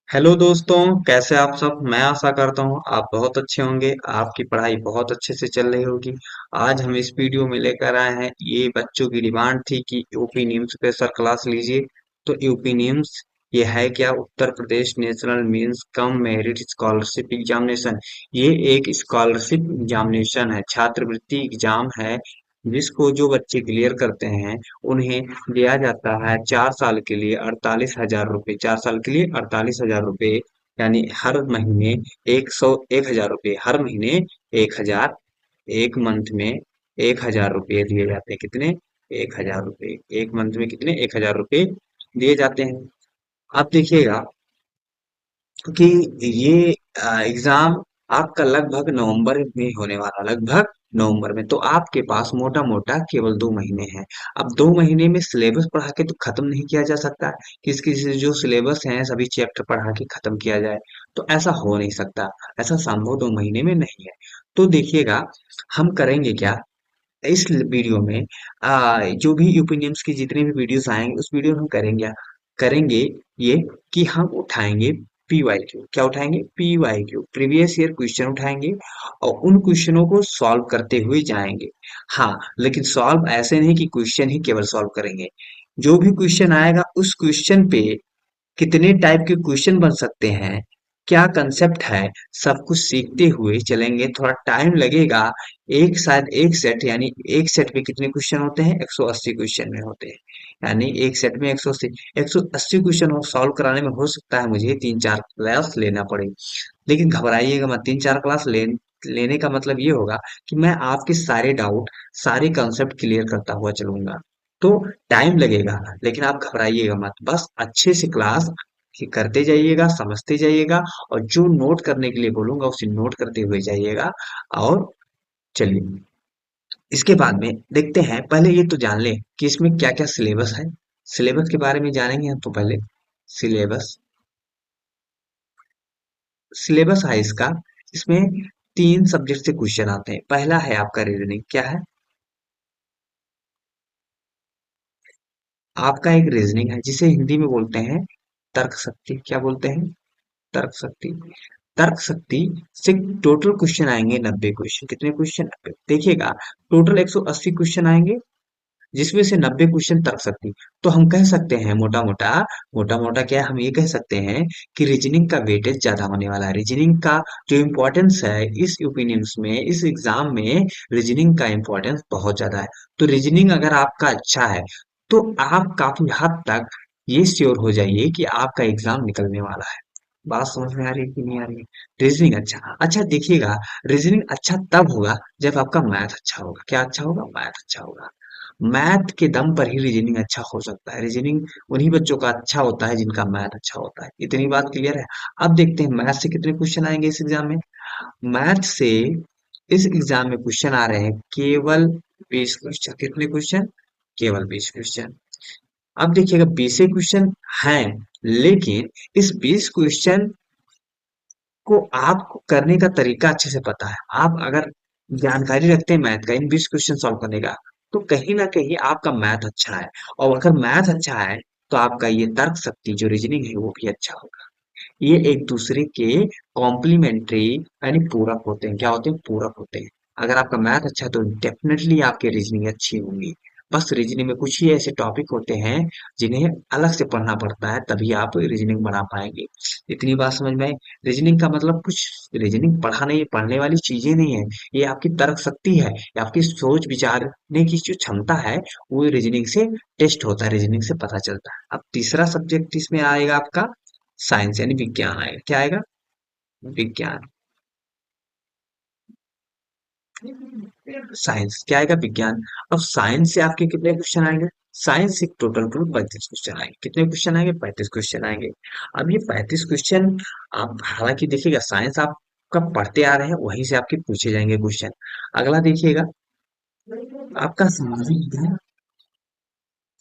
Hello दोस्तों, कैसे आप सब। मैं आशा करता हूँ आप बहुत अच्छे होंगे। आपकी पढ़ाई बहुत अच्छे से चल रही होगी। आज हम इस वीडियो में लेकर आए हैं, ये बच्चों की डिमांड थी कि यूपी निम्स पे सर क्लास लीजिए। तो यूपी निम्स ये है क्या? उत्तर प्रदेश national means cum merit scholarship examination. ये एक स्कॉलरशिप एग्जामिनेशन है, छात्रवृत्ति एग्जाम है, जिसको जो बच्चे क्लियर करते हैं उन्हें दिया जाता है 4 साल के लिए 48,000 रुपये। 4 साल के लिए 48,000 रुपये, यानी हर महीने 101,000 रुपये। हर महीने 1,000, एक मंथ में 1,000 रुपये दिए जाते हैं। कितने? 1,000 रुपये एक मंथ में। कितने? 1,000 रुपये दिए जाते हैं। अब देखिएगा कि ये एग्जाम आपका लगभग नवंबर में होने वाला, लगभग नवंबर में। तो आपके पास मोटा मोटा केवल 2 महीने हैं। अब 2 महीने में सिलेबस पढ़ा के तो खत्म नहीं किया जा सकता। किस किस जो सिलेबस हैं सभी चैप्टर पढ़ा के खत्म किया जाए, तो ऐसा हो नहीं सकता। ऐसा संभव 2 महीने में नहीं है। तो देखिएगा, हम करेंगे क्या इस वीडियो में। जो भी यूपीनियंस की जितने भी वीडियोस आएंगे उस वीडियो में हम करेंगे ये कि हम उठाएंगे पीवाईक्यू। क्या उठाएंगे? पीवाईक्यू, प्रीवियस ईयर क्वेश्चन उठाएंगे और उन क्वेश्चनों को सॉल्व करते हुए जाएंगे। हाँ, लेकिन सॉल्व ऐसे नहीं कि क्वेश्चन ही केवल सॉल्व करेंगे। जो भी क्वेश्चन आएगा उस क्वेश्चन पे कितने टाइप के क्वेश्चन बन सकते हैं, क्या कंसेप्ट है, सब कुछ सीखते हुए चलेंगे। थोड़ा टाइम लगेगा। एक शायद एक सेट, यानी एक सेट में कितने क्वेश्चन होते हैं? 180 क्वेश्चन में होते हैं। यानी एक सेट में 180 क्वेश्चन हो सॉल्व कराने में हो सकता है मुझे 3-4 क्लास लेना पड़े। लेकिन घबराइएगा मत। 3-4 क्लास लेने का मतलब ये होगा कि मैं आपके सारे डाउट, सारे कंसेप्ट क्लियर करता हुआ चलूंगा। तो टाइम लगेगा, लेकिन आप घबराइएगा मत। बस अच्छे से क्लास करते जाइएगा, समझते जाइएगा, और जो नोट करने के लिए बोलूंगा उसे नोट करते हुए जाइएगा। और चलिए, इसके बाद में देखते हैं। पहले ये तो जान लें कि इसमें क्या क्या सिलेबस है। सिलेबस के बारे में जानेंगे हम। तो पहले सिलेबस सिलेबस है इसका। इसमें 3 सब्जेक्ट से क्वेश्चन आते हैं। पहला है आपका रीजनिंग। क्या है? आपका एक रीजनिंग है, जिसे हिंदी में बोलते हैं तर्क शक्ति। क्या बोलते हैं? तर्क शक्ति। तर्क शक्ति से टोटल क्वेश्चन आएंगे 90 क्वेश्चन। कितने क्वेश्चन? 90। देखिएगा, टोटल 180 क्वेश्चन आएंगे, जिसमें से 90 क्वेश्चन तर्क शक्ति। तो हम कह सकते हैं मोटा मोटा क्या है, हम ये कह सकते हैं कि रीजनिंग का वेटेज ज्यादा होने वाला है। रीजनिंग का जो इम्पोर्टेंस है इस ओपिनियंस में, इस एग्जाम में रीजनिंग का इम्पोर्टेंस बहुत ज्यादा है। तो रीजनिंग अगर आपका अच्छा है तो आप काफी हद तक ये श्योर हो जाइए कि आपका एग्जाम निकलने वाला है। बात समझ में आ रही है कि नहीं आ रही है? रीजनिंग अच्छा अच्छा, देखिएगा, रीजनिंग अच्छा तब होगा जब आपका मैथ अच्छा होगा। क्या अच्छा होगा? मैथ अच्छा होगा। मैथ के दम पर ही रीजनिंग अच्छा हो सकता है। रीजनिंग उन्हीं बच्चों का अच्छा होता है जिनका मैथ अच्छा होता है। इतनी बात क्लियर है। अब देखते हैं मैथ से कितने क्वेश्चन आएंगे इस एग्जाम में। मैथ से इस एग्जाम में क्वेश्चन आ रहे हैं केवल 20 क्वेश्चन। कितने क्वेश्चन? केवल 20 क्वेश्चन। अब देखिएगा, 20 क्वेश्चन हैं, लेकिन इस 20 क्वेश्चन को आपको करने का तरीका अच्छे से पता है। आप अगर जानकारी रखते हैं मैथ का, इन 20 क्वेश्चन सॉल्व करने का, तो कहीं ना कहीं आपका मैथ अच्छा है। और अगर मैथ अच्छा है तो आपका ये तर्क शक्ति जो रीजनिंग है वो भी अच्छा होगा। ये एक दूसरे के कॉम्प्लीमेंट्री यानी पूरक होते हैं। क्या होते हैं? पूरक होते हैं। अगर आपका मैथ अच्छा है तो डेफिनेटली आपकी रीजनिंग अच्छी होंगी। बस रीजनिंग में कुछ ही ऐसे टॉपिक होते हैं जिन्हें अलग से पढ़ना पड़ता है, तभी आप रीजनिंग बना पाएंगे। इतनी बात समझ में आई? रीजनिंग का मतलब कुछ, रीजनिंग पढ़ाने पढ़ने वाली चीजें नहीं है। ये आपकी तर्क शक्ति है, ये आपकी सोच विचारने की जो क्षमता है, वो रीजनिंग से टेस्ट होता है, रीजनिंग से पता चलता है। अब तीसरा सब्जेक्ट इसमें आएगा आपका साइंस, यानी विज्ञान आएगा। क्या आएगा? विज्ञान। साइंस क्या आएगा? विज्ञान। अब साइंस से आपके कितने क्वेश्चन आएंगे? साइंस से टोटल टोटल 35 क्वेश्चन आएंगे। कितने क्वेश्चन आएंगे? 35 क्वेश्चन आएंगे। अब ये 35 क्वेश्चन, आप हालांकि देखिएगा साइंस आप कब पढ़ते आ रहे हैं वहीं से आपके पूछे जाएंगे क्वेश्चन। अगला देखिएगा, आपका सामाजिक विज्ञान।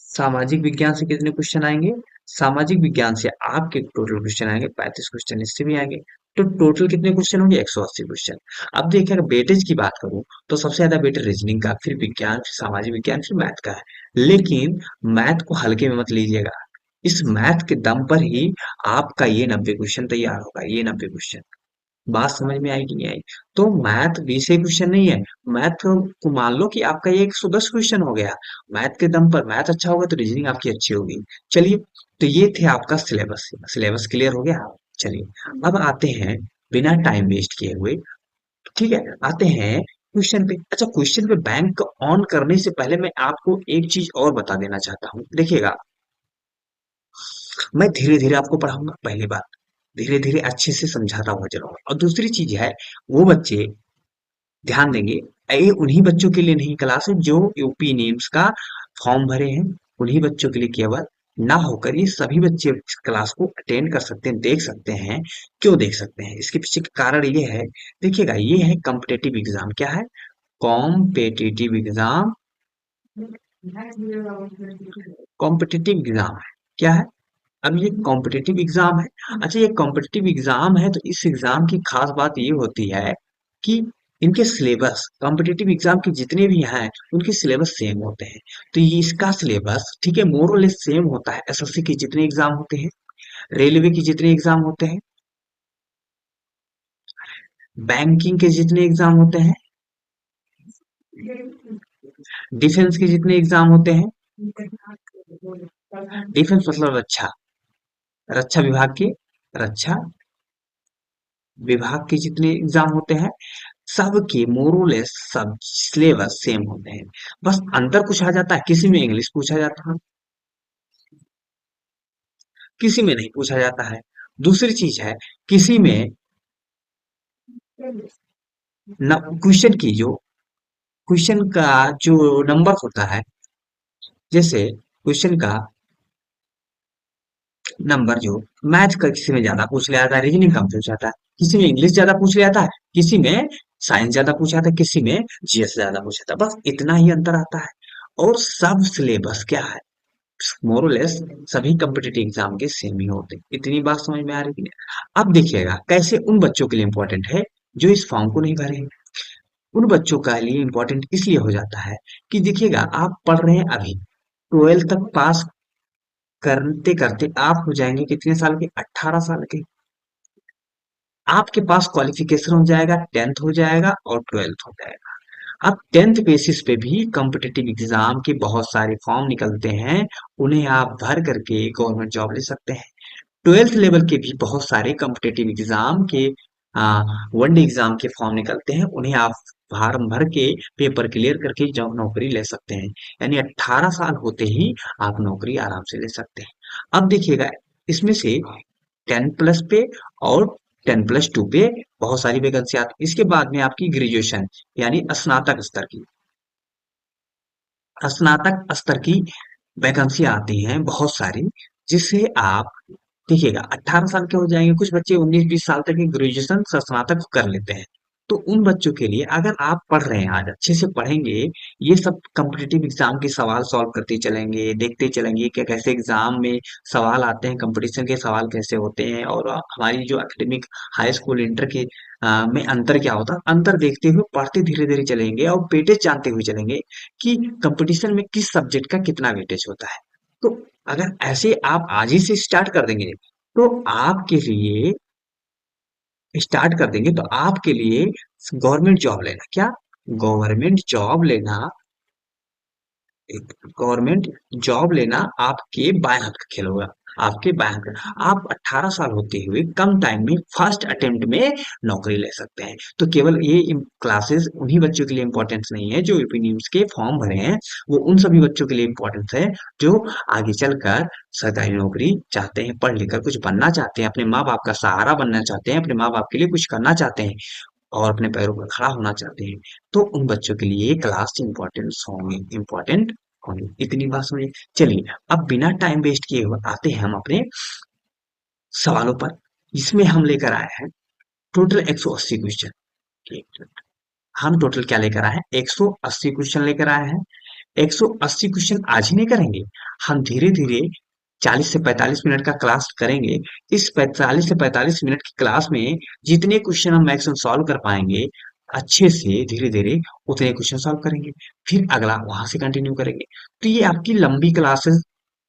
सामाजिक विज्ञान से कितने क्वेश्चन आएंगे? सामाजिक विज्ञान से आपके टोटल क्वेश्चन आएंगे 35 क्वेश्चन, इससे भी आएंगे। तो टोटल कितने क्वेश्चन होंगे? 180 क्वेश्चन। अब देखिए, अगर वेटेज की बात करूं तो सबसे ज्यादा वेटेज रीजनिंग का, फिर विज्ञान, फिर सामाजिक विज्ञान, फिर मैथ का है। लेकिन मैथ को हल्के में मत लीजिएगा। इस मैथ के दम पर ही आपका ये 90 क्वेश्चन तैयार होगा, ये 90 क्वेश्चन। बात समझ में आई कि नहीं आई? तो मैथ 20 क्वेश्चन नहीं है। मैथ को मान लो कि आपका ये 110 क्वेश्चन हो गया। मैथ के दम पर मैथ अच्छा होगा तो रीजनिंग आपकी अच्छी होगी। चलिए, तो ये थे आपका सिलेबस। सिलेबस क्लियर हो गया। चलिए, अब आते हैं बिना टाइम वेस्ट किए हुए, ठीक है, आते हैं क्वेश्चन पे। अच्छा, क्वेश्चन पे बैंक ऑन करने से पहले मैं आपको एक चीज और बता देना चाहता हूँ। देखिएगा, मैं धीरे धीरे आपको पढ़ाऊंगा, पहली बात। धीरे धीरे अच्छे से समझाता हुआ चलूंगा। और दूसरी चीज है, वो बच्चे ध्यान देंगे, ये उन्हीं बच्चों के लिए नहीं क्लास है जो यूपी नीम्स का फॉर्म भरे हैं। उन्हीं बच्चों के लिए केवल ना होकर ये सभी बच्चे इस क्लास को अटेंड कर सकते हैं, देख सकते हैं। क्यों देख सकते हैं? इसके पीछे का कारण ये है, देखिएगा, ये है कॉम्पिटेटिव एग्जाम। क्या है? Competitive exam. कॉम्पिटिटिव एग्जाम है। क्या है? अब ये कॉम्पिटिटिव एग्जाम है। अच्छा, ये कॉम्पिटिटिव एग्जाम है तो इस एग्जाम की खास बात ये होती है कि इनके सिलेबस, कॉम्पिटिटिव एग्जाम के जितने भी हैं उनके सिलेबस सेम होते हैं। तो ये इसका सिलेबस, ठीक है, मोर और लेस सेम होता है। एसएससी के जितने एग्जाम होते हैं, रेलवे के जितने एग्जाम होते हैं, बैंकिंग के जितने एग्जाम होते हैं, डिफेंस के जितने एग्जाम होते हैं, डिफेंस मतलब रक्षा, रक्षा विभाग के, रक्षा विभाग के जितने एग्जाम होते हैं, सबके मोरलेस सब सिलेबस सेम होते हैं। बस अंतर कुछ आ जाता है, किसी में इंग्लिश पूछा जाता है, किसी में नहीं पूछा जाता है। दूसरी चीज है, किसी में न क्वेश्चन की जो, क्वेश्चन का जो नंबर होता है, जैसे क्वेश्चन का नंबर जो मैथ का किसी में ज्यादा पूछ लिया जाता है, रीजनिंग कम पूछ जाता है, किसी में इंग्लिश ज्यादा पूछ लिया जाता है, किसी में साइंस ज्यादा पूछा जाता है, किसी में जीएस ज्यादा पूछा जाता है। बस इतना ही अंतर आता है। और सब सिलेबस क्या है, मोरलेस सभी कम्पिटिटिव एग्जाम के सेम ही होते हैं। इतनी बात समझ में आ रही है? अब देखिएगा कैसे उन बच्चों के लिए इंपॉर्टेंट है जो इस फॉर्म को नहीं भरे हैं। उन बच्चों का लिए इंपॉर्टेंट इसलिए हो जाता है कि देखिएगा, आप पढ़ रहे हैं अभी, 12 तक पास करते करते आप हो जाएंगे कितने साल के? 18 साल के। आपके पास क्वालिफिकेशन हो जाएगा, 10th हो जाएगा और 12th हो जाएगा। अब 10th बेसिस पे भी कॉम्पिटिटिव एग्जाम के बहुत सारे फॉर्म निकलते हैं, उन्हें आप भर करके गवर्नमेंट जॉब ले सकते हैं। 12th लेवल के भी बहुत सारे कॉम्पिटिटिव एग्जाम के वन डे एग्जाम के फॉर्म निकलते हैं, उन्हें आप फार्म भर के पेपर क्लियर करके जॉब नौकरी ले सकते हैं। यानी 18 साल होते ही आप नौकरी आराम से ले सकते हैं। अब देखिएगा, इसमें से 10 प्लस पे और 10+2 पे बहुत सारी वैकेंसी आती है। इसके बाद में आपकी ग्रेजुएशन यानी स्नातक स्तर की वैकेंसी आती हैं बहुत सारी, जिससे आप देखिएगा 18 साल के हो जाएंगे, कुछ बच्चे 19-20 साल तक की ग्रेजुएशन स्नातक कर लेते हैं। तो उन बच्चों के लिए अगर आप पढ़ रहे हैं, आज अच्छे से पढ़ेंगे, ये सब कम्पिटिटिव एग्जाम के सवाल सॉल्व करते चलेंगे, देखते चलेंगे कि कैसे एग्जाम में सवाल आते हैं, कंपटीशन के सवाल कैसे होते हैं, और हमारी जो एकेडमिक हाई स्कूल इंटर के में अंतर क्या होता है, अंतर देखते हुए पढ़ते धीरे धीरे चलेंगे और वेटेज जानते हुए चलेंगे कि कंपटीशन में किस सब्जेक्ट का कितना वेटेज होता है। तो अगर ऐसे आप आज ही से स्टार्ट कर देंगे, तो आपके लिए स्टार्ट कर देंगे तो आपके लिए गवर्नमेंट जॉब लेना, क्या गवर्नमेंट जॉब लेना, गवर्नमेंट जॉब लेना आपके बाएं हाथ का खेल होगा। आपके बाएं हाथ का, आप 18 साल होते हुए कम टाइम में फर्स्ट अटेम्प्ट में नौकरी ले सकते हैं। तो केवल ये क्लासेस उन्हीं बच्चों के लिए इंपॉर्टेंस नहीं है जो यूपी नीम्स के फॉर्म भरे हैं, वो उन सभी बच्चों के लिए इंपॉर्टेंस है जो आगे चलकर सरकारी नौकरी चाहते हैं, पढ़ लिखकर कुछ बनना चाहते हैं, अपने माँ बाप का सहारा बनना चाहते हैं, अपने माँ बाप के लिए कुछ करना चाहते हैं और अपने पैरों पर खड़ा होना चाहते हैं। तो उन बच्चों के लिए ये क्लास इम्पोर्टेंट होंगे। इतनी बात समझिए। चलिए, अब बिना टाइम वेस्ट किए हुए आते हैं हम अपने सवालों पर। इसमें हम लेकर आए हैं टोटल 180 क्वेश्चन। हम टोटल क्या लेकर आए हैं? 180 क्वेश्चन लेकर आए हैं। 180 क्वेश्चन आज ही नहीं करेंगे, हम धीरे धीरे 40 से 45 मिनट का क्लास करेंगे। इस 45 से 45 मिनट की क्लास में जितने क्वेश्चन हम मैक्सिमम सॉल्व कर पाएंगे अच्छे से, धीरे धीरे उतने क्वेश्चन सॉल्व करेंगे, फिर अगला वहां से कंटिन्यू करेंगे। तो ये आपकी लंबी क्लासेस,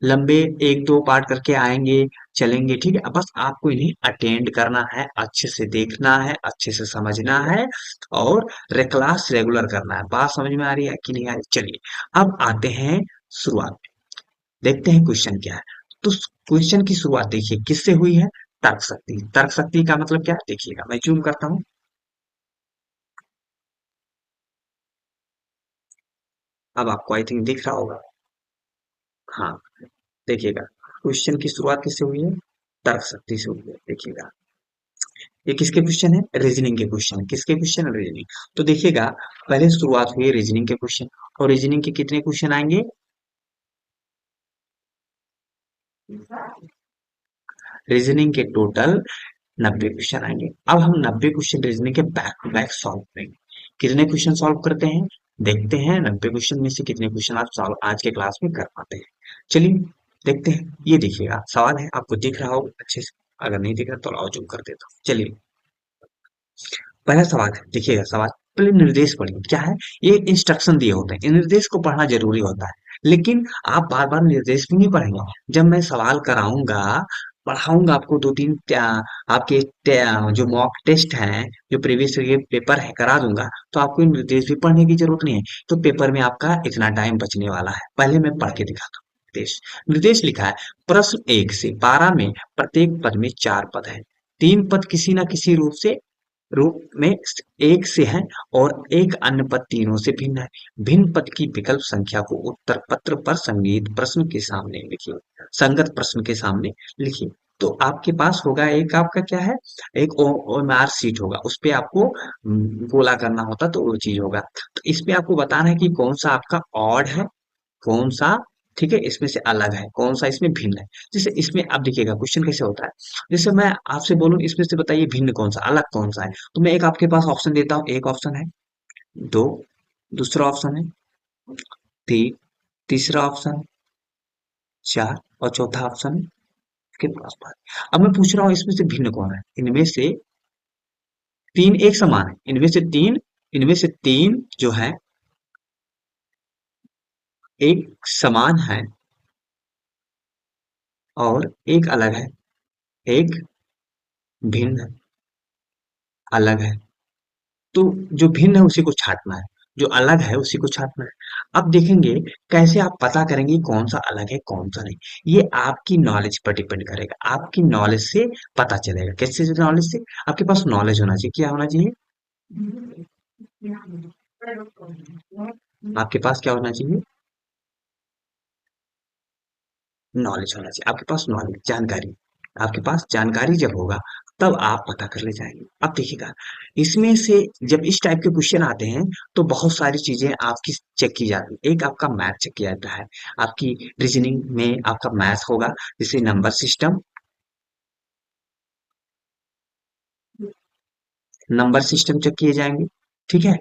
लंबे एक दो पार्ट करके आएंगे, चलेंगे, ठीक है। अब बस आपको इन्हें अटेंड करना है, अच्छे से देखना है, अच्छे से समझना है और क्लास रेगुलर करना है। बात समझ में आ रही है कि नहीं आ रही? चलिए अब आते हैं शुरुआत में, देखते हैं क्वेश्चन क्या है। तो क्वेश्चन की शुरुआत देखिए किससे हुई है? तर्क शक्ति। तर्क शक्ति का मतलब क्या है देखिएगा, मैं जूम करता हूँ। अब आपको आई थिंक दिख रहा होगा। हाँ, देखिएगा क्वेश्चन की शुरुआत किससे हुई है? तर्क शक्ति से हुई है। देखिएगा ये किसके क्वेश्चन है? रीजनिंग के क्वेश्चन। किसके क्वेश्चन? रीजनिंग। तो देखिएगा पहले शुरुआत हुई है रीजनिंग के क्वेश्चन, और रीजनिंग के कितने क्वेश्चन आएंगे? रीजनिंग के टोटल 90 क्वेश्चन आएंगे। अब हम 90 क्वेश्चन रीजनिंग के बैक टू बैक सॉल्व करेंगे। कितने क्वेश्चन सॉल्व करते हैं? देखते हैं 90 क्वेश्चन में से कितने क्वेश्चन आप सॉल्व आज के क्लास में कर पाते हैं। चलिए देखते हैं। ये देखिएगा सवाल है, आपको दिख रहा होगा अच्छे से। अगर नहीं दिख रहा तो आओ जूम कर देता हूँ। चलिए पहला सवाल है, देखिएगा सवाल। पहले निर्देश पढ़िए क्या है। ये इंस्ट्रक्शन दिए होते हैं, इन निर्देश को पढ़ना जरूरी होता है, लेकिन आप बार बार निर्देश भी नहीं पढ़ेंगे। जब मैं सवाल कराऊंगा, पढ़ाऊंगा आपको दो तीन आपके जो मॉक टेस्ट हैं, जो प्रीवियस ये पेपर है करा दूंगा, तो आपको इन निर्देश भी पढ़ने की जरूरत नहीं है। तो पेपर में आपका इतना टाइम बचने वाला है। पहले मैं पढ़ के दिखाता हूँ। निर्देश, निर्देश लिखा है, प्रश्न 1 से 12 में प्रत्येक पद में 4 पद है। 3 पद किसी न किसी रूप में एक से है और एक अन्य पद तीनों से भिन्न है। भिन्न पद की विकल्प संख्या को उत्तर पत्र पर संगत प्रश्न के सामने लिखिए। संगत प्रश्न के सामने लिखिए। तो आपके पास होगा एक, आपका क्या है, एक ओएमआर सीट होगा, उस पे आपको गोला करना होता तो वो चीज होगा। तो इस पे आपको बताना है कि कौन सा आपका ऑड है, कौन सा, ठीक है, इसमें से अलग है, कौन सा इसमें भिन्न है। जैसे इसमें आप देखिएगा क्वेश्चन कैसे होता है। जैसे मैं आपसे बोलूं इसमें से बताइए भिन्न कौन सा, अलग कौन सा है, तो मैं एक आपके पास ऑप्शन देता हूँ। एक ऑप्शन है, दो, दूसरा ऑप्शन है, तीन, तीसरा ऑप्शन, चार, और चौथा ऑप्शन है के पास पास। अब मैं पूछ रहा हूँ इसमें से भिन्न कौन है? इनमें से तीन एक समान है, इनमें से तीन जो है एक समान है और एक अलग है, एक भिन्न अलग है। तो जो भिन्न है उसी को छांटना है, जो अलग है उसी को छांटना है। अब देखेंगे कैसे आप पता करेंगे कौन सा अलग है कौन सा नहीं। ये आपकी नॉलेज पर डिपेंड करेगा, आपकी नॉलेज से पता चलेगा। कैसे? नॉलेज से, आपके पास नॉलेज होना चाहिए। क्या होना चाहिए? आपके पास क्या होना चाहिए? नॉलेज होना चाहिए। आपके पास नॉलेज, जानकारी, आपके पास जानकारी जब होगा तब आप पता कर ले जाएंगे। अब देखिएगा इसमें से जब इस टाइप के क्वेश्चन आते हैं तो बहुत सारी चीजें आपकी चेक की जाती है। एक आपका मैथ चेक किया जाता है, आपकी रीजनिंग में आपका मैथ होगा, जैसे नंबर सिस्टम चेक किए जाएंगे, ठीक है।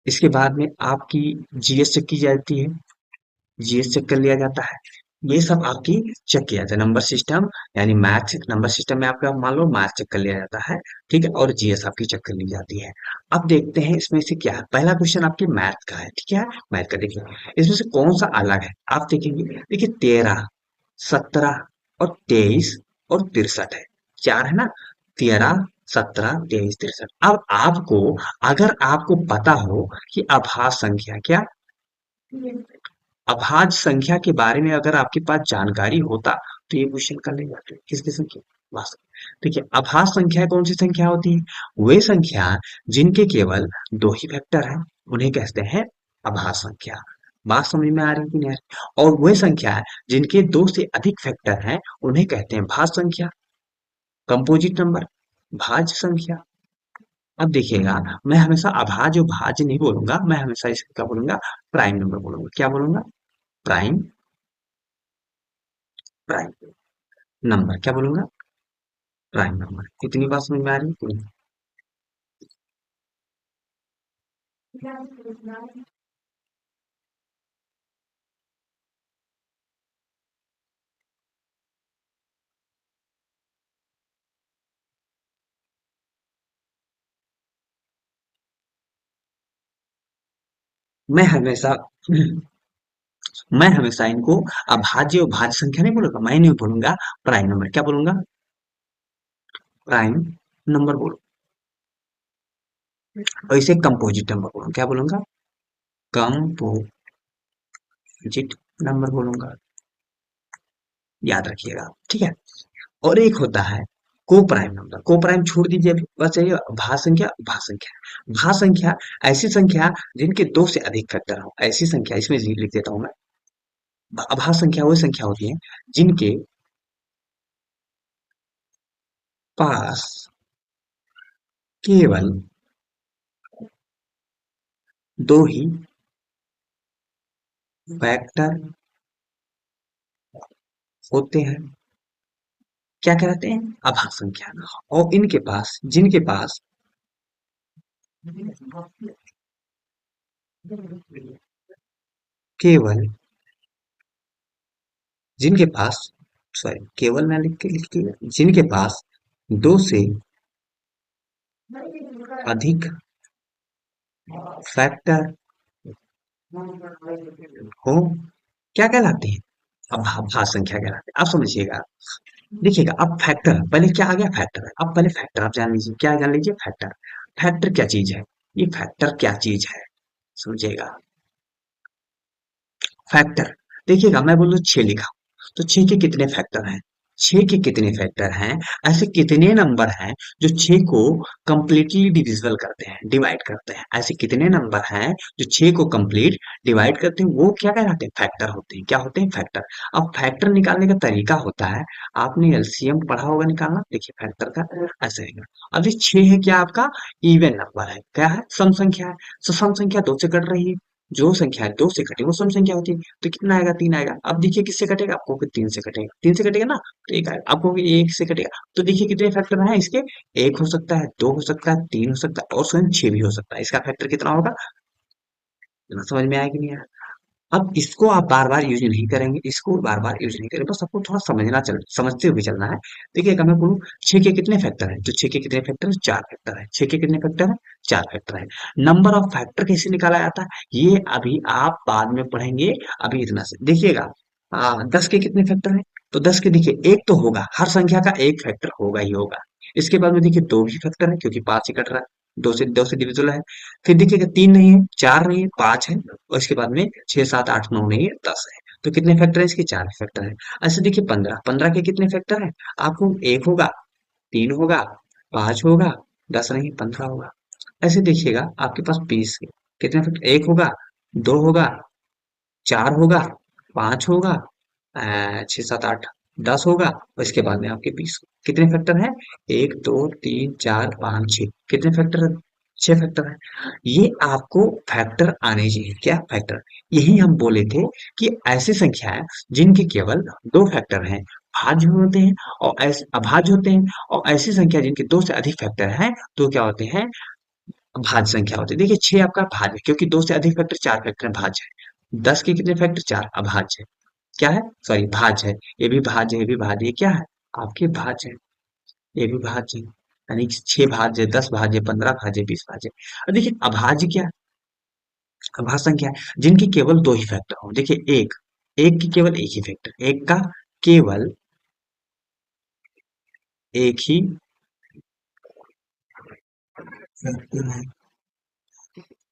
इसके बाद में आपकी जीएस चेक की जाती है, जीएस चेक कर लिया जाता है। ये सब आपकी चेक किया जाता है। नंबर सिस्टम यानी मैथ, नंबर सिस्टम में आपका मान लो मैथ चेक कर लिया जाता है, ठीक है, और जीएस आपकी चेक कर ली जाती है। अब देखते हैं इसमें से क्या है। पहला क्वेश्चन आपके मैथ का है, ठीक है, मैथ का। देखिए इसमें से कौन सा अलग है, आप देखेंगे। देखिए 13, 17 और 23 और 63 है, चार है ना। 13, 17, 23, 63। अब आपको, अगर आपको पता हो कि अभाज्य संख्या क्या, अभाज्य संख्या के बारे में अगर आपके पास जानकारी होता तो ये क्वेश्चन कर ले जाते। किसकी संख्या? वास्तव, देखिए अभाज्य संख्या कौन सी संख्या होती है? वे संख्या जिनके केवल दो ही फैक्टर हैं उन्हें कहते हैं अभाज्य संख्या। बात समझ में आ रही है कि नहीं आ रही? और वे संख्या जिनके दो से अधिक फैक्टर हैं उन्हें कहते हैं भाज्य संख्या, कंपोजिट नंबर, भाज्य संख्या। अब देखिएगा मैं हमेशा अभाज्य और भाज्य नहीं बोलूंगा, मैं हमेशा इसका क्या बोलूंगा? प्राइम नंबर बोलूंगा। क्या बोलूंगा? Prime, prime number. क्या बोलूंगा? Prime number. इतनी बात समझ में आ रही है कि नहीं? मैं हमेशा मैं हमेशा इनको अभाज्य और भाज्य संख्या नहीं बोलूंगा, मैं नहीं बोलूंगा प्राइम नंबर, क्या बोलूंगा, प्राइम नंबर बोलूंगा। और इसे कंपोजिट नंबर बोलूंगा, क्या बोलूंगा, कंपोजिट नंबर बोलूंगा, याद रखिएगा, ठीक है। और एक होता है को प्राइम नंबर, को प्राइम छोड़ दीजिए, अभी बस चाहिए भा संख्या, भा संख्या। भा संख्या ऐसी संख्या जिनके दो से अधिक फैक्टर हो, ऐसी संख्या, इसमें लिख देता हूं मैं, अभा संख्या वो संख्या होती है जिनके पास केवल दो ही फैक्टर होते हैं, क्या कहते हैं, अभाज्य संख्या। और इनके पास, जिनके पास केवल, जिनके पास, सॉरी केवल ना लिख के लिखिए, जिनके पास दो से अधिक फैक्टर हो, क्या कहलाते हैं, अभाज्य संख्या कहलाते हैं। आप समझिएगा, देखिएगा, अब फैक्टर, पहले क्या आ गया, फैक्टर है। अब पहले फैक्टर आप जान लीजिए, क्या जान लीजिए, फैक्टर। फैक्टर क्या चीज है, ये फैक्टर क्या चीज है, समझिएगा। फैक्टर, देखिएगा, मैं बोलूँ 6 लिखा, तो 6 के कितने फैक्टर हैं, 6 के कितने फैक्टर हैं, ऐसे कितने नंबर हैं जो 6 को कंप्लीटली डिविजिबल करते हैं, डिवाइड करते हैं, ऐसे कितने नंबर हैं जो 6 को कंप्लीट डिवाइड करते हैं, वो क्या कहलाते हैं, फैक्टर होते हैं, क्या होते हैं, फैक्टर। अब फैक्टर निकालने का तरीका होता है, आपने एलसीएम पढ़ा होगा निकालना, देखिए फैक्टर का ऐसे है। अब ये 6 है, क्या आपका इवन नंबर है, क्या है, सम संख्या है, तो सम संख्या 2 से कट रही है, जो संख्या 2 से कटे वो सम संख्या होती है, तो कितना आएगा, 3 आएगा। अब देखिए किससे कटेगा, आपको 3 से कटेगा, 3 से कटेगा ना, तो 1 आएगा, आपको 1 से कटेगा, तो देखिए कितने फैक्टर हैं इसके, 1 हो सकता है, 2 हो सकता है, 3 हो सकता है, और स्वयं 6 भी हो सकता है। इसका फैक्टर कितना होगा, समझ में आया कि नहीं आया। अब इसको आप बार बार यूज नहीं करेंगे, इसको बार बार यूज नहीं करेंगे, बस आपको थोड़ा समझते हुए चलना है। देखिए अगर मैं बोलूँ 6 के कितने फैक्टर हैं, तो 6 के कितने फैक्टर है, 4 फैक्टर है, 6 के कितने फैक्टर है, 4 फैक्टर है। नंबर ऑफ फैक्टर कैसे निकाला जाता है, ये अभी आप बाद में पढ़ेंगे, अभी इतना से देखिएगा। 10 के कितने फैक्टर है, तो 10 के देखिए एक तो होगा, हर संख्या का एक फैक्टर होगा ही होगा। इसके बाद में देखिए 2 भी फैक्टर है, क्योंकि 5 से कट रहा है, 2 से डिविजिबल है। फिर देखिएगा 3 नहीं है, 4 नहीं है, 5 है, और इसके बाद में 6 7 8 9 नहीं है, 10 है। तो कितने फैक्टर है इसके, 4 फैक्टर है। ऐसे देखिए 15, 15 के कितने फैक्टर है, आपको एक होगा, 3 होगा, 5 होगा, 10 नहीं 15 होगा। ऐसे देखिएगा आपके पास 20 के कितने फैक्टर, एक होगा, 2 होगा, 4 होगा, 5 होगा, 6 7 8 10 होगा, और इसके बाद में आपके 20 कितने फैक्टर हैं, 1 2 3 4 5 6, कितने फैक्टर है, 6 फैक्टर है। ये आपको फैक्टर आने चाहिए, क्या फैक्टर, यही हम बोले थे कि ऐसी संख्याएं जिनके केवल 2 फैक्टर हैं, भाज्य होते हैं, और ऐसे अभाज्य होते हैं, और ऐसी संख्या जिनके 2 से अधिक फैक्टर हैं तो क्या होते हैं, भाज्य संख्या होती है। देखिए 6 आपका भाज्य, क्योंकि 2 से अधिक फैक्टर, 4 फैक्टर भाज्य है। 10 के कितने फैक्टर, 4 अभाज्य है, क्या है, सॉरी भाज्य है, ये भी भाज्य है, ये भी भाज्य, ये क्या है, आपके भाज्य है, ये भी भाज्य है। यानी कि 6 भाज्य, 10 भाज्य, 15 भाज्य, 20 भाज्य। और देखिए अभाज्य क्या है, अभाज्य संख्या है जिनकी केवल 2 ही फैक्टर हो। देखिए एक, एक की केवल एक ही फैक्टर, एक का केवल एक ही फैक्टर है,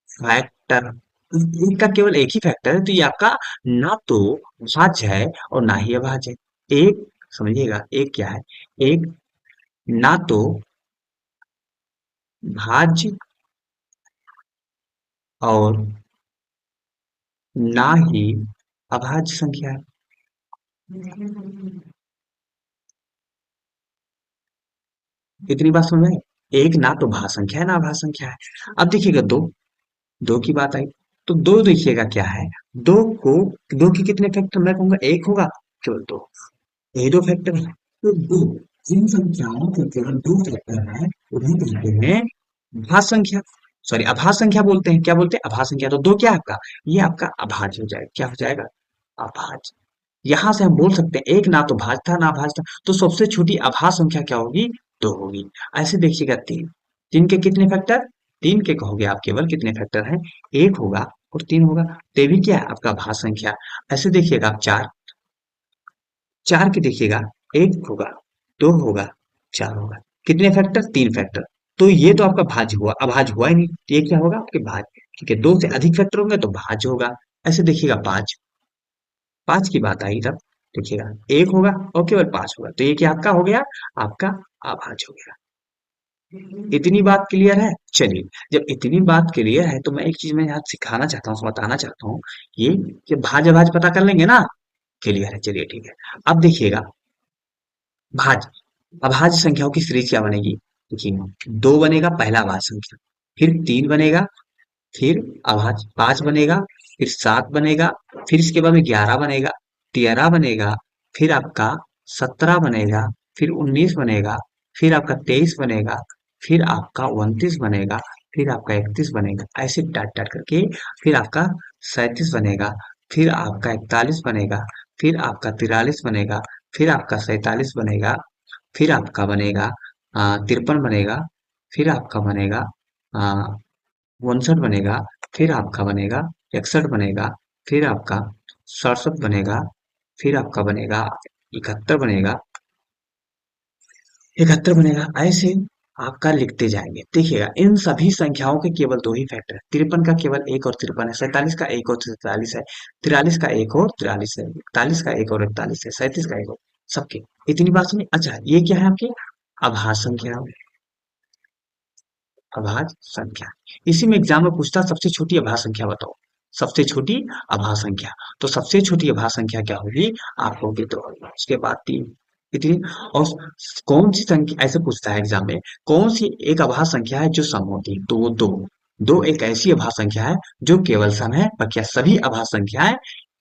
फैक्टर, एक का केवल एक ही फैक्टर है, तो ये आपका ना तो भाज्य है और ना ही अभाज्य है। एक, समझिएगा, एक क्या है, एक ना तो भाज्य और ना ही अभाज्य संख्या है। इतनी बात समझ में आई? एक ना तो भाज्य संख्या है ना अभाज्य संख्या है। अब देखिएगा दो, दो की बात आई, तो दो देखिएगा क्या है, दो को, दो के कितने फैक्टर, मैं कहूंगा एक होगा, केवल दो, यही दो फैक्टर है। तो दो, जिन संख्याओं के केवल दो फैक्टर है उन्हें कहते हैं भाज्य संख्या, सॉरी अभाज्य संख्या बोलते हैं, क्या बोलते हैं, अभाज्य संख्या। तो दो क्या है आपका, ये आपका अभाज्य हो जाएगा, क्या हो जाएगा, अभाज्य। यहां से हम बोल सकते हैं एक ना तो भाज्य था ना अभाज्य था, तो सबसे छोटी अभाज्य संख्या क्या होगी, दो होगी। ऐसे देखिएगा तीन, तीन के कितने फैक्टर, तीन के कहोगे आप केवल कितने फैक्टर हैं, एक होगा, और 3 होगा, तो ये भी क्या है आपका भाज्य संख्या। ऐसे देखिएगा आप 4, 4 की देखिएगा 1 होगा, 2 होगा, 4 होगा, कितने फैक्टर, 3 फैक्टर। तो ये तो आपका भाज्य हुआ, अभाज्य हुआ ही नहीं, तो ये क्या होगा आपके भाज्य। ठीक है, 2 से अधिक फैक्टर होंगे तो भाज्य होगा। ऐसे देखिएगा 5, 5 की बात आई तब देखिएगा 1 होगा और केवल 5 होगा, तो ये क्या आपका हो गया, आपका अभाज्य हो गया। इतनी बात क्लियर है। चलिए, जब इतनी बात क्लियर है तो मैं एक चीज मैं यहाँ सिखाना चाहता हूँ, बताना चाहता हूँ, ये कि भाज्य भाज्य पता कर लेंगे ना। क्लियर है, चलिए ठीक है। अब देखिएगा भाज्य, अभाज्य संख्याओं की सीरीज क्या बनेगी। देखिए 2 बनेगा पहला अभाज्य संख्या, फिर 3 बनेगा, फिर अभाज्य 5 बनेगा, फिर 7 बनेगा, फिर इसके बाद में 11 बनेगा, 13 बनेगा, फिर आपका 17 बनेगा, फिर 19 बनेगा, फिर आपका 23 बनेगा, फिर आपका 29 बनेगा, फिर आपका 31 बनेगा, ऐसे डाट डाट करके फिर आपका 37 बनेगा, फिर आपका 41 बनेगा, फिर आपका 43 बनेगा, फिर आपका 47 बनेगा, फिर आपका बनेगा 53 बनेगा, फिर आपका बनेगा 59 बनेगा, फिर आपका बनेगा 61 बनेगा, फिर आपका 67 बनेगा, फिर आपका बनेगा 71 बनेगा, 71 बनेगा, ऐसे आपका लिखते जाएंगे। देखिएगा इन सभी संख्याओं के केवल दो ही फैक्टर है, 53 का केवल एक और 53 है, 47 का एक और 47 है, 43 का एक और 43 है, 41 का एक और 41 है, 37 का एक और, सबके। इतनी बात सुनी। अच्छा ये क्या है आपके अभाज्य संख्या, अभाज्य संख्या। इसी में एग्जाम में पूछता सबसे छोटी अभाज्य संख्या बताओ, सबसे छोटी अभाज्य संख्या। तो सबसे छोटी अभाज्य संख्या क्या होगी, आप होगी 2, उसके बाद 3, इतनी। और कौन सी संख्या, ऐसे पूछता है एग्जाम में, कौन सी एक अभाज्य संख्या है जो सम होती है, तो वो 2, 2 एक ऐसी अभाज्य संख्या है जो केवल सम है, बाकी सभी अभाज्य संख्याएं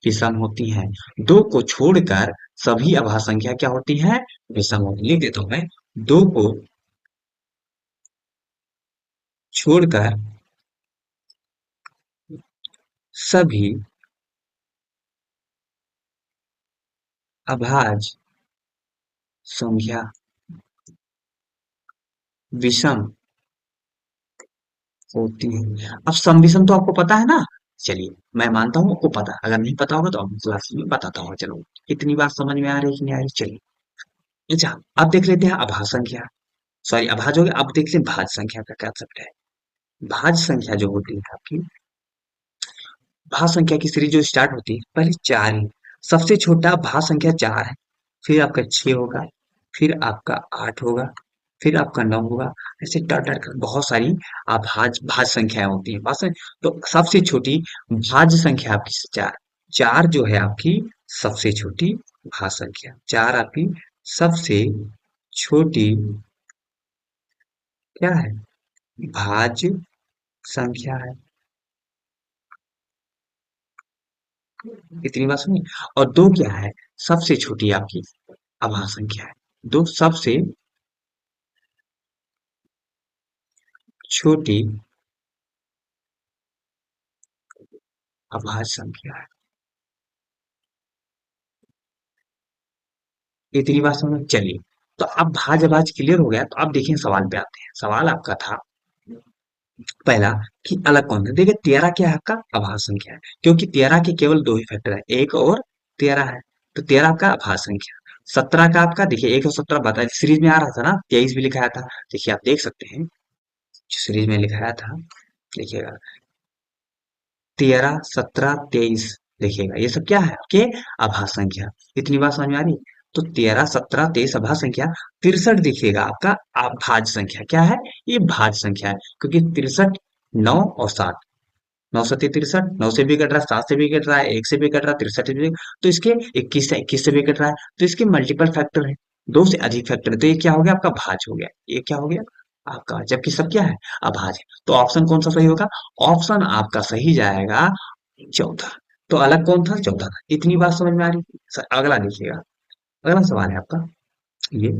विषम होती हैं। 2 को छोड़कर सभी अभाज्य संख्या क्या होती है, विषम होती है। लिख देता हूं मैं, 2 को छोड़कर सभी अभाज्य संख्या विषम होती है। अब सम विषम तो आपको पता है ना। चलिए मैं मानता हूँ आपको पता है, अगर नहीं पता होगा तो अब क्लास में बताता हूँ। चलो इतनी बात समझ में आ रही है कि नहीं आ रही, चलिए। अच्छा अब देख लेते हैं अभाज्य संख्या, सॉरी अभाज्य हो गया, अब देख लेते हैं भाज्य संख्या का कंसेप्ट है। भाज्य संख्या जो होती है आपकी, भाज्य संख्या की सीरीज जो स्टार्ट होती है पहले 4 ही, सबसे छोटा भाज्य संख्या 4 है, फिर आपका 6 होगा, फिर आपका 8 होगा, फिर आपका 9 होगा, ऐसे डॉट डॉट कर बहुत सारी भाज्य संख्याएं होती हैं। तो सबसे छोटी भाज्य संख्या आपकी 4, 4 जो है आपकी सबसे छोटी भाज्य संख्या, 4 आपकी सबसे छोटी क्या है, भाज्य संख्या है। इतनी बात सुनिए। और 2 क्या है, सबसे छोटी आपकी अभाज्य संख्या है। 2 सबसे छोटी अभाज्य संख्या है। इतनी बात समझ में चलिए। तो अब भाज्य भाज्य क्लियर हो गया, तो अब देखिए सवाल पे आते हैं। सवाल आपका था पहला कि अलग कौन है। देखिए 13 क्या है आपका अभाज्य संख्या है, क्योंकि 13 के केवल दो ही फैक्टर है, 1 और 13 है, तो 13 आपका अभाज्य संख्या। 17 का आपका देखिए 1 और 17 बताया सीरीज में आ रहा था ना, 23 भी लिखाया था, देखिए आप देख सकते हैं सीरीज में लिखाया था, देखिएगा 13 17 23, देखिएगा ये सब क्या है आपके अभाज्य संख्या। इतनी बात समझ में आ रही। तो 13 17 23 अभाज्य संख्या, 63 देखिएगा आपका अभाज्य संख्या क्या है, ये भाज्य संख्या है, क्योंकि 63 9 और 7, 9 सत्ते 63, 9 से भी कट रहा है, 7 से भी कट रहा है, 1 से भी कट रहा है, 63 से भी, तो इसके 21 से 21 से भी कट रहा है, तो इसके मल्टीपल फैक्टर है, 2 से अधिक फैक्टर है, तो ये क्या हो गया आपका भाज्य हो गया, ये क्या हो गया आपका, जबकि सब क्या है अभाज्य। तो ऑप्शन कौन सा सही होगा, ऑप्शन आपका सही जाएगा चौथा। तो अलग कौन था, चौथा था। इतनी बात समझ में आ रही। अगला देखिएगा, अगला सवाल है आपका ये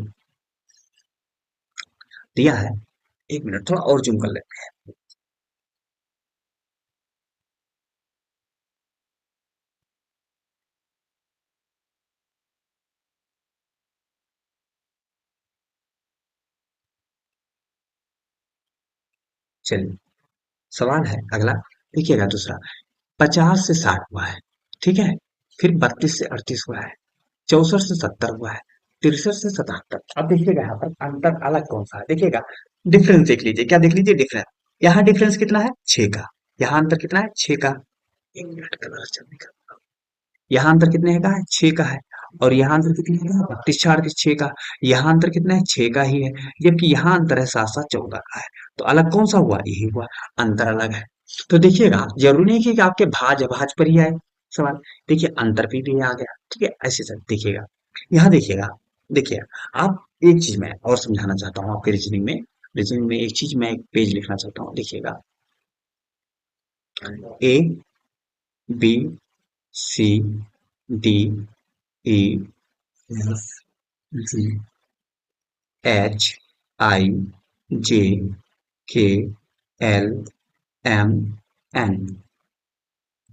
दिया है, 1 मिनट थोड़ा और जूम कर लेते हैं। चलिए सवाल है अगला, देखिएगा दूसरा, 50 से 60 हुआ है, ठीक है। फिर 32 से 38 हुआ है, 64 से 70 हुआ है, 63 से 77। अब देखिएगा यहाँ पर अंतर अलग कौन सा है, देखिएगा डिफरेंस देख लीजिए, क्या देख लीजिए डिफरेंस। यहाँ डिफरेंस कितना है, 6 का। यहाँ अंतर कितना है, 6 का। एक मिनट कलर चलने का। यहाँ अंतर कितने का है, 6 का है। और यहाँ अंतर कितने का है, 32 से 38, 6 का। यहाँ अंतर कितना है, 6 का ही है। जबकि यहाँ अंतर है 7 7 14 का है। तो अलग कौन सा हुआ, यही हुआ, अंतर अलग है। तो देखिएगा जरूरी नहीं कि आपके भाज भाज पर ही आए सवाल। देखिए अंतर भी आ गया, ठीक है। ऐसे सब देखिएगा, यहाँ देखिएगा। देखिए आप एक चीज मैं और समझाना चाहता हूँ आपके रीजनिंग में। रीजनिंग में एक चीज मैं एक पेज लिखना चाहता हूँ, देखिएगा। A B C D E F G H I J K L M N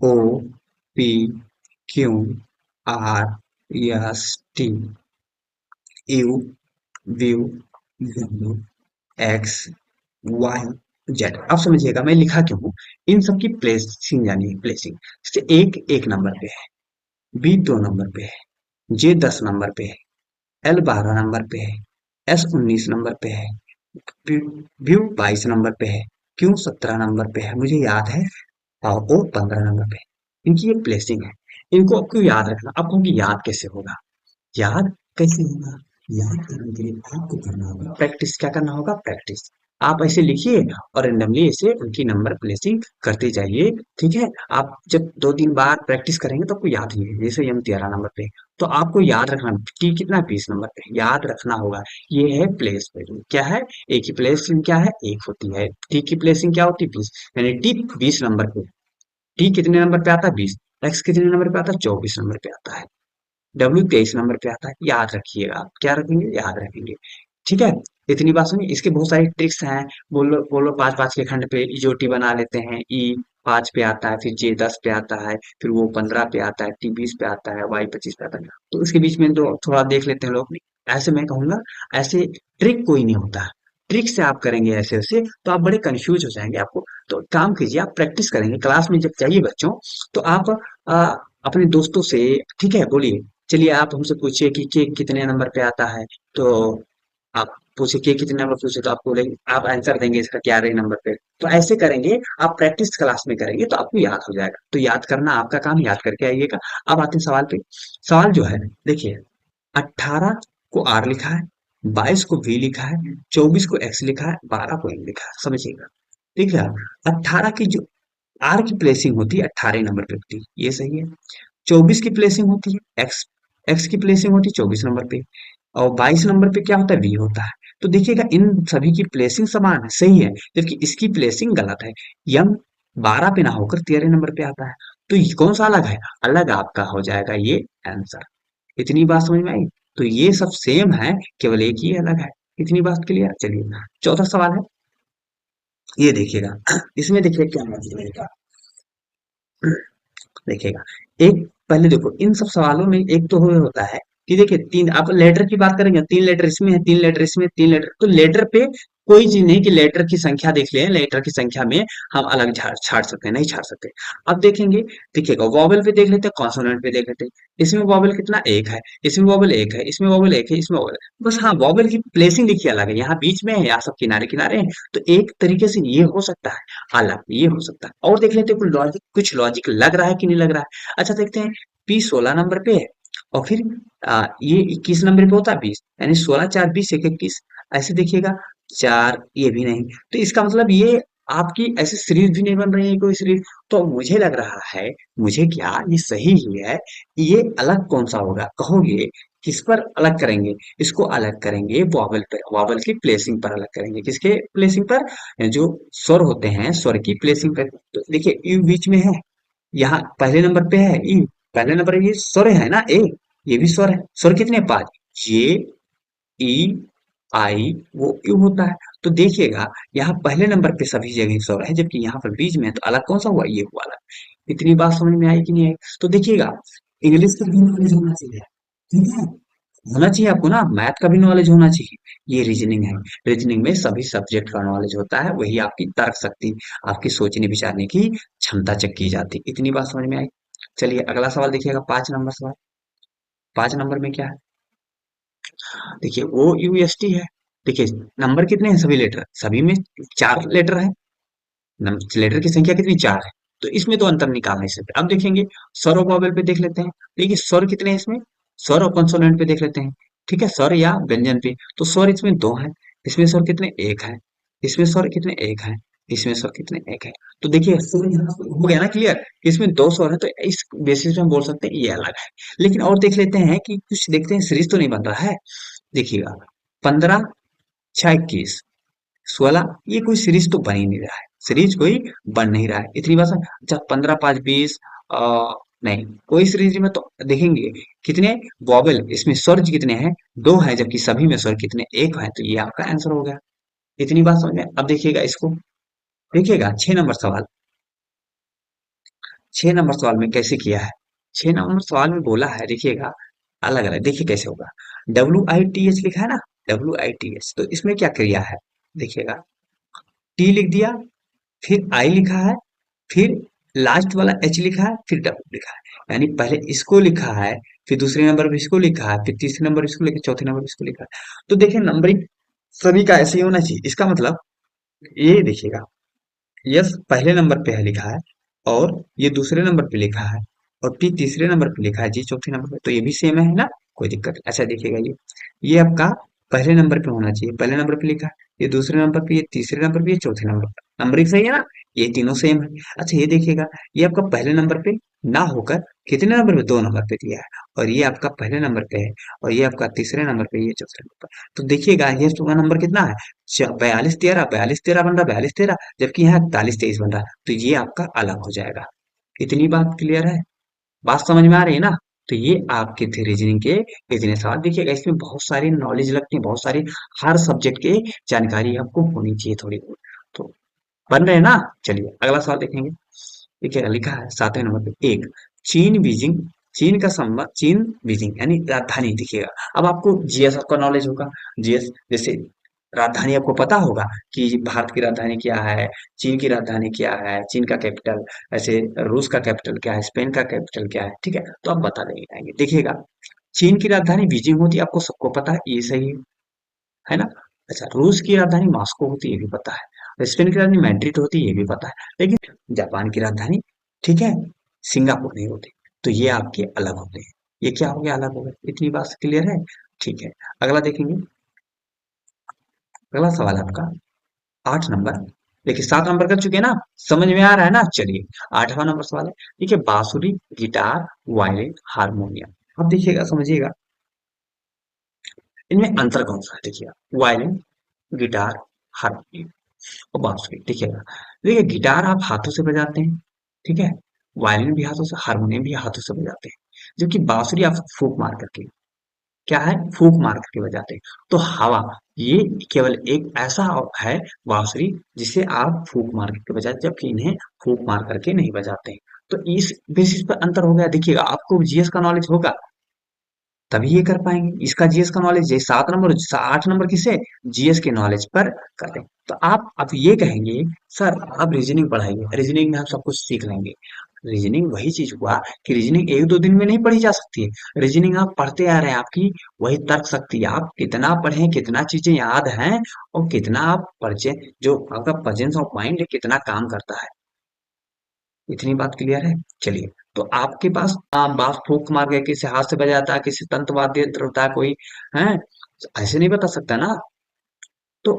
O P Q R S T U V W X Y Z. अब समझिएगा मैं लिखा क्यों हूं। इन सब की प्लेसिंग यानी प्लेसिंग, जैसे एक एक नंबर पे है, बी 2 नंबर पे है, जे 10 नंबर पे है, एल 12 नंबर पे है, एस 19 नंबर पे है, व्यू 22 नंबर पे है, क्यू 17 नंबर पे है, मुझे याद है, और ओ 15 नंबर पे है। इनकी ये प्लेसिंग है। इनको आपको याद रखना। अब कहूंगी याद कैसे होगा, याद कैसे होगा, याद करने के लिए आपको करना होगा प्रैक्टिस। क्या करना होगा, प्रैक्टिस। आप ऐसे लिखिए और रेंडमली ऐसे उनकी नंबर प्लेसिंग करते जाइए, ठीक है। आप जब 2 3 बार प्रैक्टिस करेंगे तो आपको याद ही है। जैसे हम 13 नंबर पे, तो आपको याद रखना टी कितना 20 नंबर पे याद रखना होगा। ये है प्लेस प्लेसिंग, क्या है, एक की प्लेसिंग क्या है, एक होती है। टी की प्लेसिंग क्या होती है, 20, यानी टी 20 नंबर पे। टी कितने नंबर पे आता है, 20। एक्स कितने नंबर पे आता है, 24 नंबर पे आता है। डब्ल्यू 23 नंबर पे आता है। याद रखिएगा, आप क्या रखेंगे, याद रखेंगे, ठीक है। इतनी बात सुनिए, इसके बहुत सारी ट्रिक्स हैं। बोलो बोलो 5 5 के खंड पे इजोटी बना लेते हैं। ई 5 पे आता है, फिर जे 10 पे आता है, फिर वो 15 पे आता है, टी 20 पे आता है, वाई 25 पे आता है। तो इसके बीच में तो थोड़ा देख लेते हैं लोग। ऐसे मैं कहूंगा, ऐसे ट्रिक कोई नहीं होता है। ट्रिक से आप करेंगे ऐसे ऐसे तो आप बड़े कंफ्यूज हो जाएंगे आपको। तो काम कीजिए, आप प्रैक्टिस करेंगे क्लास में जब चाहिए बच्चों, तो आप आ, अपने दोस्तों से, ठीक है, बोलिए। चलिए आप हमसे पूछिए कि के कितने नंबर पे आता है, तो आप पूछिए के कितने नंबर पूछे, तो आपको आप आंसर देंगे इसका 11 नंबर पे। तो ऐसे करेंगे, आप प्रैक्टिस क्लास में करेंगे तो आपको याद हो जाएगा। तो याद करना आपका काम, याद करके आइएगा। अब आते हैं सवाल पे। सवाल जो है, देखिए 18 को आर लिखा है, 22 को वी लिखा है, 24 को एक्स लिखा है, 12 को एन लिखा है, समझिएगा। ठीक है। 18 की जो आर की प्लेसिंग होती है 18 नंबर पे होती है, ये सही है। 24 की प्लेसिंग होती है एक्स, एक्स की प्लेसिंग होती है 24 नंबर पे। और 22 नंबर पे क्या होता है, बी होता है। तो देखिएगा इन सभी की प्लेसिंग समान है, सही है, जबकि इसकी प्लेसिंग गलत है। यम 12 पे ना होकर 13 नंबर पे आता है। तो ये कौन सा अलग है, अलग आपका हो जाएगा ये आंसर। इतनी बात समझ में आई। तो ये सब सेम है, केवल एक ही अलग है। इतनी बात क्लियर। चलिए चौथा सवाल है, ये देखिएगा। इसमें देखिए क्या मतलब है, देखिएगा। एक पहले देखो, इन सब सवालों में एक तो हो होता है कि देखिए तीन, आप लेटर की बात करेंगे, 3 लेटर इसमें है, 3 लेटर इसमें, 3 लेटर, तो लेटर पे कोई चीज नहीं कि लेटर की संख्या देख ले, लेटर की संख्या में हम अलग छाड़ छाड़ सकते हैं, नहीं छाड़ सकते। अब देखेंगे, देखिएगा वॉवेल पे देख लेते हैं, कॉन्सोनेंट पे देख लेते हैं। इसमें वॉवेल कितना, एक है, इसमें वॉवेल एक है, इसमें वॉवेल एक है, इसमें वॉवेल, बस हाँ वॉवेल की प्लेसिंग देखिए अलग है, यहाँ बीच में है, यहाँ सब किनारे किनारे हैं। तो एक तरीके से ये हो सकता है अलग, ये हो सकता है। और देख लेते हैं कुछ लॉजिक लग रहा है कि नहीं लग रहा है। अच्छा देखते हैं, पी 16 नंबर पे है, और फिर ये 21 नंबर पे होता है 20, यानी 16 4 20 1 21। ऐसे देखिएगा, चार, ये भी नहीं। तो इसका मतलब ये आपकी ऐसी सीरीज भी नहीं बन रही है कोई सीरीज। तो मुझे लग रहा है, मुझे क्या, ये सही ही है। ये अलग कौन सा होगा कहोगे, किस पर अलग करेंगे, इसको अलग करेंगे वॉवल पे, वॉवल की प्लेसिंग पर अलग करेंगे। किसके प्लेसिंग पर, जो स्वर होते हैं स्वर की प्लेसिंग पर। तो देखिए यू बीच में है, यहाँ पहले नंबर पे है ई, पहले नंबर पे ये स्वर है ना ए, ये भी स्वर है। स्वर कितने, 5, ये ई आई वो यू होता है। तो देखिएगा यहाँ पहले नंबर पे सभी जगह स्वर है, जबकि यहाँ पर बीच में है, तो अलग कौन सा हुआ, ये हुआ अलग। इतनी बात समझ में आई कि नहीं आई। तो देखिएगा इंग्लिश का भी नॉलेज होना चाहिए, ठीक है। होना चाहिए आपको ना, मैथ का भी नॉलेज होना चाहिए। ये रीजनिंग है। रीजनिंग में सभी सब्जेक्ट का नॉलेज होता है, वही आपकी तर्क शक्ति, आपकी सोचने विचारने की क्षमता चेक की जाती है। इतनी बात समझ में आई। चलिए अगला सवाल देखिएगा, 5 नंबर सवाल। 5 नंबर में क्या है, देखिए ओ यू एस टी है। देखिए नंबर कितने हैं, सभी लेटर, सभी में 4 लेटर है। लेटर की संख्या कितनी, 4 है। तो इसमें तो अंतर निकाल नहीं सकते। अब देखेंगे स्वर और वॉवेल पे देख लेते हैं। देखिए स्वर कितने हैं इसमें, स्वर और कंसोनेंट पे देख लेते हैं। ठीक है, स्वर या व्यंजन पे, तो स्वर इसमें 2 है। इसमें स्वर कितने, 1 है। इसमें स्वर कितने, 1 है। इसमें स्वर कितने, 1 है। तो देखिए स्वर यहाँ पे हो गया ना क्लियर, इसमें 2 स्वर है, तो इस बेसिस पे हम बोल सकते हैं ये अलग है। लेकिन और देख लेते हैं कि कुछ देखते हैं, सीरीज तो नहीं बन रहा है। देखिएगा 15 6 21 16, ये कोई सीरीज तो बन ही नहीं रहा है, सीरीज कोई बन नहीं रहा है। इतनी बात समझ। अच्छा 15 5 20, नहीं कोई सीरीज में तो देखेंगे कितने वॉवेल, इसमें स्वर कितने हैं, 2 है, जबकि सभी में स्वर कितने, 1 है। तो ये आपका आंसर हो गया। इतनी बात समझ में। अब देखिएगा इसको, देखिएगा 6 नंबर सवाल। 6 नंबर सवाल में कैसे किया है, 6 नंबर सवाल में बोला है, देखिएगा अलग अलग, देखिए कैसे होगा। WITH लिखा है ना, WITH, तो इसमें क्या क्रिया है, देखिएगा टी लिख दिया, फिर आई लिखा है, फिर लास्ट वाला एच लिखा है, फिर डब्ल्यू लिखा है। यानी पहले इसको लिखा है, फिर दूसरे नंबर पे इसको लिखा है, फिर तीसरे नंबर इसको लिखा, चौथे नंबर इसको लिखा है। तो देखिए नंबरिंग सभी का ऐसे ही होना चाहिए। इसका मतलब ये देखिएगा, यस पहले नंबर पे है लिखा है, और ये दूसरे नंबर पे लिखा है, और पी तीसरे नंबर पे लिखा है, जी चौथे नंबर पे, तो ये भी सेम है ना, कोई दिक्कत नहीं। अच्छा देखिएगा ये आपका पहले नंबर पे होना चाहिए, पहले नंबर पे लिखा है, ये दूसरे नंबर पे, ये तीसरे नंबर पे, ये चौथे नंबर पे, नंबरिंग सही है ना, ये तीनों सेम है। अच्छा ये देखिएगा, ये आपका पहले नंबर पे ना होकर कितने नंबर पे, 2 नंबर पे दिया है, और ये आपका पहले नंबर पे है, और ये आपका तीसरे नंबर पे, ये चौथे नंबर पे। तो देखिएगा ये का नंबर कितना है, 42 13, 42 13 बन रहा, 42 13, जबकि यहाँ 41 23 बन रहा है, तो ये आपका अलग हो जाएगा। इतनी बात क्लियर है, बात समझ में आ रही है ना। तो ये आपके थे रीजनिंग के इतने सवाल। देखिएगा इसमें बहुत सारी नॉलेज लगती है, बहुत सारी हर सब्जेक्ट के जानकारी आपको होनी चाहिए थोड़ी बहुत। तो बन रहे हैं ना। चलिए अगला सवाल देखेंगे। देखिएगा लिखा है 7वें नंबर पे, एक चीन बीजिंग, चीन का संबंध, चीन बीजिंग यानी राजधानी। देखिएगा अब आपको जीएस का नॉलेज होगा। जीएस जैसे राजधानी आपको पता होगा कि भारत की राजधानी क्या है, चीन की राजधानी क्या है, चीन का कैपिटल, ऐसे रूस का कैपिटल क्या है, स्पेन का कैपिटल क्या है, ठीक है, तो आप बता देंगे आएंगे। देखिएगा चीन की राजधानी बीजिंग होती है, आपको सबको पता है, ये सही है ना। अच्छा रूस की राजधानी मॉस्को होती है, ये भी पता है। स्पेन की राजधानी मैड्रिड होती है, ये भी पता है। लेकिन जापान की राजधानी, ठीक है, सिंगापुर नहीं होती। तो ये आपके अलग होते हैं। ये क्या हो गया, अलग हो गए। इतनी बात क्लियर है, ठीक है। अगला देखेंगे, अगला सवाल है आपका 8 नंबर। देखिए 7 नंबर कर चुके हैं ना, समझ में आ रहा है ना। चलिए 8वां नंबर सवाल है। देखिए बांसुरी, गिटार, वायलिन, हारमोनियम। अब देखिएगा समझिएगा, इनमें अंतर कौन सा है। देखिएगा वायलिन, गिटार, हारमोनियम और बांसुरी। देखिएगा, देखिए गिटार आप हाथों से बजाते हैं, ठीक है, वायलिन भी हाथों से, हारमोनियम भी हाथों से बजाते हैं, जबकि बांसुरी आप फूंक मार करके, क्या है, फूंक मार करके बजाते हैं। तो हवा, ये केवल एक ऐसा है बांसुरी जिसे आप फूंक मार करके बजाते, जबकि इन्हें फूंक मार करके नहीं बजाते हैं। तो इस बेसिस पर अंतर हो गया। देखिएगा आपको जीएस का नॉलेज होगा तभी ये कर पाएंगे। इसका जीएस का नॉलेज, ये 7 नंबर 8 नंबर किसे, जीएस के नॉलेज पर करते हैं। तो आप अब ये कहेंगे सर आप रीजनिंग पढ़ाइए, रीजनिंग में हम सब कुछ सीख लेंगे। रीजनिंग वही चीज हुआ कि रीजनिंग 1 2 दिन में नहीं पढ़ी जा सकती है। रीजनिंग आप पढ़ते आ रहे हैं, आपकी वही तर्क शक्ति, आप कितना पढ़ें, कितना चीजें याद हैं, और कितना आप परिचय, जो आपका प्रेजेंस ऑफ माइंड है, कितना काम करता है। इतनी बात क्लियर है। चलिए तो आपके पास बांस फूंक मार के किसी हाथ से बजाता है, किसी तंत्र वाद्य यंत्र होता है कोई, है ऐसे नहीं बता सकता ना। तो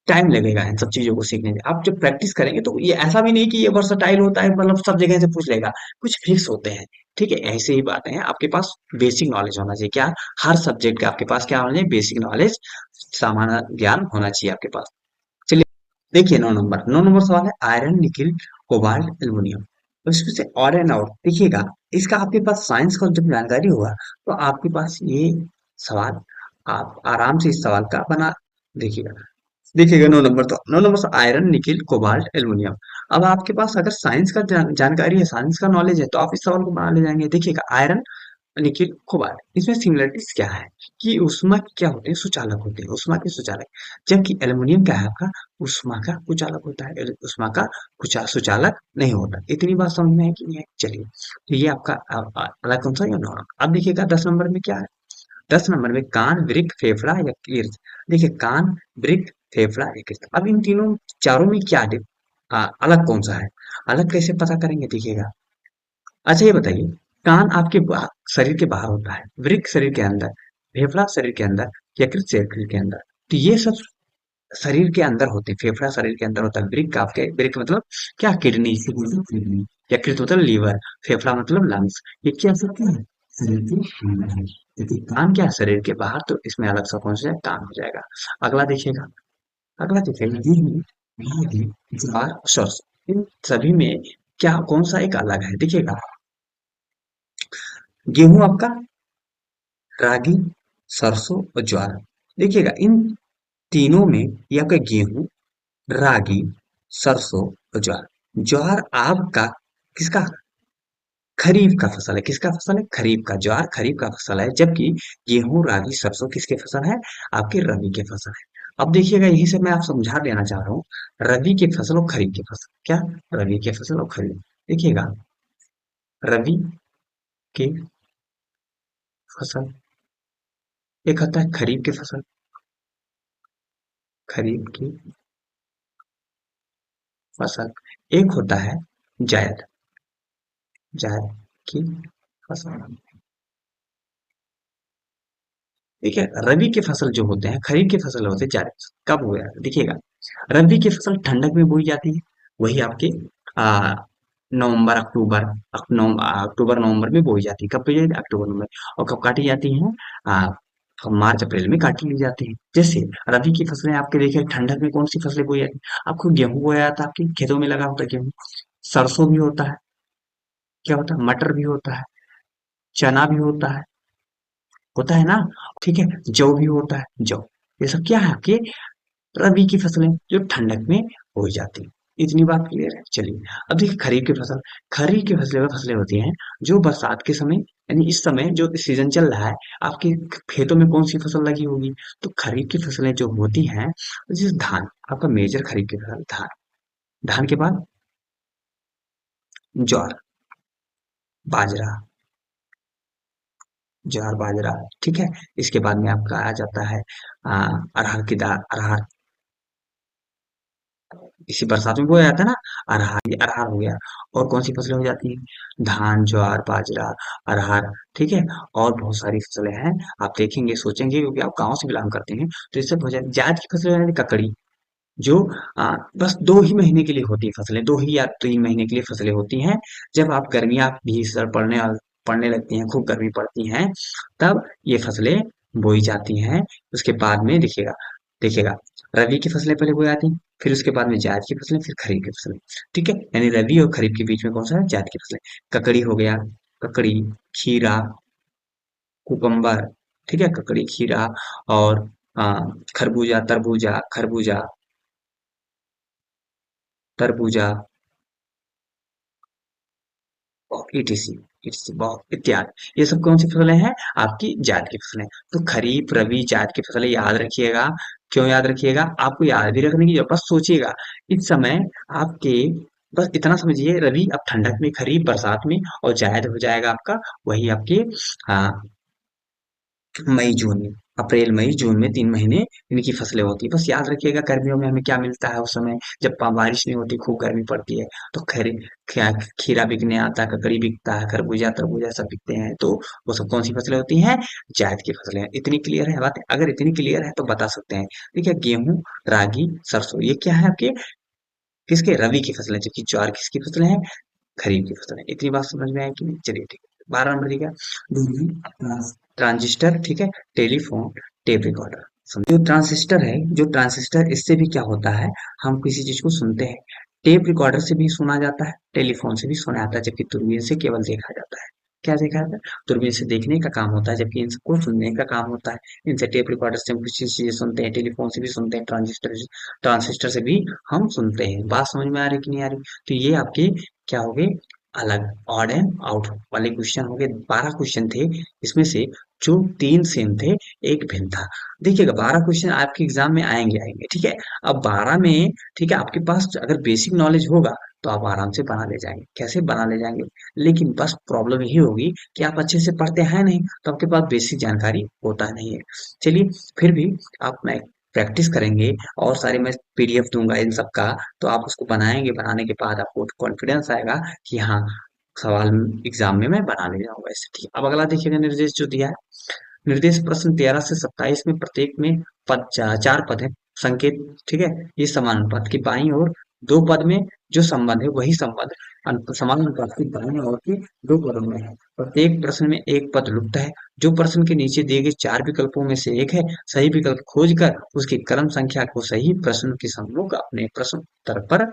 टाइम लगेगा इन सब चीजों को सीखने में। आप जब प्रैक्टिस करेंगे तो ये ऐसा भी नहीं कि ये वर्सटाइल होता है, मतलब सब जगह से पूछ लेगा, कुछ फिक्स होते हैं। ठीक है, ऐसे ही बातें हैं। आपके पास बेसिक नॉलेज होना चाहिए, क्या, हर सब्जेक्ट का आपके पास क्या होना चाहिए, बेसिक नॉलेज, सामान्य ज्ञान होना चाहिए आपके पास। चलिए देखिए 9 नंबर सवाल है, आयरन, निकिल, कोबाल्ट, एल्युमिनियम। तो इसमें से और एंड आउट देखिएगा, इसका आपके पास साइंस का जब जानकारी होगा तो आपके पास ये सवाल, आप आराम से इस सवाल का बना देखिएगा। देखिएगा 9 नंबर, तो 9 नंबर से आयरन, निकिल, कोबाल्ट, एल्युमिनियम। अब आपके पास अगर साइंस का जानकारी है, साइंस का नॉलेज है, तो आप इस सवाल को बना ले जाएंगे। देखिएगा आयरन, निखिल खोबार। इसमें सिमिलरिटीज क्या है कि ऊष्मा क्या होते हैं, सुचालक होते हैं, ऊष्मा के सुचालक। जबकि एल्युमिनियम क्या है आपका, ऊष्मा का कुचालक होता है, ऊष्मा का सुचालक नहीं होता। इतनी बात समझ में है कि नहीं है? चलिए, तो ये आपका अलग कौन सा या नॉन। अब देखिएगा 10 नंबर में क्या है। 10 नंबर में कान, वृक्क, फेफड़ा, यकृत। देखिए कान, वृक्क, फेफड़ा, यकृत। अब इन तीनों चारों में क्या अलग कौन सा है, अलग कैसे पता करेंगे, देखिएगा। अच्छा ये बताइए, कान आपके शरीर के बाहर होता है, वृक्क शरीर के अंदर, फेफड़ा शरीर के अंदर, यकृत शरीर के अंदर। तो ये सब शरीर के अंदर होते हैं। फेफड़ा शरीर के अंदर होता है, वृक्क आपके, वृक्क मतलब क्या, किडनी, इसे बोलते हैं किडनी। यकृत मतलब लीवर, फेफड़ा मतलब लंग्स। ये क्या सकते हैं, शरीर के अंदर है। क्योंकि कान क्या है, शरीर के बाहर, तो इसमें अलग सा कौन सा है, कान हो जाएगा। अगला देखिएगा, अगला देखिएगा, गेहूं, रागी, ज्वार, सरसों, इन सभी में क्या कौन सा एक अलग है, देखिएगा। गेहूं आपका, रागी, सरसों और ज्वार। देखिएगा इन तीनों में ये आपका गेहूं, रागी, सरसों और ज्वार। ज्वार आपका किसका, खरीफ का फसल है। किसका फसल है, खरीफ का। ज्वार खरीफ का फसल है, जबकि गेहूं, रागी, सरसों किसके फसल है, आपके रबी के फसल है। अब देखिएगा, यही से मैं आप समझा देना चाह रहा हूँ, रबी की फसल और खरीफ की फसल क्या, रबी की फसल और खरीफ। देखिएगा, रबी की फसल, एक आता है खरीफ की फसल, खरीफ की फसल, एक होता है जायद, जायद की फसल। देखिए रबी की फसल जो होते हैं, खरीफ की फसल होते हैं जायद। कब हुआ, देखिएगा, रबी की फसल ठंडक में बोई जाती है, वही आपके आ, नवंबर, अक्टूबर, अक्टूबर नवंबर में बोई जाती है। कब बोई जाती है, अक्टूबर नवंबर। और कब काटी जाती है, मार्च अप्रैल में काटी ली जाती है। जैसे रबी की फसलें आपके देखिए, ठंडक में कौन सी फसलें बोई जाती है, आपको गेहूं बोया जाता है, आपके खेतों में लगा होता है गेहूं। सरसों भी होता है, क्या होता है, मटर भी होता है, चना भी होता है ना, ठीक है। जौ भी होता है, जौ। ये सब क्या है, आपके रबी की फसलें जो ठंडक में बोई जाती है। इतनी बात क्लियर है। चलिए, अब देखिए खरीफ की फसल। खरीफ की फसलें वह फसलें होती हैं जो बरसात के समय, यानी इस समय जो सीजन चल रहा है, आपके खेतों में कौन सी फसल लगी होगी, तो खरीफ की फसलें जो होती हैं, जैसे धान, आपका मेजर खरीफ की फसल धान। धान के बाद ज्वार, बाजरा, ज्वार बाजरा, ठीक है। इसके बाद में आपका आ जाता है अरहर की दाल, अरहर, इसी बरसात में बोया जाता है ना, अरहर, ये अरहर हो गया। और कौन सी फसलें हो जाती हैं, धान, ज्वार, बाजरा, अरहर, ठीक है। और बहुत सारी फसलें हैं, आप देखेंगे सोचेंगे, क्योंकि आप गांव से बिलोंग करते हैं, तो इससे हो जाए जायद की फसलें, यानी ककड़ी, जो बस 2 ही महीने के लिए होती है फसलें, 2 या 3 महीने के लिए फसलें होती हैं। जब आप गर्मियाँ भीषण पड़ने लगती हैं, खूब गर्मी पड़ती हैं, तब ये फसलें बोई जाती हैं। उसके बाद में देखिएगा, देखिएगा, रबी की फसलें पहले बोई जाती हैं, फिर उसके बाद में जायद की फसलें, फिर खरीफ की फसलें, ठीक है। यानी रबी और खरीफ के बीच में कौन सा है, जायद की फसलें। ककड़ी हो गया, ककड़ी, खीरा, कुकम्बर, ठीक है, ककड़ी, खीरा, और खरबूजा, तरबूजा, खरबूजा, तरबूजा, और ईटीसी, ईटीसी बहुत इत्यादि, ये सब कौन सी फसलें हैं, आपकी जायद की फसलें। तो खरीफ, रबी, जायद की फसलें याद रखिएगा। क्यों याद रखिएगा, आपको याद भी रखने की जरूरत, बस सोचिएगा इस समय आपके, बस इतना समझिए, रबी अब ठंडक में, खरीफ बरसात में, और जायद हो जाएगा आपका वही आपके मई जून में। अप्रैल मई जून में 3 महीने इनकी फसलें होती है। बस याद रखिएगा, गर्मियों में हमें क्या मिलता है उस समय, जब बारिश नहीं होती, खूब गर्मी पड़ती है, तो खीरा बिकने आता है, ककड़ी बिकता है, खरबूजा, तरबूजा सब बिकते हैं। तो वो सब कौन सी फसलें होती हैं, जायद की फसलें हैं। इतनी क्लियर है बात, अगर इतनी क्लियर है तो बता सकते हैं। ठीक है, गेहूं, रागी, सरसों, ये क्या है आपके, किसके, रबी की फसलें, जबकि ज्वार किसकी फसलें हैं, खरीफ की फसलें। इतनी बात समझ में आई कि नहीं, चलिए ठीक है। 12 नंबर ठीक है, ट्रांजिस्टर, ठीक है, टेलीफोन, टेप रिकॉर्डर। जो ट्रांजिस्टर है, जो ट्रांजिस्टर, इससे भी क्या होता है, हम किसी चीज को सुनते हैं। टेप रिकॉर्डर से भी सुना जाता है, टेलीफोन से भी सुना जाता है, जबकि दूरबीन से केवल देखा जाता है। क्या देखा जाता है, दूरबीन से देखने का काम होता है, जबकि इनको सुनने का काम होता है। इनसे टेप रिकॉर्डर से हम कुछ चीजें सुनते हैं, टेलीफोन से भी सुनते हैं, ट्रांजिस्टर से भी हम सुनते हैं। बात समझ में आ रही कि नहीं आ रही, तो ये आपके क्या हो गए, अलग ऑड एंड आउट वाले क्वेश्चन हो गए। 12 क्वेश्चन थे, इसमें से जो 3 सेम थे, एक भिन्न था। देखिएगा 12 क्वेश्चन आपके एग्जाम में आएंगे आएंगे, ठीक है। अब 12 में, ठीक है, आपके पास अगर बेसिक नॉलेज होगा तो आप आराम से बना ले जाएंगे। कैसे बना ले जाएंगे? लेकिन बस प्रॉब्लम यही होगी कि आप अच्छे से पढ़ते हैं नहीं, तो आपके पास बेसिक जानकारी होता नहीं है। चलिए, फिर भी आप मैं प्रैक्टिस करेंगे और सारे मैं पीडीएफ दूंगा इन सब का, तो आप उसको बनाएंगे। बनाने के बाद आपको कॉन्फिडेंस आएगा कि हाँ, सवाल एग्जाम में मैं बना ले जाऊंगा इससे। ठीक है, अब अगला देखिएगा निर्देश जो दिया है। निर्देश प्रश्न 13 से 27 में प्रत्येक में पद चार पद है, संकेत, ठीक है। ये समानुपात की बाईं ओर दो पद में जो संबंध है वही संबंध समानुपात की दाईं ओर के दो पदों में है। प्रत्येक प्रश्न में एक पद लुप्त है। जो प्रश्न के नीचे दिए गए चार विकल्पों में से एक है, सही विकल्प खोजकर उसकी क्रम संख्या को सही प्रश्न के सम्मुख अपने प्रश्न उत्तर पर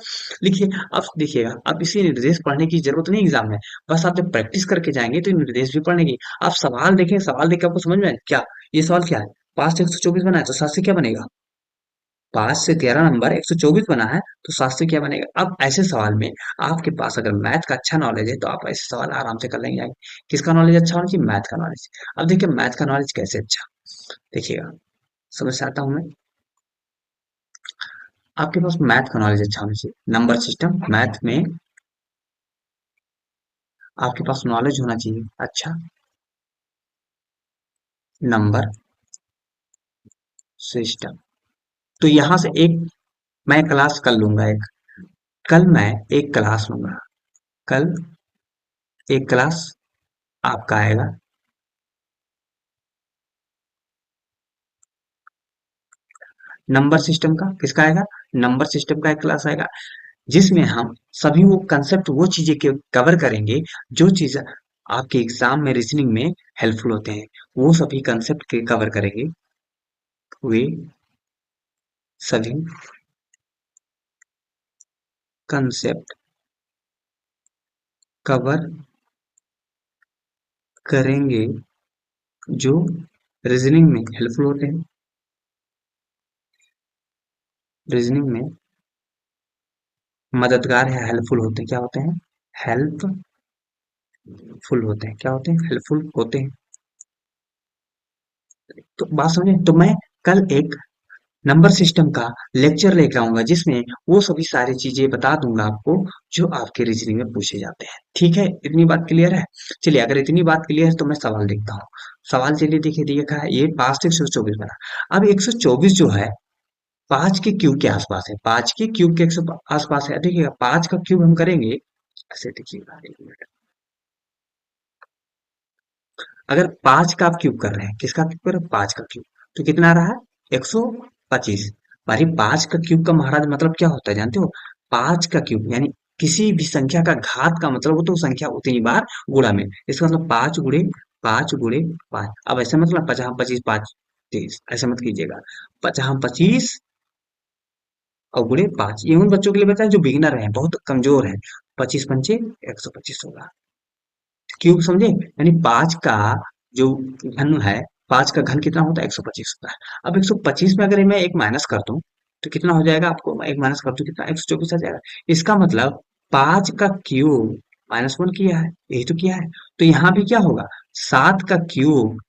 लिखिए। अब देखिएगा, अब इसी निर्देश पढ़ने की जरूरत नहीं एग्जाम में, बस आप जब प्रैक्टिस करके जाएंगे तो ये निर्देश भी पढ़ने की। आप सवाल देखें, सवाल देख के आपको समझ में आए क्या ये सवाल क्या है। 5 से 124 बना है तो 7 से क्या बनेगा? 5 से 13 नंबर 124 बना है तो 7 से क्या बनेगा? अब ऐसे सवाल में आपके पास अगर मैथ का अच्छा नॉलेज है तो आप ऐसे सवाल आराम से कर लेंगे आगे। किसका नॉलेज अच्छा होना चाहिए? मैथ का नॉलेज। अब देखिए मैथ का नॉलेज कैसे अच्छा, देखिएगा, समझ से आता हूँ मैं। आपके पास मैथ का नॉलेज अच्छा होना चाहिए। नंबर सिस्टम मैथ में आपके पास नॉलेज होना चाहिए अच्छा। नंबर सिस्टम, तो यहाँ से एक मैं क्लास कर लूंगा, एक कल मैं एक क्लास लूंगा। कल एक क्लास आपका आएगा। नंबर सिस्टम का किसका आएगा? नंबर सिस्टम का एक क्लास आएगा, जिसमें हम सभी वो कंसेप्ट, वो चीजें के कवर करेंगे जो चीज आपके एग्जाम में रीजनिंग में हेल्पफुल होते हैं। वो सभी कंसेप्ट के कवर करेंगे। वे सभी कंसेप्ट कवर करेंगे जो रीजनिंग में हेल्पफुल होते हैं। रीजनिंग में मददगार है, हेल्पफुल होते हैं। क्या होते हैं? हेल्पफुल होते हैं। क्या होते हैं? हेल्पफुल होते हैं। तो बात समझे, तो मैं कल एक नंबर सिस्टम का लेक्चर लेकर आऊंगा, जिसमें वो सभी सारी चीजें बता दूंगा आपको जो आपके रीजनिंग में पूछे जाते हैं। ठीक है, इतनी बात क्लियर है? चलिए, अगर इतनी बात क्लियर है तो मैं सवाल देखता हूँ। सवाल चलिए देखिए, देखा है ये 5 से 124 बना। अब 124 जो है 5 के क्यूब के आसपास है। 5 के क्यूब के आसपास है। देखिएगा 5 का क्यूब हम करेंगे ऐसे, देखिएगा एक मिनट। अगर 5 का आप क्यूब कर रहे हैं, किसका क्यूब कर रहे हैं? 5 का क्यूब, तो कितना आ रहा है? 125। भाई 5 का क्यूब का महाराज मतलब क्या होता है जानते हो? 5 का क्यूब यानी किसी भी संख्या का घात का मतलब वो तो संख्या उतनी बार गुणा में। इसका मतलब 5 गुणे 5 गुणे 5। अब ऐसे मतलब 50 25 5 30 ऐसे मत कीजिएगा। 50 25 और गुणे 5, ये उन बच्चों के लिए बताएं जो बिगिनर हैं, बहुत कमजोर हैं। 25 पंचे 125 होगा। क्यूब समझे? यानी 5 का जो घन है, 5 का घन कितना होता है? 125 होता है। अब 125 में अगर मैं एक माइनस कर दूं तो कितना हो जाएगा? आपको एक माइनस कर दूं कितना? 124 आ जाएगा। इसका मतलब 5 का क्यूब -1 किया है, यही तो किया है। तो यहाँ भी क्या होगा? 7 का क्यूब,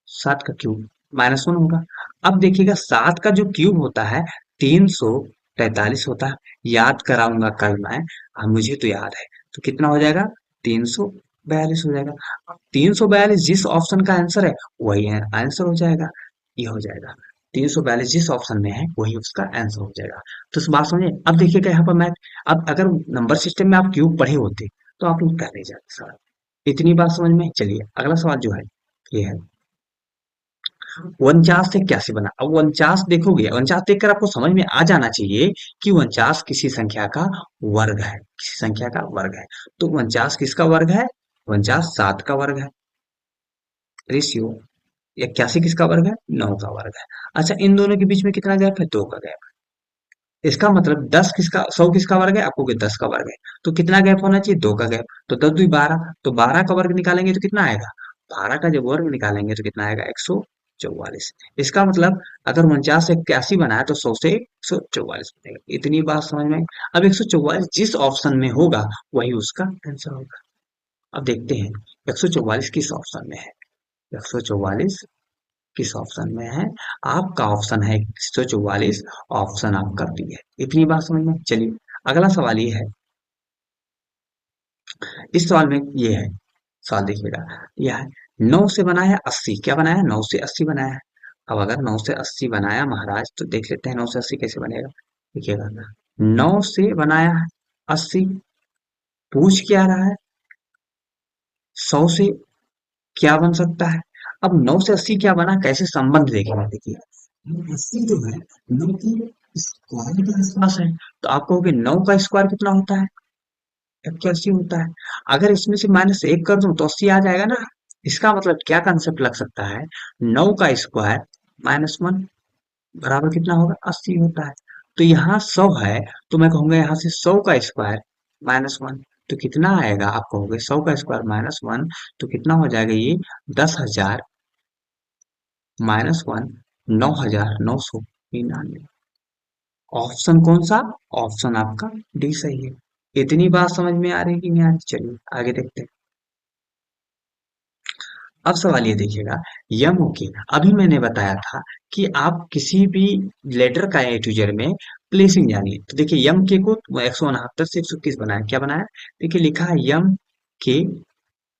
7 का क्यूब -1 होगा। अब देखिएगा 7 का जो क्यूब होता है 343 होता है। याद कराऊंगा कल मैं, मुझे तो याद है। तो कितना हो जाएगा? 342 हो जाएगा। अब 342 जिस ऑप्शन का आंसर है वही है आंसर हो जाएगा। ये हो जाएगा 342 जिस ऑप्शन में है वही उसका आंसर हो जाएगा। तो इस बात समझे? अब देखिएगा यहाँ पर मैं, अब अगर नंबर सिस्टम में आप क्यूब पढ़े होते तो आप लोग कर नहीं जाते सवाल। इतनी बात समझ में? चलिए अगला सवाल जो है ये है 49 से 81 बना। अब 49 देखोगे, 49 देखकर आपको समझ में आ जाना चाहिए कि 49 किसी संख्या का वर्ग है, किसी संख्या का वर्ग है। तो 49 किसका वर्ग है? 49 7 का वर्ग है। रेशियो 81 किसका वर्ग है? 9 का वर्ग है। अच्छा, इन दोनों के बीच में कितना गैप है? 2 का गैप। इसका मतलब 10 किसका, 100 किसका वर्ग है? आपको 10 का वर्ग है। तो कितना गैप होना चाहिए? 2 का गैप। तो 10 दूनी 12, तो 12 का वर्ग निकालेंगे तो कितना आएगा? 12 का जब वर्ग निकालेंगे तो कितना आएगा? 100। 44। इसका मतलब अगर 49 से 81 बनाया तो 100 से 144 बनेगा। इतनी बात समझ में आई। अब 144 जिस ऑप्शन में होगा वही उसका आंसर होगा। अब देखते हैं 144 किस ऑप्शन में है। 144 किस ऑप्शन में है? आपका ऑप्शन है 144, ऑप्शन आपका बी है। इतनी बात समझ में? चलिए अगला सवाल ये है। इस सवाल में ये है, सवाल देखिएगा, यह है 9 से बनाया 80। क्या बनाया? 9 से 80 बनाया है। अब अगर 9 से 80 बनाया महाराज तो देख लेते हैं 9 से 80 कैसे बनेगा। देखिएगा 9 से बनाया है 80, पूछ क्या रहा है 100 से क्या बन सकता है। अब 9 से 80 क्या बना, कैसे संबंध देखेगा। देखिए 80 जो है 9 की स्क्वायर के आसपास है, तो आप कहोगे 9 का स्क्वायर कितना होता है? 81 होता है। अगर इसमें से -1 कर दूं तो 80 आ जाएगा ना। इसका मतलब क्या कंसेप्ट लग सकता है, 9 का स्क्वायर -1 बराबर कितना होगा? 80 होता है। तो यहाँ 100 है, तो मैं कहूंगा यहाँ से 100 का स्क्वायर -1, तो कितना आएगा? आप कहोगे 100 का स्क्वायर -1, तो कितना हो जाएगा ये? 10,000 -1, 9,999। ऑप्शन कौन सा? ऑप्शन आपका डी सही है। इतनी बात समझ में आ रही है कि नहीं आ रही? चलिए आगे देखते हैं। अब सवाल ये देखिएगा, यम के अभी मैंने बताया था कि आप किसी भी लेटर का ए टू जेड में प्लेसिंग जानिए। तो देखिए यम के को 169 से 121 बनाया। क्या बनाया? देखिए लिखा है यम के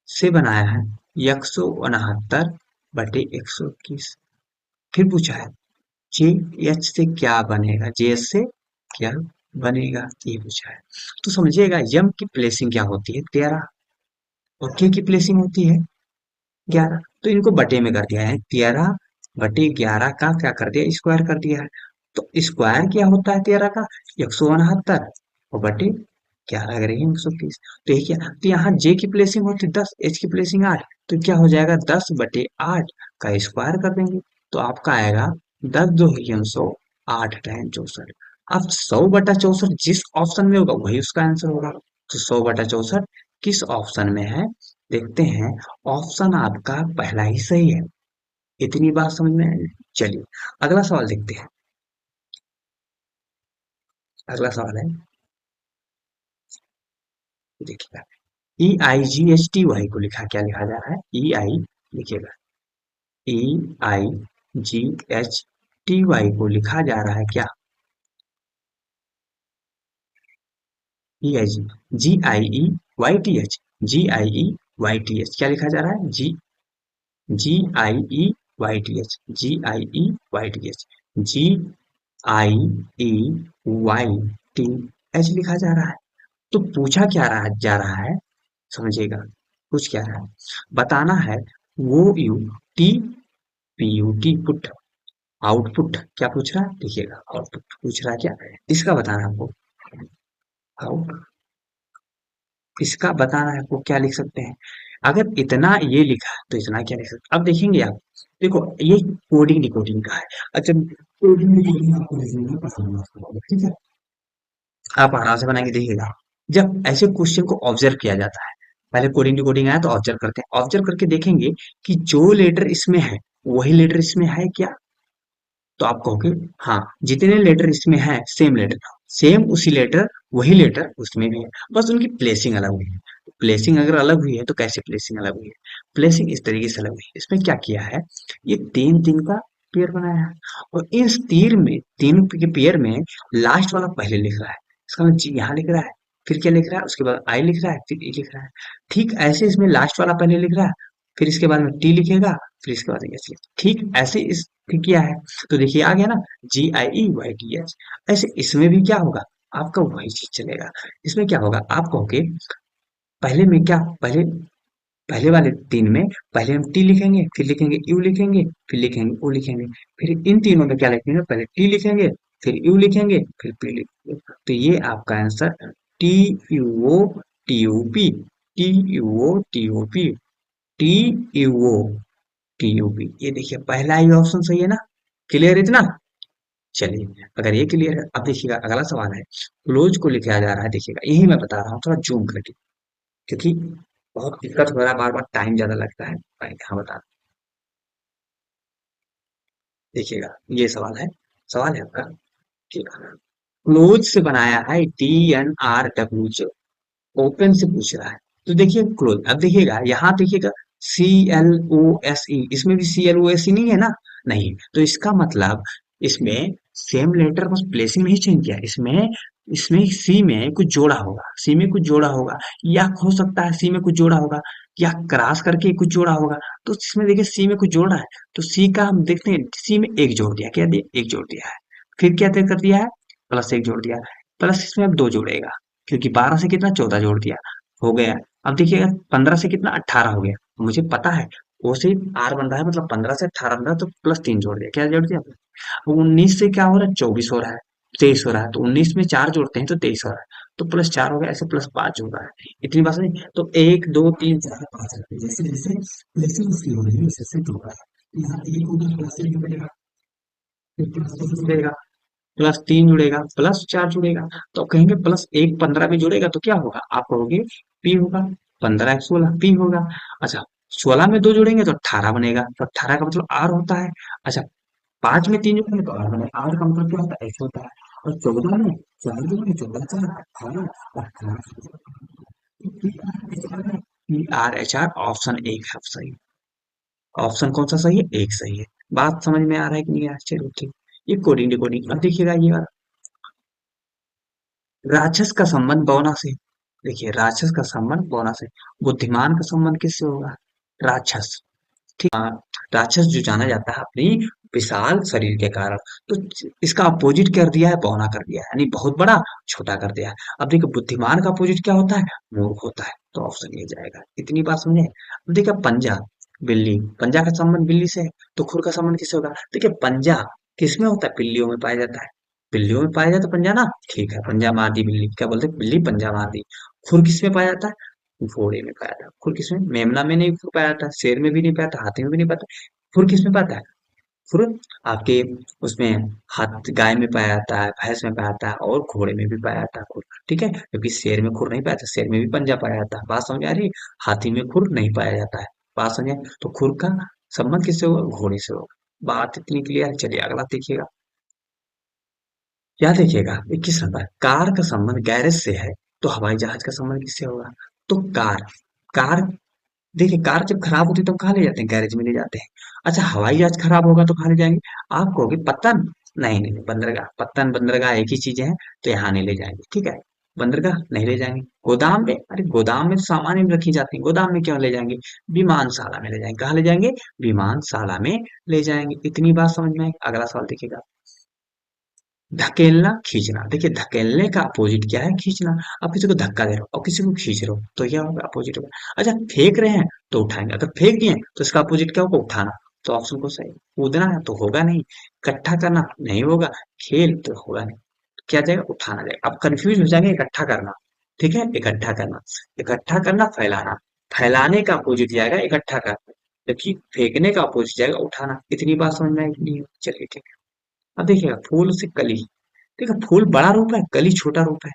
से बनाया है 169 बटे 121। फिर पूछा है जे एच से क्या बनेगा, जे एच से क्या बनेगा, ये पूछा है। तो समझिएगा यम की प्लेसिंग क्या होती है? 13, और के की प्लेसिंग होती है 11। तो इनको बटे में कर दिया है, 13/11 का क्या कर दिया? स्क्वायर कर दिया है। तो स्क्वायर क्या होता है 13 का? 169, और बटे 11 करेंगे 120। तो ये क्या, तो यहाँ जे की प्लेसिंग होती है 10, एच की प्लेसिंग 8, तो क्या हो जाएगा? 10/8 का स्क्वायर कर देंगे, तो आपका आएगा 10×2 = 8×64। अब 100/64 जिस ऑप्शन में होगा वही उसका आंसर होगा। तो 100/64 किस ऑप्शन में है? देखते हैं। ऑप्शन आपका पहला ही सही है। इतनी बात समझ में आई? चलिए अगला सवाल देखते हैं। अगला सवाल है, देखिएगा EIGHTY को लिखा, क्या लिखा जा रहा है? ई आई, लिखिएगा EIGHTY को लिखा जा रहा है क्या? EIG, GIEYTH क्या लिखा जा रहा है? GIEYTH लिखा जा रहा है। तो पूछा क्या जा रहा है, समझिएगा। पूछ क्या रहा है, बताना है वो U T P U T put output. क्या पूछ रहा है? देखिएगा आउटपुट पूछ रहा है क्या, इसका बताना है आपको। आउट, इसका बताना है आपको। क्या लिख सकते हैं? अगर इतना ये लिखा है तो इतना क्या लिख सकते हैं? अब देखेंगे आप, देखो ये कोडिंग डिकोडिंग का है। अच्छा कोडिंग डिकोडिंग आपको लिखना पसंद है, ठीक है, आप आराम से बनाएंगे। देखिएगा जब ऐसे क्वेश्चन को ऑब्जर्व किया जाता है, पहले कोडिंग डिकोडिंग आया तो ऑब्जर्व करते हैं, ऑब्जर्व करके देखेंगे कि जो लेटर इसमें है वही लेटर इसमें है क्या। तो आप कहोगे हाँ, जितने लेटर इसमें है सेम लेटर, सेम उसी लेटर वही लेटर उसमें भी है, बस उनकी प्लेसिंग अलग हुई है। प्लेसिंग अगर अलग हुई है तो कैसे प्लेसिंग अलग हुई है? प्लेसिंग इस तरीके से अलग हुई है। इसमें क्या किया है, ये तीन तीन का पेयर बनाया है, और इस तीन के पेयर में लास्ट वाला पहले लिख रहा है, इसका मतलब जी यहाँ लिख रहा है, फिर क्या लिख रहा है, उसके बाद आई लिख रहा है, फिर ई लिख रहा है। ठीक ऐसे इसमें लास्ट वाला पहले लिख रहा है, फिर इसके बाद में टी लिखेगा, फिर इसके बाद एच लिखेगा। ठीक ऐसे इस किया है। तो देखिए आ गया ना, GIEYTH। ऐसे इसमें भी क्या होगा, आपका वही चीज चलेगा। इसमें क्या होगा, आप कहोगे पहले में क्या, पहले पहले वाले तीन में पहले हम टी लिखेंगे, फिर लिखेंगे यू लिखेंगे, फिर लिखेंगे ओ लिखेंगे, फिर इन तीनों में क्या लिखेंगे, पहले टी लिखेंगे, फिर यू लिखेंगे, फिर पी लिखेंगे। तो ये आपका आंसर TUO TUP, TUO ये देखिए पहला ही ऑप्शन सही है ना। क्लियर इतना? चलिए अगर ये क्लियर है, अब देखिएगा अगला सवाल है, क्लोज को लिखा जा रहा है। देखिएगा यही मैं बता रहा हूँ, थोड़ा जूम करके, क्योंकि बहुत दिक्कत हो रहा है, बार बार टाइम ज्यादा लगता है। हाँ बता देखिएगा, ये सवाल है आपका। ठीक है, क्लोज से बनाया है, DNRW, ओपन से पूछ रहा है। तो देखिए क्लोज, अब देखिएगा यहाँ देखिएगा, CLOSE, इसमें भी CLOSE नहीं है ना, नहीं, तो इसका मतलब इसमें सेम लेटर बस प्लेसिंग नहीं चेंज किया, इसमें इसमें सी में कुछ जोड़ा होगा, सी में कुछ जोड़ा होगा, या हो सकता है सी में कुछ जोड़ा होगा, या क्रॉस करके कुछ जोड़ा होगा। तो इसमें देखिए सी में कुछ जोड़ा है, तो सी का हम देखते हैं, सी में एक जोड़ दिया, क्या दिया, एक जोड़ दिया है। फिर क्या तय कर दिया है, प्लस एक जोड़ दिया, प्लस इसमें अब दो जोड़ेगा, क्योंकि 12 से कितना 14 जोड़ दिया, हो गया। अब देखिएगा 15 से कितना 18 हो गया, मुझे पता है वो से आर बन रहा है, मतलब 15 से 18 बन रहा है, तो प्लस 3 जोड़ दिया, क्या जोड़ दिया, 19 से क्या हो रहा है, 24 हो रहा है, 23 हो रहा है, तो 19 में 4 जोड़ते हैं तो 23 हो रहा है, तो प्लस 4 हो गया, ऐसे प्लस 5 हो रहा है। इतनी बात नहीं, तो 1 2 3 4 5 जैसे जैसे जैसे उसकी हो रही है वैसे वैसे जोड़ रहा है। यहाँ 1 होगा, प्लस 1 जुड़ेगा, फिर प्लस 2 जुड़ेगा, प्लस 3 जुड़ेगा, प्लस 4 जुड़ेगा, तो कहेंगे प्लस 1 15 में जुड़ेगा तो क्या होगा, आप कहोगे पी होगा, 15 एक 16 पी होगा। अच्छा, 16 में 2 जोड़ेंगे तो 18 बनेगा, तो 18 का मतलब आर होता है। अच्छा, 5 में 3 जोड़ेंगे तो आर बनेगा, आर का मतलब क्या होता है, ऐसे होता है। और 14 में 4 जोड़ेंगे, 14 4 18, 18 PRHR, ऑप्शन एक है सही। ऑप्शन कौन सा सही है, एक सही है। बात समझ में आ रहा है कि नहीं आ रहा है? चलो ठीक, ये कोडिंग डिकोडिंग। अब देखिएगा ये वाला, राक्षस का संबंध बौना से, देखिए राक्षस का संबंध बौना से, बुद्धिमान का संबंध किससे होगा, राक्षस, ठीक है। राक्षस जो जाना जाता है अपनी विशाल शरीर के कारण, तो इसका अपोजिट कर दिया है, बौना कर दिया है, यानी बहुत बड़ा छोटा कर दिया है। अब देखिए बुद्धिमान का अपोजिट क्या होता है, मूर्ख होता है, तो ऑप्शन ये जाएगा। इतनी बात समझे। अब देखिए पंजा, बिल्ली, पंजा का संबंध बिल्ली से है, तो खुर का संबंध किससे होगा, देखिए पंजा किसमें होता है, बिल्लियों में पाया जाता है, बिल्लियों में पाया जाता है पंजा ना, ठीक है, पंजा मार दी बिल्ली, क्या बोलते हैं, बिल्ली पंजा मार दी। खुर किसमें पाया जाता है, घोड़े में पाया जाता है। खुर किसमें, मेमना में नहीं खुर पाया जाता है, शेर में भी नहीं पाया जाता, हाथी में भी नहीं पाता। खुर किसमें पाता है, खुर आपके उसमें, हाथ गाय में पाया जाता है, भैंस में पाया जाता है, और घोड़े में भी पाया जाता है खुर, ठीक है, क्योंकि शेर में खुर नहीं पाया जाता, शेर में भी पंजा पाया जाता है, बात समझ आ रही है? हाथी में खुर नहीं पाया जाता है, बात समझे। तो खुर का संबंध किससे होगा, घोड़े से होगा। बात इतनी क्लियर है। चलिए अगला देखिएगा, क्या देखिएगा, 21 नंबर, कार का संबंध गैरेज से है, तो हवाई जहाज का संबंध किससे होगा, तो कार, कार, देखिए कार जब खराब होती है तो कहाँ ले जाते हैं, गैरेज में ले जाते हैं। अच्छा, हवाई जहाज खराब होगा तो कहाँ ले जाएंगे, आप कहोगे पत्तन, नहीं नहीं नहीं, बंदरगाह, पत्तन बंदरगाह एक ही चीजें हैं, तो यहाँ नहीं ले जाएंगे, ठीक है, बंदरगाह नहीं ले जाएंगे। गोदाम में, अरे गोदाम में तो सामान ही रखी जाती है, गोदाम में क्यों ले जाएंगे, विमानशाला में ले जाएंगे, कहाँ ले जाएंगे, विमानशाला में ले जाएंगे। इतनी बात समझ में आई। अगला सवाल देखिएगा, धकेलना खींचना, देखिए धकेलने का अपोजिट क्या है, खींचना। अब किसी को धक्का दे रहे हो और किसी को खींच रहे हो तो क्या होगा, अपोजिट होगा। अच्छा, फेंक रहे हैं तो उठाएंगे, अगर फेंक दिए तो इसका अपोजिट क्या होगा, उठाना, तो ऑप्शन को सही। कूदना है तो होगा नहीं, इकट्ठा करना नहीं होगा, खेल तो होगा नहीं, तो क्या जाएगा, उठाना जाएगा। अब कंफ्यूज हो जाएंगे, इकट्ठा करना, ठीक है, इकट्ठा करना, इकट्ठा करना, फैलाना, फैलाने का अपोजिट जाएगा इकट्ठा करना, जबकि फेंकने का अपोजिट जाएगा उठाना। इतनी बात समझ में आई कि नहीं? चलिए ठीक है। अब देखिएगा, फूल से कली, देखो फूल बड़ा रूप है, कली छोटा रूप है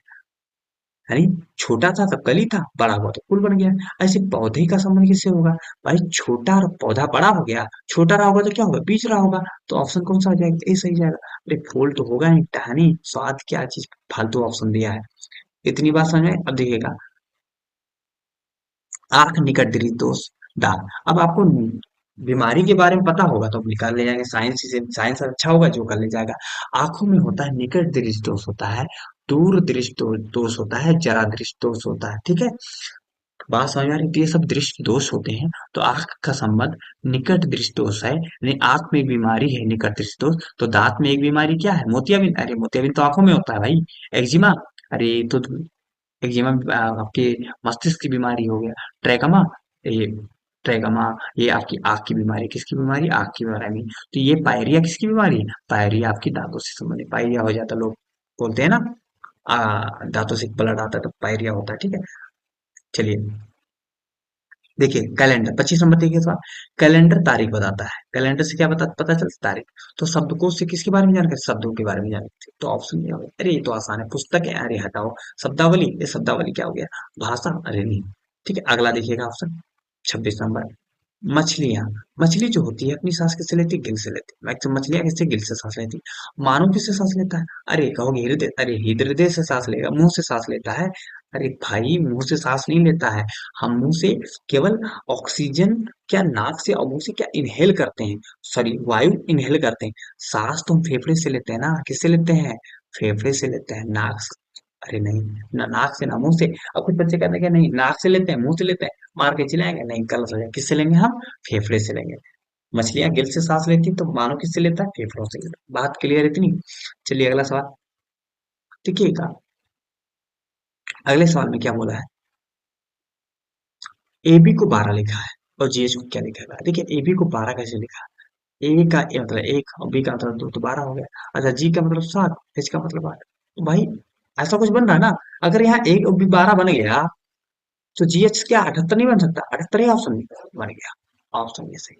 नहीं, छोटा था तब कली था, बड़ा हुआ तो फूल बन गया। ऐसे पौधे का संबंध किससे होगा, भाई छोटा पौधा बड़ा हो गया, छोटा रहा होगा तो क्या होगा, बीज रहा होगा, तो ऑप्शन कौन सा आ जाएगा, ए सही जाएगा। अरे फूल तो होगा नहीं, टहनी, स्वाद, क्या चीज, फालतू ऑप्शन दिया है। इतनी बात समझ में। अब देखिएगा, आंख निकट दृष्टि दोष, दांत। अब आपको बीमारी के बारे में पता होगा तो आप निकाल ले जाएंगे, साइंस से, साइंस अच्छा होगा जो कर ले जाएगा। आंखों में होता है निकट दृष्टि दोष होता है, दूर दृष्टि दोष होता है, जरा दृष्टि दोष होता है, ठीक है। बात समझ में आ रही है? तो ये सब दृष्टि दोष होते हैं। तो आंख का संबंध निकट दृष्टि दोष है, यानी आंख में बीमारी है निकट दृष्टि दोष। तो दांत में एक बीमारी क्या है, मोतियाबिंद, अरे मोतियाबिंद तो आंखों में होता है भाई। एक्जिमा, अरे तो एक्जिमा आपके मस्तिष्क की बीमारी हो गया। ट्रैकोमा, ये ट्रैकोमा, ये आपकी आंख की बीमारी, किसकी बीमारी, आंख की बीमारी। तो ये पायरिया किसकी बीमारी है, पायरिया आपकी दांतों से संबंधित, पायरिया हो जाता है, लोग बोलते हैं ना, दांतों से ब्लड आता है तो पायरिया होता है, ठीक है। चलिए देखिए, कैलेंडर 25 नंबर देखिए सवाल, कैलेंडर तारीख बताता है, कैलेंडर से क्या पता चलता, तारीख। तो शब्दकोश से किसके बारे में जानकारी, शब्दों के बारे में जानकारी, तो ऑप्शन क्या होगा, अरे ये तो आसान है, पुस्तक है, अरे हटाओ, शब्दावली, ये शब्दावली क्या हो गया, भाषा, अरे नहीं, ठीक है। अगला देखिएगा ऑप्शन 26 नंबर, मछलियां, मछली जो होती है अपनी सांस किससे लेती है? गिल से लेती है। मैक्सिमम मछलियां किससे? गिल से सांस लेती है। मानव किससे सांस लेता है? अरे कहोगे हृदय, अरे हृदय से सांस लेगा, मुंह से सांस लेता है। अरे भाई मुंह से सांस नहीं लेता है, हम मुंह से केवल ऑक्सीजन, क्या नाक से और मुंह से क्या इनहेल करते हैं, सॉरी वायु इनहेल करते हैं। सांस तो हम फेफड़े से लेते हैं ना, किससे लेते हैं? फेफड़े से लेते हैं, नाक से। अरे नहीं, ना नाक से ना मुंह से। अब कुछ बच्चे कहते हैं कि नहीं नाक से लेते हैं मुंह से लेते हैं, मार के चिल्लाएंगे, नहीं गलत हो जाएगा। किससे लेंगे हम? फेफड़े से लेंगे। मछलियां गिल से सांस लेती हैं, तो मानव किससे लेता है? फेफड़ों से लेता है। बात क्लियर है इतनी? चलिए अगला सवाल देखिएगा। अगले सवाल में क्या बोला है? AB को 12 लिखा है और GH को क्या लिखा है? देखिए AB को 12 कैसे लिखा है? ए का ए मतलब एक और बी का मतलब दो, तो 12 हो गया। अच्छा जी का मतलब 7, H का मतलब 8। तो भाई ऐसा कुछ बन रहा है ना, अगर यहाँ एक और बी 12 बन गया तो GH क्या 78 नहीं बन सकता? 78 ही ऑप्शन बन गया। ऑप्शन ये सही।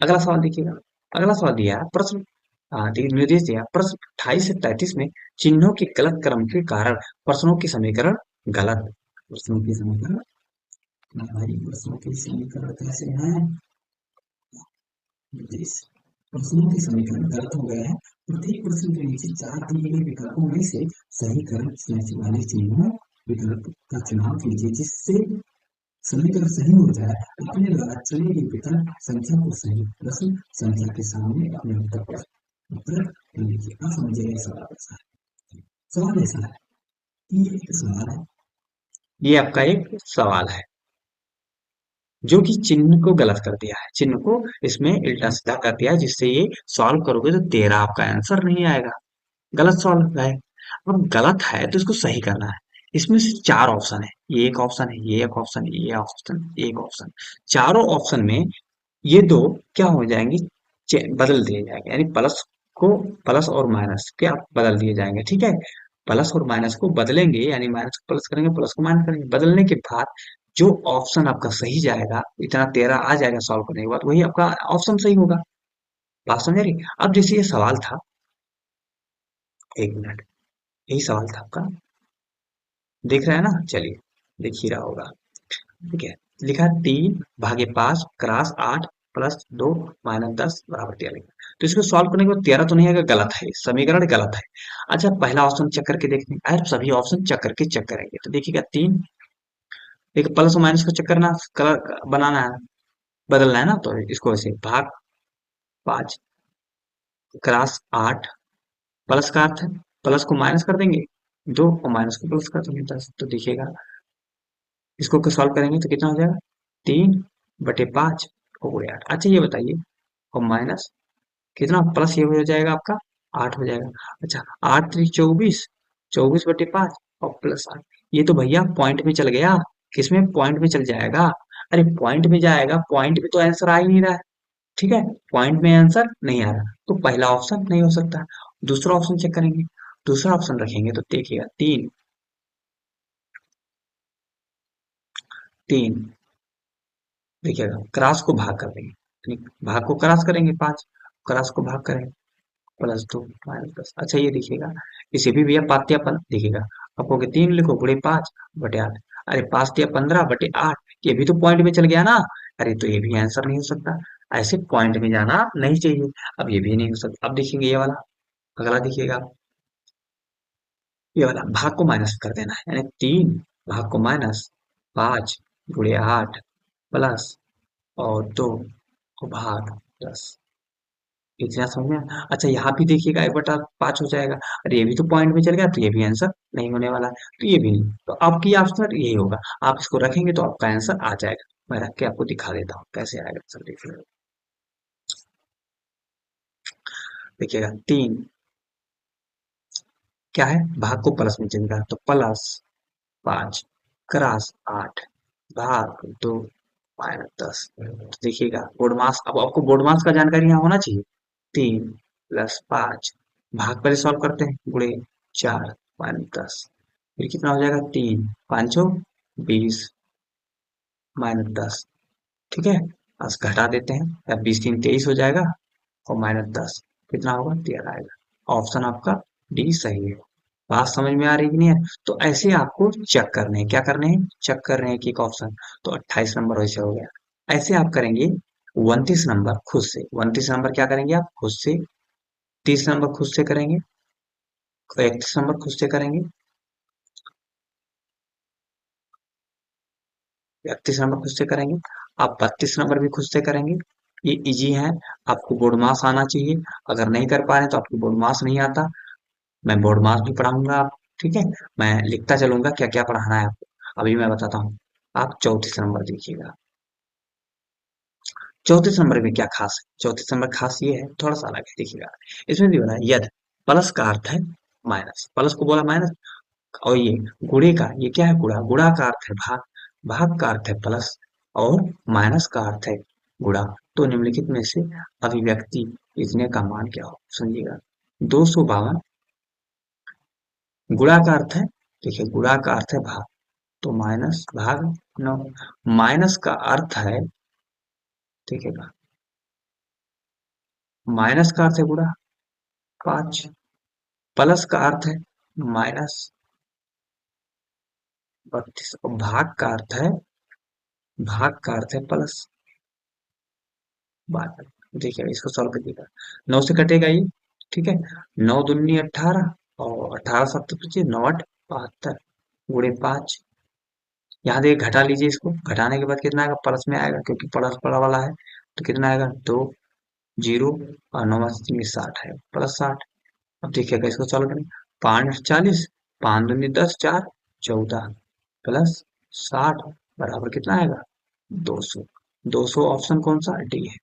अगला सवाल देखिएगा। अगला सवाल दिया है प्रश्न, हाँ निर्देश दिया प्रश्न 28 से 33 में चिन्हों के गलत क्रम के कारण प्रश्नों की समीकरण गलत। प्रश्नों की समीकरण, हमारी प्रश्नों के समीकरण कैसे हैं? निर्देश, प्रश्नों के समीकरण गलत हो गए हैं। प्रत्येक प्रश्न के नीचे चार दिए गए विकल्पों में से सही क्रम वाले चिन्हों विकल्प का चुनाव कीजिए जिससे समीकरण सही हो जाए। अपने द्वारा चुनी गई विकल्प संख्या को सही प्रश्न संख्या के सामने अपने उत्तर पर उत्तर लिखिए। अब समझिए सवाल ऐसा है, सवाल ऐसा है, ये एक सवाल है, ये आपका एक सवाल है जो कि चिन्ह को गलत कर दिया है, चिन्ह को इसमें उल्टा सीधा कर दिया है, जिससे ये सॉल्व करोगे तो 13 आपका आंसर नहीं आएगा। गलत सॉल्व है। अब गलत है तो इसको सही करना है। इसमें से चार ऑप्शन है, ये एक ऑप्शन है, ये एक ऑप्शन है, ये ऑप्शन, एक ऑप्शन। चारों ऑप्शन में ये दो क्या हो जाएंगे? बदल दिए जाएंगे, यानी प्लस को, प्लस और माइनस क्या बदल दिए जाएंगे, ठीक है। प्लस और माइनस को बदलेंगे, यानी माइनस को प्लस करेंगे, प्लस को माइनस करेंगे। बदलने के बाद जो ऑप्शन आपका सही जाएगा, इतना 13 आ जाएगा सॉल्व करने के बाद, वही आपका ऑप्शन सही होगा। बात समझ रही? अब जैसे ये सवाल था, एक मिनट, यही सवाल था आपका, देख रहे हैं ना? चलिए देख ही रहा होगा। ठीक है, लिखा 3/5 क्रॉस 8 प्लस 2 माइनस 10 बराबर 13 लिखा। तो इसको सॉल्व करने के बाद 13 तो नहीं आएगा, गलत है, समीकरण गलत है। अच्छा पहला ऑप्शन चेक करके देखते हैं, अरे सभी ऑप्शन चेक करके चेक करेंगे तो देखिएगा 3, एक प्लस और माइनस को चेक करना, कलर बनाना है, बदलना है ना, तो इसको ऐसे भाग 5 क्रॉस 8, प्लस का अर्थ है प्लस को माइनस कर देंगे 2 और माइनस को प्लस कर देंगे 10। तो देखिएगा इसको सॉल्व करेंगे तो कितना हो जाएगा? 3/5 हो गया 8। अच्छा ये बताइए, और माइनस कितना, प्लस ये हो जाएगा आपका 8 हो जाएगा। अच्छा 8 3 24, 24/5 और प्लस 8, ये तो भैया पॉइंट में चल गया। किसमें? पॉइंट में चल जाएगा। अरे पॉइंट में जाएगा, पॉइंट में तो आंसर आ ही नहीं रहा है, ठीक है, पॉइंट में आंसर नहीं आ रहा, तो पहला ऑप्शन नहीं हो सकता। दूसरा ऑप्शन चेक करेंगे, दूसरा ऑप्शन रखेंगे तो देखिएगा 3 देखिएगा क्रॉस को भाग कर देंगे, ठीक, भाग को क्रॉस करेंगे 5, क्रॉस को भाग करेंगे +2 -10। अच्छा ये देखिएगा, इसे भी भैया पात्यापन देखिएगा, आप कहोगे 3 लिखो गुणे 5/8, अरे 5 तिया 15/8, ये भी तो पॉइंट में चल गया ना। अरे तो ये भी आंसर नहीं हो सकता, ऐसे पॉइंट में जाना नहीं चाहिए। अब ये भी नहीं हो सकता। अब देखेंगे ये वाला, अगला देखिएगा, ये वाला भाग को माइनस कर देना है, यानी 3 भाग को माइनस 5/8 प्लस और 2 को भाग 10। इतना समझ में आया? अच्छा यहाँ भी देखिएगा 1/5 हो जाएगा, अरे ये भी तो पॉइंट में चल गया, तो ये भी आंसर नहीं होने वाला है, तो ये भी नहीं। तो आपकी आंसर यही होगा, आप इसको रखेंगे तो आपका आंसर आ जाएगा। मैं रख के आपको दिखा देता हूँ कैसे आएगा आंसर, देखिएगा। देखिएगा 3 क्या है, भाग को प्लस में चलेगा तो +5 क्रॉस 8 भाग 2 -10। तो देखिएगा बोर्ड मास, अब आपको बोर्ड मास का जानकारी यहाँ होना चाहिए। 3 + 5 भाग पहले सॉल्व करते हैं, गुणे 4 -10, फिर कितना हो जाएगा? 3 5 20 -10, ठीक है, बस घटा देते हैं, अब 20 3 23 हो जाएगा और -10 कितना होगा? 13 आएगा। ऑप्शन आपका डी सही है। बात समझ में आ रही कि नहीं है? तो ऐसे आपको चेक करने हैं, क्या करने हैं? चेक कर रहे हैं कि एक ऑप्शन, तो 28 नंबर वैसे हो गया। ऐसे आप करेंगे 29 नंबर खुद से, 29 नंबर क्या करेंगे आप खुद से, 30 नंबर खुद से करेंगे, 31 नंबर खुद से करेंगे, 31 नंबर खुद से करेंगे, आप 32 नंबर भी खुद से करेंगे। ये इजी है, आपको बोर्ड मास आना चाहिए। अगर नहीं कर पा रहे तो आपको बोर्ड मास नहीं आता, मैं बोर्ड मास भी पढ़ाऊंगा आप, ठीक है। मैं लिखता चलूंगा क्या क्या पढ़ाना है आपको, अभी मैं बताता हूँ। आप 34 नंबर देखिएगा, 34 नंबर में क्या खास है, 34 नंबर खास ये है, थोड़ा सा अलग है, देखिएगा। इसमें भी बना है यद, प्लस का अर्थ है माइनस, प्लस को बोला माइनस, और ये गुणे का, ये क्या है गुणा, गुणा का अर्थ है भाग, भाग का अर्थ है प्लस, और माइनस का अर्थ है गुणा। तो निम्नलिखित में से अभिव्यक्ति इतने का मान क्या हो, समझिएगा। 252, गुणा का अर्थ है, देखिए गुणा का अर्थ है भाग, तो माइनस भाग 9, माइनस का अर्थ है, देखिएगा, माइनस का अर्थ है गुणा 5, प्लस का अर्थ है माइनस 32, और भाग का अर्थ है, भाग का अर्थ है प्लस 12। देखिएगा इसको सॉल्व करिएगा, 9 से कटेगा ये, ठीक है, 9 दूनी 18, और 18 सत्तर पच्चीस, 9 8 72, गुणे 5। यहाँ देखिए घटा लीजिए, इसको घटाने के बाद कितना आएगा, प्लस में आएगा क्योंकि प्लस पड़ा वाला है, तो कितना आएगा 2 जीरो, और 9 तीन 60 है, प्लस 60। अब देखिएगा इसको सॉल्व करें, 5 40, 5 दूनी 10, 4 14, प्लस 60 बराबर कितना आएगा 200। 200 ऑप्शन कौन सा, डी है।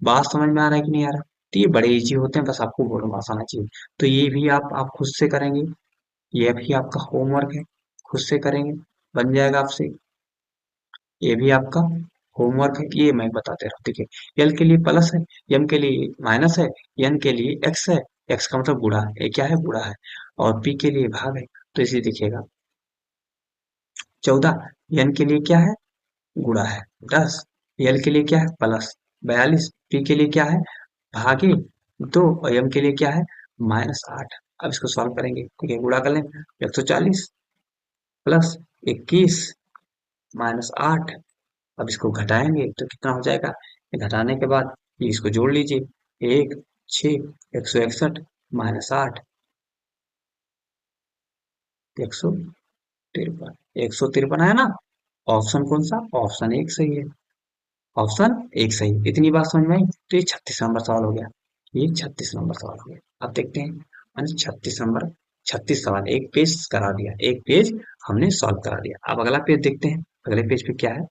बात समझ में आ रहा है कि नहीं आ रहा। तो ये बड़े इजी होते हैं, बस आपको बोर्ड में आना चाहिए। तो ये भी आप खुद से करेंगे, ये भी आपका होमवर्क है, खुद से करेंगे, बन जाएगा आपसे। ये भी आपका होमवर्क है, ये मैं बताते रहा हूँ, ठीक है। एल के लिए प्लस है, एम के लिए माइनस है, एन के लिए एक्स है, एक्स का मतलब गुणा है, ये क्या है गुणा है, और पी के लिए भाग है, तो इसे देखिएगा 14, एन के लिए क्या है गुणा है 10, एल के लिए क्या है प्लस 42, पी के लिए क्या है भागे 2, और एम के लिए क्या है -8। अब इसको सॉल्व करेंगे, ठीक है, गुणा कर लें 140 प्लस 21 -8। अब इसको घटाएंगे तो कितना हो जाएगा, ये घटाने के बाद ये इसको जोड़ लीजिए, 1 6 161 -8 153, 153 है ना। ऑप्शन कौन सा, ऑप्शन एक सही है, ऑप्शन एक सही। इतनी बात समझ में आई, तो ये 36 नंबर सवाल हो गया, ये 36 नंबर सवाल हो गया। अब देखते हैं, मैंने 36 नंबर, 36 सवाल एक पेज करा दिया, एक पेज हमने सॉल्व करा दिया। अब अगला पेज देखते हैं, अगले पेज पे क्या है।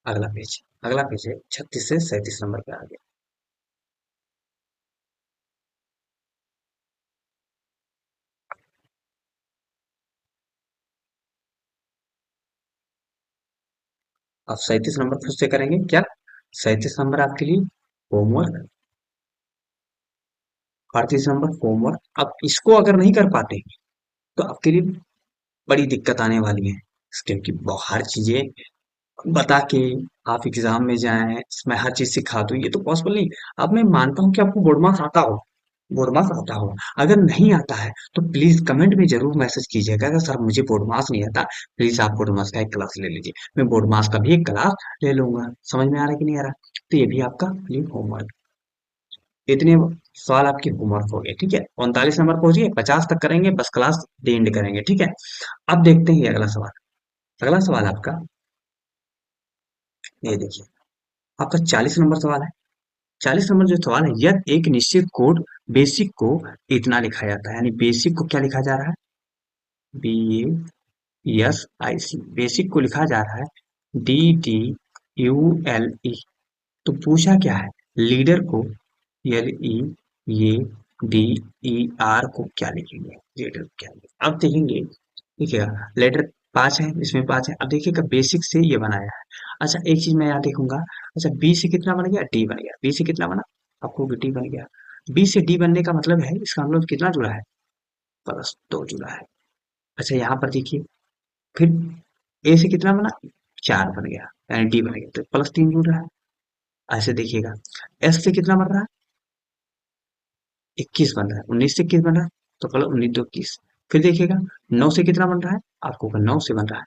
अगला पेज है 36 से 37 नंबर पे आ गया। अब 37 नंबर खुद से करेंगे क्या, 37 नंबर आपके लिए होमवर्क, 38 नंबर होमवर्क। अब इसको अगर नहीं कर पाते तो आपके लिए बड़ी दिक्कत आने वाली है, क्योंकि हर चीजें बता के आप एग्जाम में जाएं, मैं हर चीज सिखा दूं, ये तो पॉसिबल नहीं। अब मैं मानता हूँ कि आपको बोर्ड मार्क्स आता हो, बोर्ड मार्क्स आता हो, अगर नहीं आता है तो प्लीज कमेंट में जरूर मैसेज कीजिएगा कि सर मुझे बोर्ड मार्क्स नहीं आता, प्लीज आप बोर्ड मार्क्स का एक क्लास ले लीजिए, मैं बोर्ड मार्क्स का भी एक क्लास ले लूंगा। समझ में आ रहा है कि नहीं आ रहा। तो ये भी आपका प्लीज होमवर्क, इतने सवाल आपके होमवर्क हो गए, ठीक है। 39 नंबर पहुंचिए, 50 तक करेंगे, बस क्लास एंड करेंगे, ठीक है। अब देखते हैं अगला सवाल, अगला सवाल आपका, ये देखिए, आपका 40 नंबर सवाल है। 40 नंबर जो सवाल है, यह एक निश्चित कोड बेसिक को इतना लिखा जाता है, यानी बेसिक को क्या लिखा जा रहा है, BASIC, बेसिक को लिखा जा रहा है DDULE। तो पूछा क्या है, लीडर को LE, ये DER को क्या लिखेंगे, लीडर को क्या लिखेंगे। अब देखेंगे, देखिएगा लेटर 5 है, इसमें 5 है। अब देखिएगा बेसिक से ये बनाया है। अच्छा एक चीज मैं यहाँ देखूंगा, अच्छा बी से कितना बन गया, डी बन गया, बी से कितना बना, आपको डी बन गया। बी से डी बनने का मतलब है, इसका मतलब कितना जुड़ा है, +2 जुड़ा है। अच्छा यहाँ पर देखिए, फिर ए से कितना बना, 4 बन गया, यानी डी बन गया, तो +3 जुड़ रहा है। ऐसे देखिएगा, एस से कितना बन रहा है, 21 बन रहा है, 19 से 21 बन रहा है, तो +19 2 21। फिर देखिएगा 9 से कितना बन रहा है, आपको 9 से बन रहा है,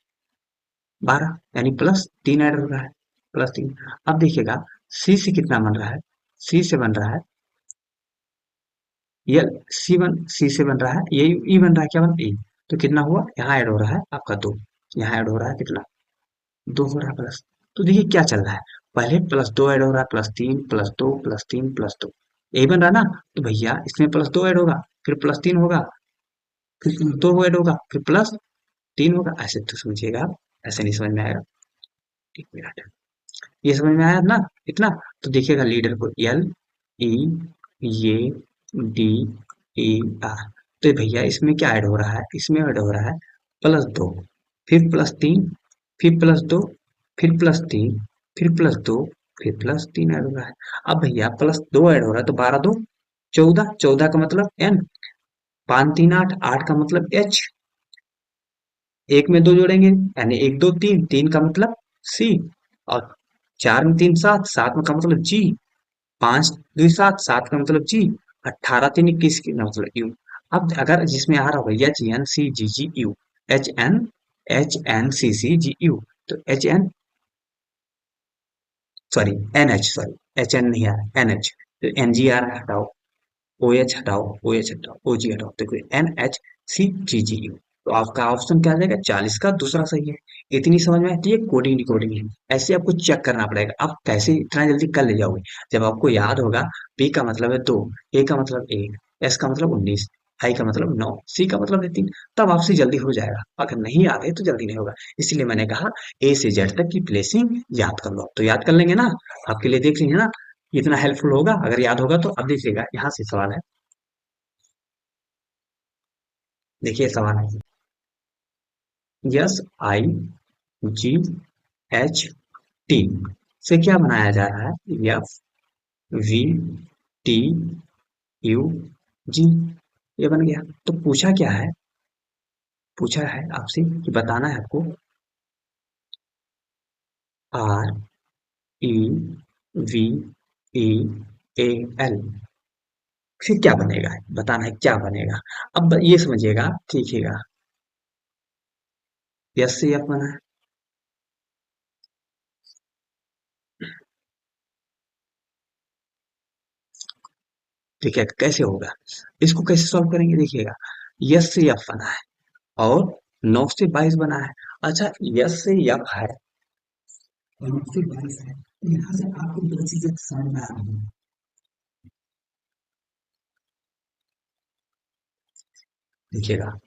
12 यानी +3 ऐड हो रहा है, +3। अब देखिएगा सी से कितना बन रहा है, सी से बन रहा है ये सी से बन रहा है, ये ई बन रहा है, क्या बन ई। तो कितना हुआ, यहाँ ऐड हो रहा है आपका 2, यहाँ ऐड हो रहा है कितना, 2 हो रहा है प्लस। तो देखिए क्या चल रहा है, पहले +2 ऐड हो रहा है, +3 +2 +3 +2, यही बन रहा है ना। तो भैया इसमें +2 ऐड होगा, फिर +3 होगा, फिर +2 ऐड होगा, फिर +3 होगा, ऐसे तो समझिएगा आप, ऐसे नहीं समझ में आएगा। 1 मिनट, ये समझ में आया ना इतना। तो देखिएगा लीडर को एल ई ये डी ई आर। तो भैया इसमें क्या ऐड हो रहा है, इसमें ऐड हो रहा है +2, फिर +3, फिर +2, फिर +3, फिर +2, फिर +3 ऐड हो रहा है। अब भैया +2 ऐड हो रहा है तो 12 2 14, 14 का मतलब एन, 5 3 8, 8 का मतलब एच, एक में दो जोड़ेंगे यानी 1 2 3, 3 का मतलब सी, और 4 में 3 7, 7 में का मतलब जी, 5 2 7, 7 का मतलब जी, 18 3 21 का मतलब यू। अब अगर जिसमें आ रहा होगा H N C G G U, H N C C G U, तो H N sorry N H, sorry H N नहीं आ रहा, एन एच, तो एन जी आ रहा है, हटाओ ओ एच हटाओ, ओ एच हटाओ, ओ जी हटाओ, देखो N H C G G U. तो आपका ऑप्शन क्या आ जाएगा, 40 का दूसरा सही है। इतनी समझ में आती है, कोडिंग डिकोडिंग है, ऐसे आपको चेक करना पड़ेगा। आप कैसे इतना जल्दी कर ले जाओगे, जब आपको याद होगा पी का मतलब है 2, ए का मतलब 1, एस का मतलब 19, आई का मतलब 9, सी का मतलब है 3, तब आपसे जल्दी हो जाएगा। अगर नहीं याद है तो जल्दी नहीं होगा। इसलिए मैंने कहा ए से जेड तक की प्लेसिंग याद कर लो। तो याद कर लेंगे ना, आपके लिए देख लीजिए ना, इतना हेल्पफुल होगा अगर याद होगा तो। अब देखिएगा यहाँ से सवाल है, देखिए सवाल है, yes I ji H T से क्या बनाया जा रहा है, एफ वी टी यू जी, ये बन गया। तो पूछा क्या है, पूछा है आपसे कि बताना है आपको R E V E A L, फिर क्या बनेगा, बताना है क्या बनेगा। अब ये समझिएगा, देखिएगा यस से एफ बना है, ठीक है कैसे होगा, इसको कैसे सॉल्व करेंगे, देखिएगा यस से एफ बना है और 9 से 22 बना है। अच्छा यस से एफ है और 9 से 22 है, तो यहाँ से आपको दो चीजें समझ में आ रही हैं। देखिएगा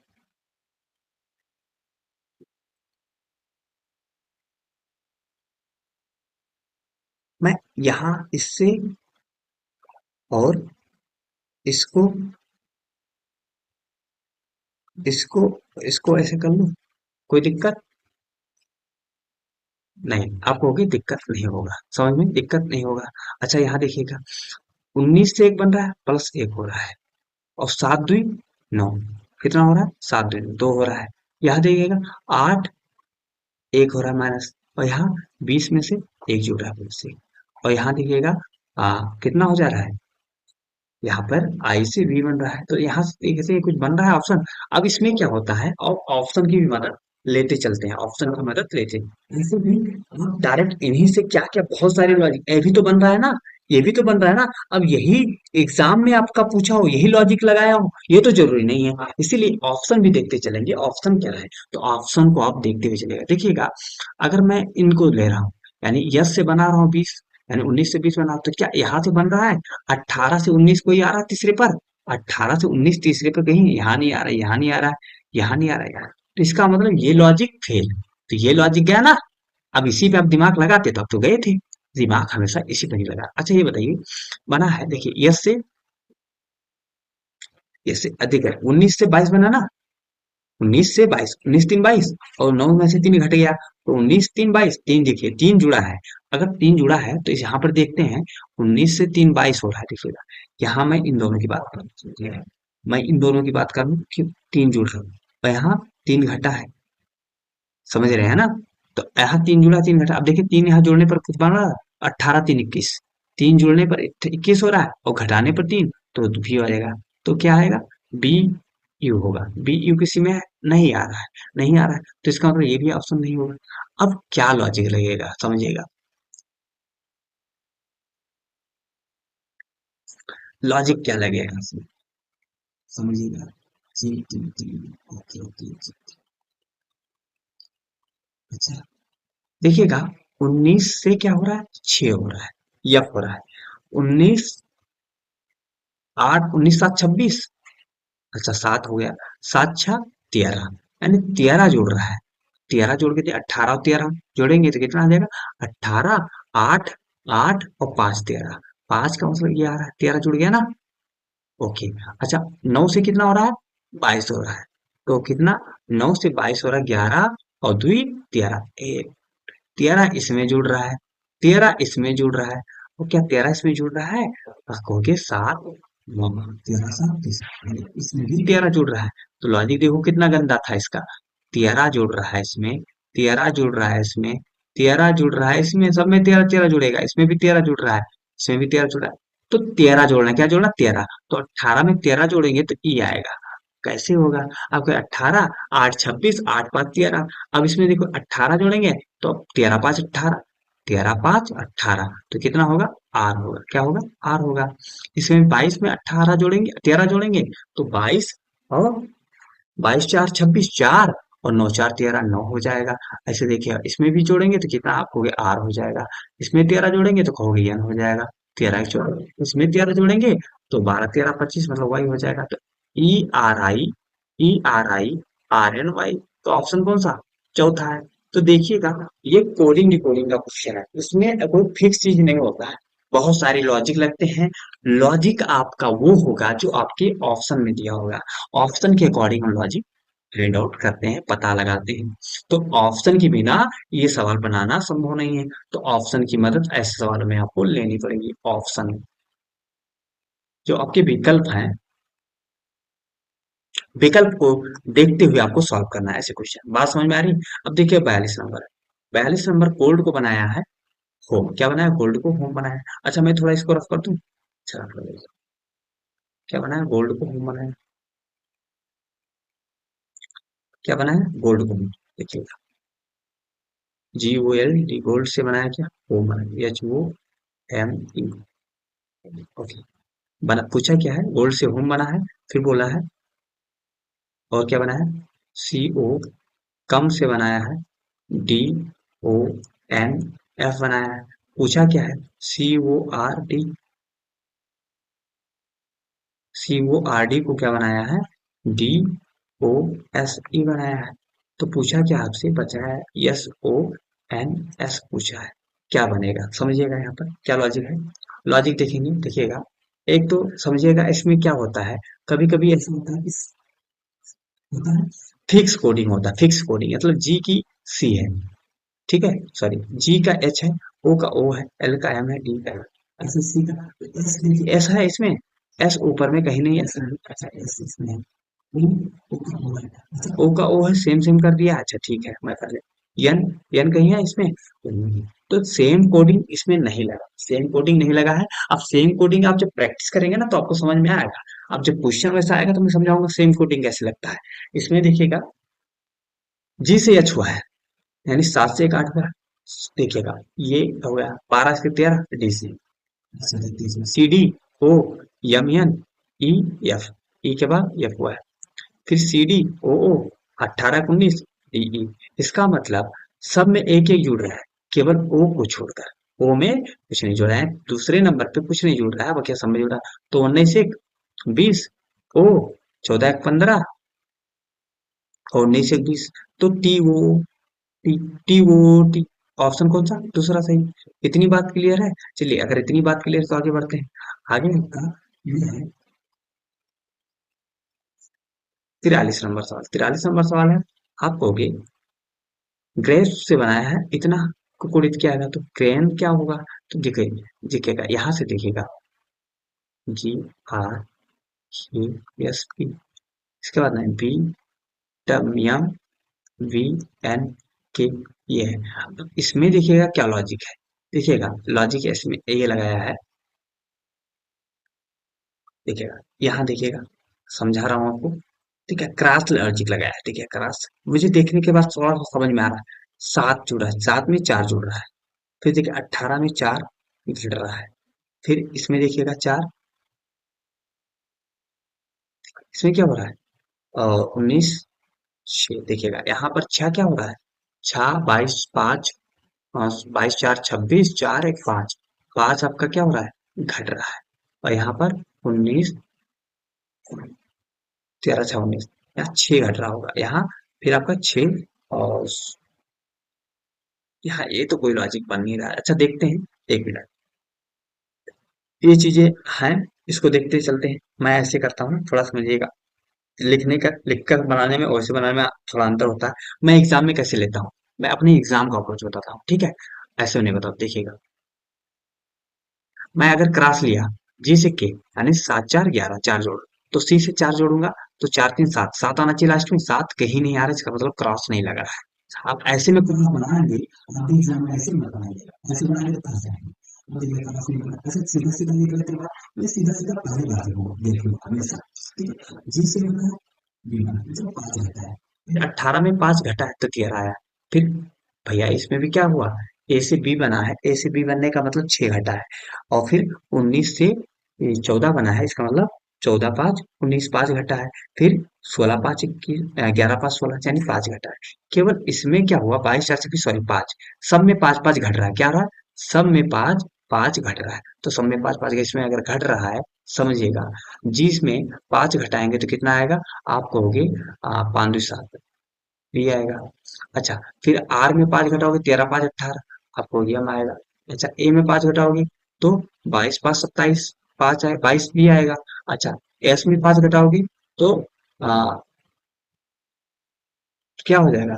मैं यहाँ इससे और इसको इसको इसको ऐसे कर लूं, कोई दिक्कत नहीं, आपको होगी दिक्कत नहीं होगा, समझ में दिक्कत नहीं होगा। अच्छा यहाँ देखिएगा 19 से 1 बन रहा है, +1 हो रहा है, और 7 2 9, कितना हो रहा है, 7 2 2 हो रहा है। यहाँ देखिएगा 8 1 हो रहा है माइनस, और यहाँ 20 में से 1 जुड़ रहा है फिर से, और यहाँ देखिएगा कितना हो जा रहा है, यहाँ पर आई से वी बन रहा है, तो यहाँ से कैसे कुछ बन रहा है ऑप्शन। अब इसमें क्या होता है, और ऑप्शन की भी मदद लेते चलते हैं, ऑप्शन की मदद लेते हैं ऐसे भी। आप डायरेक्ट इन्हीं से क्या क्या बहुत सारे लॉजिक, ये भी तो बन रहा है ना, ये भी तो बन रहा है ना। अब यही एग्जाम में आपका पूछा हो, यही लॉजिक लगाया हो, ये तो जरूरी नहीं है, इसीलिए ऑप्शन भी देखते चलेंगे, ऑप्शन क्या है तो ऑप्शन को आप देखते हुए चलेगा। देखिएगा अगर मैं इनको ले रहा हूँ, यानी यस से बना रहा हूँ 20, यानी 19 से 20 बना, तो क्या यहाँ से बन रहा है 18 से 19 कोई आ रहा है तीसरे पर, 18 से 19 तीसरे पर कहीं यहाँ नहीं आ रहा है, यहाँ नहीं आ रहा है, यहाँ नहीं आ रहा है यार, तो इसका मतलब ये लॉजिक फेल। तो ये लॉजिक गया ना, अब इसी पे आप दिमाग लगाते तो आप तो गए थे। दिमाग हमेशा इसी पे नहीं लगा। अच्छा ये बताइए, बना है देखिए यस से अधिक है, 19 से 22 बना ना, 19 से 22, 19 3 22, और 9 में से 3 घट गया, तो 19 3 22, 3 देखिए 3 जुड़ा है। अगर 3 जुड़ा है तो इस यहाँ पर देखते हैं, 19 से 3 22 हो रहा है, देखिएगा यहाँ मैं इन दोनों की बात करूँ, मैं इन दोनों की बात करूँ कि 3 जुड़ रहा है, और यहाँ 3 घटा है, समझ रहे हैं ना। तो यहाँ 3 जुड़ा 3 घटा, अब देखिए 3 यहाँ जोड़ने पर कुछ बन रहा है, 18 3 21, 3 जोड़ने पर 21 हो रहा है और घटाने पर 3, तो भी हो जाएगा। तो क्या आएगा, बी यू होगा, बी यू किसी में नहीं आ रहा है, नहीं आ रहा है, तो इसका मतलब ये भी ऑप्शन नहीं होगा। अब क्या लॉजिक लगेगा समझिएगा, लॉजिक क्या लगेगा इसमें, समझिएगा। जी जी जी, ओके ओके जी। अच्छा, देखिएगा, 19 से क्या हो रहा है, 6 हो रहा है, यफ हो रहा है। 19, 8, 19 7 26। अच्छा 7 हो गया, 7 6 13, यानी 13 जोड़ रहा है। 13 जोड़ के 18 और 13 जोड़ेंगे तो कितना आ जाएगा, 18, 8, 8 और 5 13, 5 का मतलब ये आ रहा है, 13 जुड़ गया ना। ओके। अच्छा, 9 से कितना हो रहा है, 22 हो रहा है, तो कितना, 9 से 22 हो रहा है, 11 और 2 13, 13 इसमें जुड़ रहा है, 13 इसमें जुड़ रहा है, और क्या 13 इसमें जुड़ रहा है, बस कहोगे 7, 9, 13 7 30, इसमें भी 13 जुड़ रहा है। तो लॉजिक देखो कितना गंदा था इसका, 13 जुड़ रहा है इसमें, 13 जुड़ रहा है इसमें, 13 जुड़ रहा है इसमें, सब में 13 13 जुड़ेगा, इसमें भी 13 जुड़ रहा है, इसमें भी 13 जुड़ रहा है, तो 13 जोड़ना है, क्या जोड़ना 13, तो 18 में 13 जोड़ेंगे तो ई आएगा। कैसे होगा, आपको 18, 8 26, 8 5 13, अब इसमें देखो 18 जोड़ेंगे तो 13 5 18, 13 5 18, तो कितना होगा, आर होगा, क्या होगा, आर होगा। इसमें 22 में 18 जोड़ेंगे, 13 जोड़ेंगे तो 22, और 22 4 26 4, और 9 4 13 9 हो जाएगा। ऐसे देखिए इसमें भी जोड़ेंगे तो कितना आप कहोगे, आर हो जाएगा। इसमें 13 जोड़ेंगे तो कहोगे एन हो जाएगा, 13 इसमें 13 जोड़ेंगे तो 12 13 25, मतलब वाई हो जाएगा। तो ई आर एन वाई, तो ऑप्शन कौन सा, चौथा है। तो देखिएगा, ये कोडिंग डिकोडिंग का क्वेश्चन है, इसमें कोई फिक्स चीज नहीं होता है, बहुत सारे लॉजिक लगते हैं। लॉजिक आपका वो होगा जो आपके ऑप्शन में दिया होगा, ऑप्शन के अकॉर्डिंग हम लॉजिक फाइंड आउट करते हैं, पता लगाते हैं। तो ऑप्शन के बिना ये सवाल बनाना संभव नहीं है, तो ऑप्शन की मदद ऐसे सवालों में आपको लेनी पड़ेगी। ऑप्शन जो आपके विकल्प हैं, विकल्प को देखते हुए आपको सॉल्व करना है ऐसे क्वेश्चन, बात समझ में आ रही है? अब देखिए 42 नंबर, 42 नंबर कोल्ड को बनाया है होम, क्या बनाया, गोल्ड को होम बनाया है। अच्छा मैं थोड़ा इसको रफ कर दूं, अच्छा रफ कर देता हूं। क्या बनाया, गोल्ड को होम बनाया, क्या बनाया, गोल्ड को होम। देखिए, G O L D, gold से बनाया, क्या होम बनाया, H O M E, okay. बना, पूछा क्या है, गोल्ड से होम बना है, फिर बोला है और क्या बना है, सी ओ कम से बनाया है, डी ओ एन एफ बनाया है। पूछा क्या है, सी ओ आर डी, सी ओ आर डी को क्या बनाया है, डी ओ एस ई बनाया है। तो पूछा क्या आपसे, बचा है एस ओ एन एस पूछा है, क्या बनेगा समझिएगा, यहाँ पर क्या लॉजिक है। लॉजिक देखेंगे, देखिएगा, एक तो समझिएगा इसमें क्या होता है, कभी कभी ऐसा होता है कि होता है फिक्स कोडिंग, होता है फिक्स कोडिंग, मतलब जी की सी है, ठीक है, सॉरी, जी का एच है, ओ का ओ है, एल का एम है, डी का ऐसे सी का एस, एस है इसमें, एस ऊपर में कहीं नहीं, ऐसा नहीं, अच्छा एस इसमें है, ओ का ओ है, अच्छा ओ का ओ है, सेम सेम कर दिया, अच्छा ठीक है मैं कर ले, एन, एन कहीं है इसमें तो नहीं। तो सेम कोडिंग इसमें नहीं लगा, सेम कोडिंग नहीं लगा है। अब सेम कोडिंग आप जब प्रैक्टिस करेंगे ना तो आपको समझ में आएगा, अब जब क्वेश्चन वैसा आएगा तो मैं समझाऊंगा सेम कोडिंग कैसे लगता है। इसमें देखिएगा, जी से एच हुआ है, यानी 7 से 1 8 हुआ, देखिएगा ये हो गया, 12 से 13 D C, C D O M N E F, E के बाद एफ हुआ है, फिर सी डी ओ ओ 18 19 डी ई। इसका मतलब सब में एक एक जुड़ रहा है, केवल ओ को छोड़कर, ओ में कुछ नहीं जुड़ा है, दूसरे नंबर पे कुछ नहीं जुड़ रहा है, बाकी सब में जुड़ा है। तो 19 20 ओ, 14 15 और 19 20, तो T O T, T O T, option कौन सा, दूसरा सही। इतनी बात क्लियर है, चलिए अगर इतनी बात क्लियर है तो आगे बढ़ते हैं। आगे आपका ये है 43 नंबर सवाल, 43 नंबर सवाल है, आप कहोगे ग्रेप से बनाया है, इतना कुकुड़ित क्या आएगा, तो क्रेन क्या होगा, तो दिखेगा यहाँ से देखिएगा, जी आर ई एस पी, इसके बाद ना बी डब्ल्यू वी एन के, ये है। अब इसमें देखिएगा क्या लॉजिक है, देखिएगा लॉजिक इसमें ये लगाया है, देखिएगा यहाँ देखिएगा, समझा रहा हूँ आपको, ठीक है, क्रॉस लॉजिक लगाया है, ठीक है, क्रॉस मुझे देखने के बाद थोड़ा सा समझ में आ रहा है। सात जुड़ा है, सात में चार जुड़ रहा है। फिर देखिए 18 में चार गिर रहा है। फिर इसमें देखिएगा चार, इसमें क्या हो रहा है, 19 6 देखिएगा यहाँ पर छह क्या हो रहा है, छह 22 5, 22 4 26, चार एक पाँच, पाँच आपका क्या हो रहा है, घट रहा है। और यहाँ पर 19 13 6 19, यहाँ छह घट रहा होगा यहाँ। फिर आपका छह, और यहाँ ये तो कोई लॉजिक बन नहीं रहा है। अच्छा देखते हैं, एक मिनट, ये चीजें हैं, इसको देखते चलते हैं। मैं ऐसे करता हूँ, थोड़ा समझिएगा। लिखने का, लिखकर बनाने में, वैसे बनाने में थोड़ा अंतर होता है। मैं एग्जाम में कैसे लेता हूँ, मैं अपने एग्जाम का अप्रोच बताता हूँ, ठीक है। ऐसे नहीं बताओ, देखिएगा। मैं अगर क्रॉस लिया, जी से के यानी 7 4 11 चार जोड़, तो सी से चार जोड़ूंगा, तो 4 3 7, 7 आना चाहिए लास्ट में, 7 कहीं नहीं आ रहा, इसका मतलब क्रॉस नहीं लगा है। आप ऐसे में कुछ बनाएंगे, आप एग्जाम में ऐसे मत बनाइएगा, ऐसे बनाएंगे तो फंस जाएंगे। और देखिए क्रॉस नहीं बना, ऐसे सीधा सीधा निकलते हुआ, ये सीधा सीधा पहले बात है, देखिए हमेशा, ठीक है। जी से बना है, बी बना है, जब 5 घटा है, फिर 18 में 5 घटा है तो 13 आया। फिर भैया इसमें भी क्या हुआ, ए से बी बना है, ए से बी बनने का मतलब 6 घटा है। और फिर 19 से 14 बना है, इसका मतलब 14 5 19, 5 घटा है। फिर 16 5 21, 11 5 16, यानी 5 घटा है। केवल इसमें क्या हुआ, 22 4 26 सॉरी 5, सब में 5 5 घट रहा है, क्या रहा है, सब में 5 5 घट रहा है। तो सब में 5 5, इसमें अगर घट रहा है, समझिएगा, जिस में 5 घटाएंगे तो कितना आएगा, आप कहोगे 5 2 7, ये आएगा। अच्छा, फिर आर में 5 घटाओगे, 13 5 18, आपको यम आएगा। अच्छा, ए में 5 घटाओगे तो 22 5 27, 5 आए, 22 भी आएगा। अच्छा, एस में 5 घटाओगे तो आ, क्या हो जाएगा,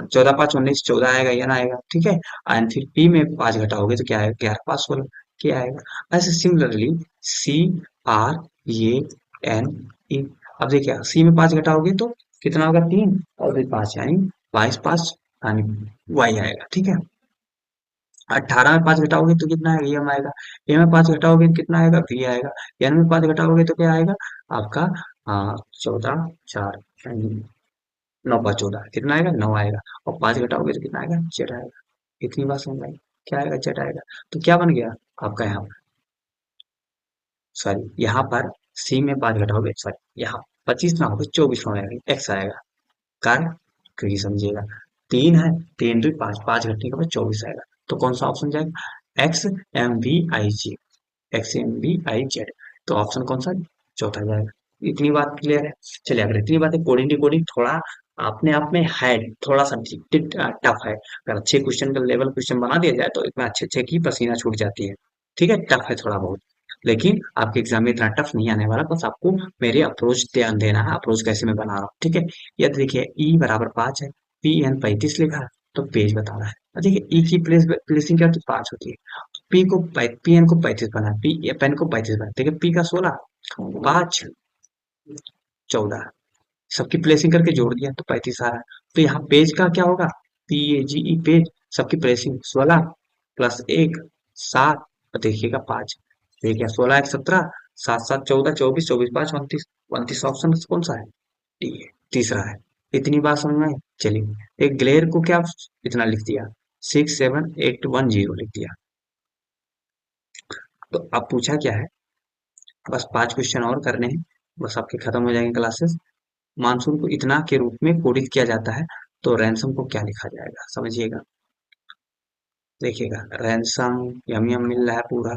14 5 19, 14 आएगा, यन आएगा, ठीक है। एंड फिर पी में 5 घटाओगे तो क्या आएगा, 11 5 16, क्या आएगा। ऐसे सिमिलरली सी आर ये एन ई, अब देखिए सी में 5 घटाओगे तो कितना होगा, 3, और फिर 5 यानी 22 5, यानी वाई आएगा, ठीक है। 18 में 5 घटाओगे तो कितना आएगा, एम आएगा। ए में 5 घटाओगे तो कितना आएगा, वी आएगा। एन में 5 घटाओगे तो क्या आएगा आपका, 14 4, 9 5 14, कितना आएगा, 9 आएगा। और 5 घटाओगे तो कितना आएगा, जेड आएगा। इतनी बात समझ आई, क्या आएगा, जेड आएगा। तो क्या बन गया आपका, यहाँ सॉरी यहाँ पर सी में 5 घटाओगे, सॉरी यहाँ 25 ना होगा, 24 हो जाएगा, एक्स आएगा। कारण, क्योंकि समझिएगा 3 है, 3 2 5, 5 घटने के बाद 24 आएगा। तो कौन सा ऑप्शन जाएगा, X M B I G, X M B I Z. तो ऑप्शन कौन सा, चौथा जाएगा। इतनी बात क्लियर है। चलिए अगर इतनी बात है, कोडिंग डिकोडिंग थोड़ा अपने आप में है, थोड़ा सा टफ है। अगर अच्छे क्वेश्चन का लेवल क्वेश्चन बना दिया जाए तो इतना अच्छे अच्छे की पसीना छूट जाती है। ठीक है, टफ है थोड़ा बहुत, लेकिन आपके एग्जाम में इतना टफ नहीं आने वाला। बस आपको मेरे अप्रोच ध्यान देना है, अप्रोच कैसे मैं बना रहा हूँ, ठीक है। ये देखिए ई बराबर 5 है, पी एन 35 लिखा है, तो पेज बता रहा है। और देखिए ई की प्लेसिंग क्या होती है, 5 होती है। पी एन को 35 बना, पी पेन को 35 बना, देखिए पी का 16, 5 14, सबकी प्लेसिंग करके जोड़ दिया तो 35 आ रहा है। तो यहाँ पेज का क्या होगा, P A G E page, सबकी प्लेसिंग 16 प्लस 1 7, और देखिएगा 5, देखिए 16 1 17, 7 7 14, 24 24 5 29, 29 ऑप्शन कौन सा है, डी है, तीसरा है। इतनी बात समझ में आई? चलिए एक ग्लेयर को क्या इतना लिख दिया, 67810 लिख दिया। तो अब पूछा क्या है, बस 5 क्वेश्चन और करने हैं, बस आपके खत्म हो जाएंगे क्लासेस। मानसून को इतना के रूप में कोडित किया जाता है, तो रैनसम को क्या लिखा जाएगा, समझिएगा। देखिएगा रैनसम यम यम मिल रहा है पूरा,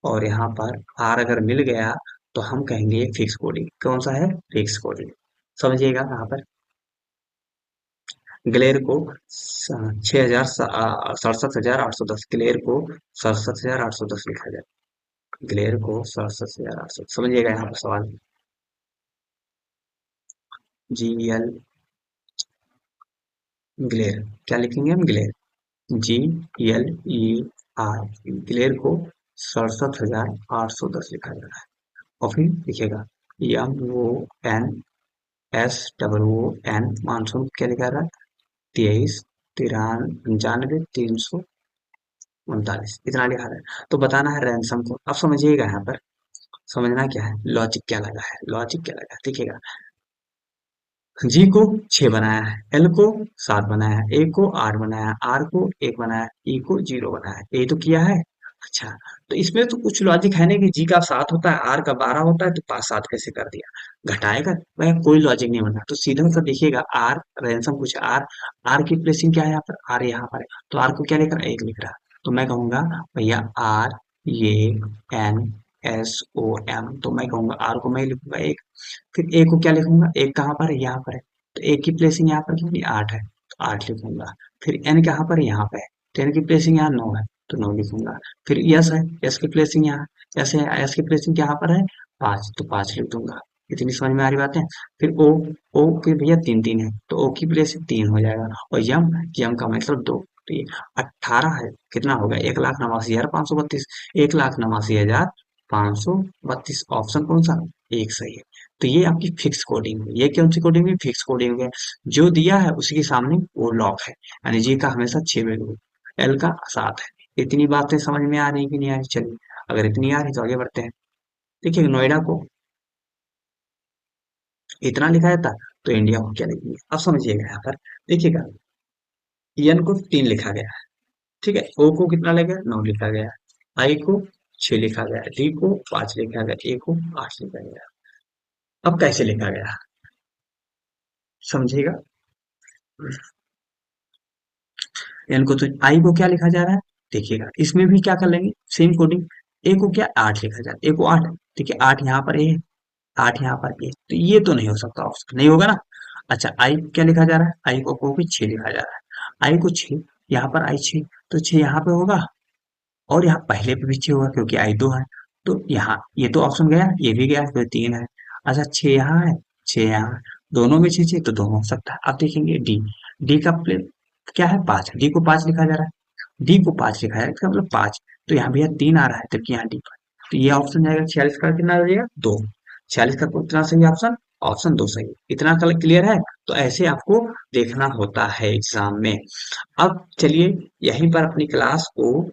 और यहाँ पर आर अगर मिल गया तो हम कहेंगे फिक्स कोडिंग, कौन सा है, फिक्स कोडिंग। समझिएगा यहाँ पर ग्लेयर को 67,810, ग्लेयर को 67,810 लिखा जाए, ग्लेयर को 67,800, समझिएगा यहाँ पर सवाल। जी एल, ग्लेयर, क्या लिखेंगे हम, glare, G L E R, glare को 67,810 लिखा जा रहा है। और फिर लिखेगा M O N S double O N, monsoon क्या लिखा रहा है, 23 95 339, इतना लिखा रहा है। तो बताना है रैंसम को। अब समझिएगा यहाँ पर, समझना क्या है, लॉजिक क्या लगा है, लॉजिक क्या लगा है, देखिएगा। जी को 6 बनाया है, एल को 7 बनाया है, ए को 8 बनाया है, आर को 1 बनाया है, ई को 0 बनाया है। ये तो किया है। अच्छा, तो इसमें तो कुछ लॉजिक है नहीं कि जी का 7 होता है, आर का 12 होता है, तो 5 7 कैसे कर दिया? घटाएगा वह, कोई लॉजिक नहीं बना। तो सीधा सा देखिएगा, आर रैंसम कुछ आर, आर की प्लेसिंग क्या है यहाँ पर? आर यहाँ पर है, तो आर को क्या लिख रहा है? 1 लिख रहा है। तो मैं कहूंगा भैया आर, ये एन एस ओ एम, तो मैं कहूंगा आर को मैं लिखूंगा 1। फिर ए को क्या लिखूंगा? एक कहाँ पर है? यहाँ पर है। तो ए की प्लेसिंग यहाँ पर कितनी? 8 है, तो 8 लिखूंगा। फिर एन कहाँ पर है? यहाँ पे है, तो एन की प्लेसिंग यहाँ 9 है, तो 9 लिखूंगा। फिर यस है, यस की प्लेसिंग यहाँ, यस है, यस की प्लेसिंग यहाँ पर है 5, तो 5 लिख दूंगा। इतनी समझ में आ रही बात है? फिर ओ, ओ के भैया 3 3 है, तो ओ की प्लेसिंग 3 हो जाएगा। और यम, यम का मतलब 2, तो ये 18 है। कितना होगा? 1,89,532, 1,89,532। ऑप्शन कौन सा? एक सही है। तो ये आपकी फिक्स कोडिंग है। ये कौन सी कोडिंग है? फिक्स कोडिंग है। जो दिया है उसी के सामने वो लॉक है, यानी जी का हमेशा 6 वैल्यू, एल का 7 है। इतनी बातें समझ में आ रही कि नहीं आ रही? चलिए, अगर इतनी आ रही तो आगे बढ़ते हैं। देखिए, नोएडा को इतना लिखा जाता तो इंडिया को क्या लिखेंगे? अब समझिएगा यहाँ पर। देखिएगा, एन को 3 लिखा गया है, ठीक है। ओ को कितना लिखा गया? 9 लिखा गया है। आई को 6 लिखा गया है, डी को 5 लिखा गया, ए को 8 लिखा गया। अब कैसे लिखा गया? समझिएगा, एन को तो, आई को क्या लिखा जा रहा है? देखिएगा, इसमें भी क्या कर लेंगे? Same coding. ए को क्या? 8 लिखा जा रहा है, ए को 8, देखिए 8 यहाँ पर ए है, 8 यहाँ पर ए, तो ये तो नहीं हो सकता, ऑप्शन नहीं होगा ना। अच्छा, आई को क्या लिखा जा रहा है? आई को भी 6 लिखा जा रहा है, आई को 6, यहाँ पर आई 6, तो 6 यहाँ पे होगा, और यहाँ पहले पे भी 6 होगा क्योंकि आई 2 है। तो यहाँ ये तो ऑप्शन गया, ये भी गया, तो 3 है। अच्छा, 6 यहाँ है, 6 यहाँ है, दोनों में 6 6, तो दोनों हो सकता है। अब देखेंगे डी, डी का प्ले क्या है? 5, डी को 5 लिखा जा रहा है, डी को 5 लिखा है, इसका मतलब 5, तो यहाँ भैया 3 आ रहा है, जबकि यहाँ डी पर, तो ये ऑप्शन जाएगा 46 का, कितना हो जाएगा? 2। 46 का कितना सही ऑप्शन? ऑप्शन 2 सही। इतना कल क्लियर है? तो ऐसे आपको देखना होता है एग्जाम में। अब चलिए, यहीं पर अपनी क्लास को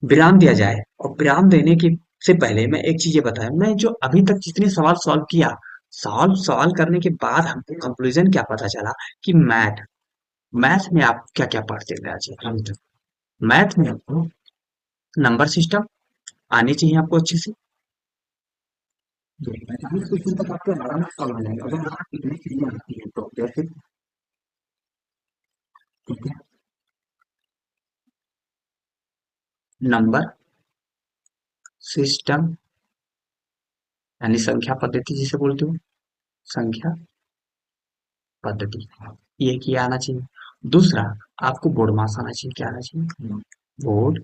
विराम दिया जाए, और विराम देने के से पहले मैं एक चीज ये बताया, मैं जो अभी तक जितने सवाल सॉल्व किया, सॉल्व सवाल करने के बाद हमको कंक्लूजन क्या पता चला कि मैथ में आप क्या क्या पढ़ते थे आज अभी तक। मैथ में आपको नंबर सिस्टम आनी चाहिए आपको अच्छे से। पैंतालीस क्वेश्चन तक आपको आराम से सॉल्व हो जाएगा अगर आप इतनी चीजें आती है तो। जैसे, ठीक है, नंबर सिस्टम, यानी संख्या पद्धति जिसे बोलते हो, संख्या पद्धति, ये किया आना चाहिए। दूसरा, आपको बोर्ड मास आना चाहिए। क्या आना चाहिए? बोर्ड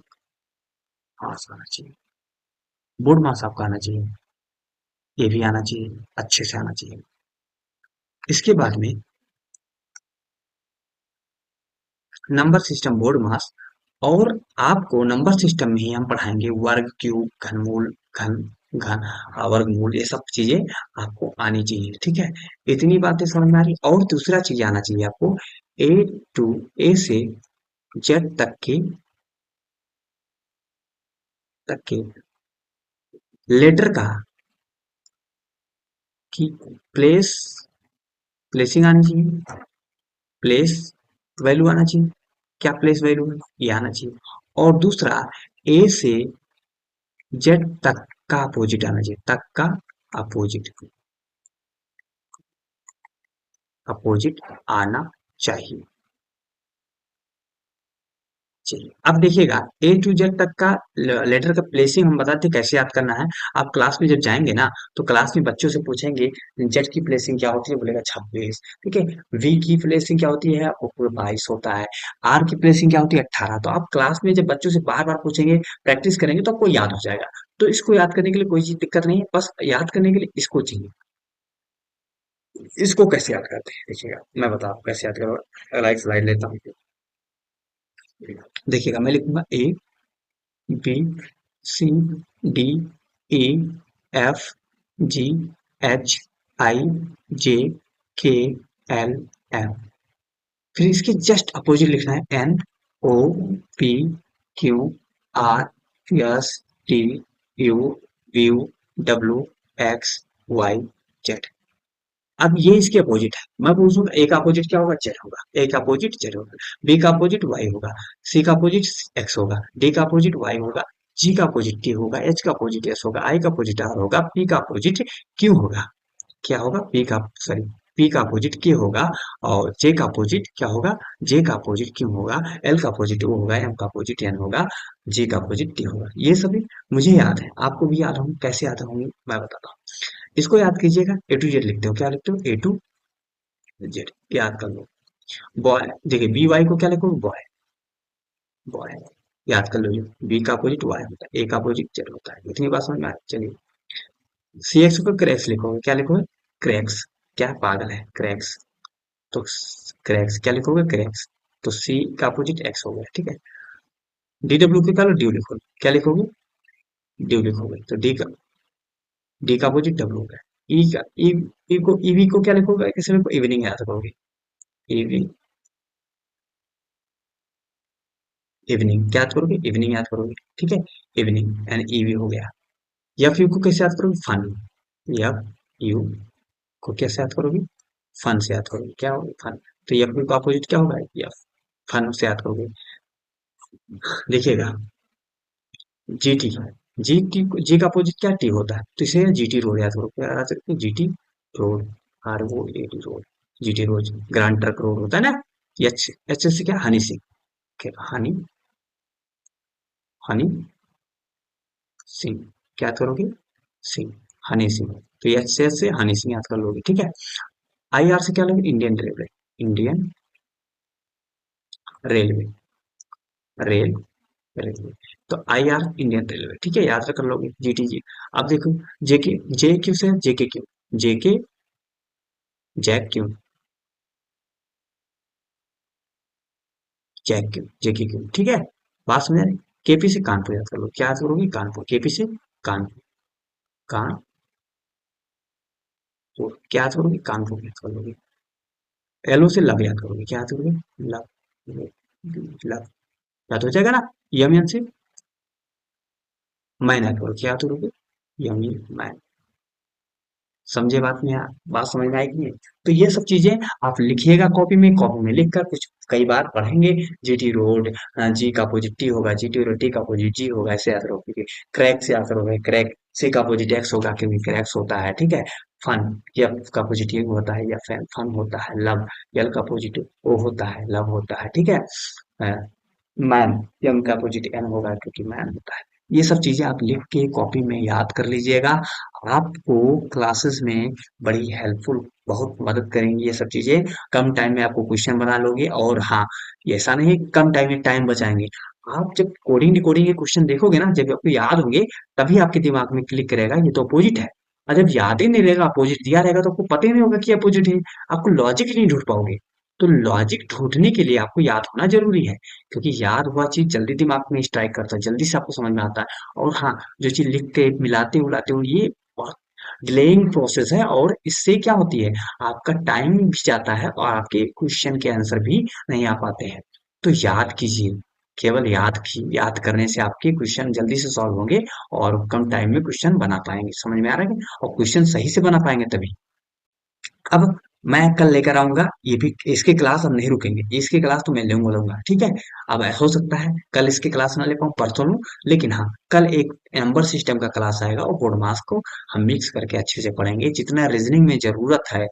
मास आना चाहिए। बोर्ड मास आपका आना चाहिए, ये भी आना चाहिए, अच्छे से आना चाहिए। इसके बाद में नंबर सिस्टम, बोर्ड मास, और आपको नंबर सिस्टम में ही हम पढ़ाएंगे वर्ग, क्यूब, घनमूल, घन घन वर्गमूल, ये सब चीजें आपको आनी चाहिए, ठीक है। इतनी बातें समझ में आ रही। और दूसरा चीज आना चाहिए आपको, ए टू ए से जेड तक के लेटर का की प्लेस प्लेसिंग आनी चाहिए, प्लेस वैल्यू आना चाहिए। क्या प्लेस वैल्यू है? ये आना चाहिए। और दूसरा, ए से जेड तक का अपोजिट आना चाहिए, तक का अपोजिट, अपोजिट आना चाहिए। चलिए, अब देखिएगा, ए टू जेड तक का लेटर का प्लेसिंग हम बताते कैसे याद करना है। आप क्लास में जब जाएंगे ना, तो क्लास में बच्चों से पूछेंगे जेड की प्लेसिंग क्या होती है, बोलेगा 26, ठीक है। वी की प्लेसिंग क्या होती है? वो पूरा 22 होता है। आर की प्लेसिंग क्या होती है? 18। तो आप क्लास में जब बच्चों से बार बार पूछेंगे, प्रैक्टिस करेंगे, तो आपको याद हो जाएगा। तो इसको याद करने के लिए कोई चीज दिक्कत नहीं है, बस याद करने के लिए इसको चाहिए। इसको कैसे याद करते हैं? देखिएगा, मैं बताता हूँ कैसे याद करो। अगला एक स्लाइड लेता हूँ। देखिएगा, मैं लिखूंगा A B C D E F G H I J K L M. फिर इसके जस्ट अपोजिट लिखना है N O P Q R S T U U W X Y Z. अब ये इसके अपोजिट है, मैं पूछूंगा ए का अपोजिट क्या होगा, जेड होगा, ए का अपोजिट जेड होगा, बी का अपोजिट वाई होगा, सी का अपोजिट एक्स होगा, डी का अपोजिट वाई होगा, जी का अपोजिट टी होगा, एच का अपोजिट एस होगा, आई का अपोजिट आर होगा, पी का अपोजिट क्यू होगा। क्या होगा, पी का सॉरी पी का अपोजिट क्यू होगा, और जे का अपोजिट क्या होगा, जे का अपोजिट क्यू होगा, एल का अपोजिट ओ होगा, एम का अपोजिट एन होगा, जी का अपोजिट टी होगा। ये सभी मुझे याद है, आपको भी याद होंगे, कैसे याद होंगे मैं बताता हूँ। इसको याद कीजिएगा, ए टू जेड लिखते हो, क्या लिखते हो, ए टू जेड याद कर लो। बॉय, देखिए बी वाई को क्या लिखोगे, बॉय, बॉय याद कर लो। बी का अपोजिट वाई होता है, ए का अपोजिट जेड होता है, इतनी बात समझ में आ रही? चलिए, सी एक्स को क्रैक्स लिखोगे, क्या लिखोगे, क्रैक्स, क्या पागल है, क्रैक्स, तो क्रैक्स क्या लिखोगे, क्रैक्स, तो सी का अपोजिट एक्स हो गया, ठीक है। डी डब्ल्यू के क्या लो, ड्यू लिखोगे, क्या लिखोगे, ड्यू लिखोगे, तो डी का अपोजिट डब्ल्यू हो गया। ई का ई को ईवी को क्या लिखोगे, किसी को इवनिंग याद करोगे, ईवी, इवनिंग क्या याद करोगे, इवनिंग याद करोगे, ठीक है, इवनिंग एंड ईवी हो गया। एफ यू को कैसे याद करोगे, फन, एफ यू को कैसे याद करोगे, फन से याद करोगे, क्या होगा, फन, तो एफ यू का अपोजिट क्या होगा, एफ, फन से याद करोगे। देखिएगा, जी टी, जी का अपोजिट क्या, टी होता है, तो इसे जी टी रोड याद करो, क्या याद रखते हैं, G T road, R O A T road, G T road, grand truck road होता है ना। एच एच से क्या, हनी सिंह, हनी, हनी सिंह, क्या याद करोगे, सिंह, हनी सिंह, तो एच से हनी सिंह याद कर लोगे, ठीक है। आई आर से क्या लोगे, Indian railway, Indian railway, rail, railway, तो आई आर इंडियन रेलवे, ठीक है, याद कर लोगे, जी टी जी। अब देखो, जेके, जे क्यू से जेके क्यू, जेके जैक क्यू, जैक क्यू, जेके क्यू, ठीक है, बात समझ रहे। केपी से कानपुर याद कर लो, क्या याद करोगे, कानपुर, केपी से कानपुर, कानपुर, क्या याद करोगे, कानपुर याद कर लोगे। एलओ से लव याद करोगे, क्या याद करोगे, लव, लव याद हो जाएगा ना। यम से मैन याद करो, क्या याद करोगे, यमी, मैन, समझे बात में, बात समझ में आएगी नहीं? तो ये सब चीजें आप लिखिएगा कॉपी में, कॉपी में लिखकर कुछ कई बार पढ़ेंगे। जीटी रोड, जी का अपोजिट टी होगा, जीटी रोड, टी का अपोजिट जी होगा, ऐसे याद रखोगे। क्रैक से याद करोगे, क्रैक, सी का अपोजिट एक्स होगा, क्योंकि क्रैक्स होता है, ठीक है। फन, एफ का अपोजिट ये होता है, या फन होता है, लव, एल का अपोजिट ओ होता है, लव होता है, ठीक है। मैन, यंग का अपोजिट एन होगा, क्योंकि मैन होता है। ये सब चीजें आप लिख के कॉपी में याद कर लीजिएगा, आपको क्लासेस में बड़ी हेल्पफुल, बहुत मदद करेंगी ये सब चीजें। कम टाइम में आपको क्वेश्चन बना लोगे, और हाँ, ये ऐसा नहीं है कि कम टाइम में टाइम बचाएंगे। आप जब कोडिंग डिकोडिंग के क्वेश्चन देखोगे ना, जब आपको याद होंगे, तभी आपके दिमाग में क्लिक करेगा ये तो अपोजिट है। और जब याद ही नहीं रहेगा, अपोजिट दिया रहेगा, तो आपको पता ही नहीं होगा कि अपोजिट है, आपको लॉजिक ही नहीं ढूंढ पाओगे। तो लॉजिक ढूंढने के लिए आपको याद होना जरूरी है, क्योंकि याद हुआ चीज जल्दी दिमाग में स्ट्राइक करता है, जल्दी से आपको समझ में आता है। और हाँ, जो चीज लिख के मिलाते उलाते हो, ये बहुत डिलेइंग प्रोसेस है, और इससे क्या होती है, आपका टाइम भी जाता है, और आपके क्वेश्चन के आंसर भी नहीं आ पाते हैं। तो याद कीजिए, केवल याद करने से आपके क्वेश्चन जल्दी से सॉल्व होंगे, और कम टाइम में क्वेश्चन बना पाएंगे, समझ में आ रहा है, और क्वेश्चन सही से बना पाएंगे तभी। अब मैं कल लेकर आऊंगा, ये भी इसकी क्लास अब नहीं रुकेंगे, इसकी क्लास तो मैं लूंगा, ठीक है। अब हो सकता है कल इसकी क्लास ना ले पाऊँ, परसों लूं, लेकिन हाँ, कल एक नंबर सिस्टम का क्लास आएगा, और बोर्ड मास को हम मिक्स करके अच्छे से पढ़ेंगे, जितना रीजनिंग में जरूरत है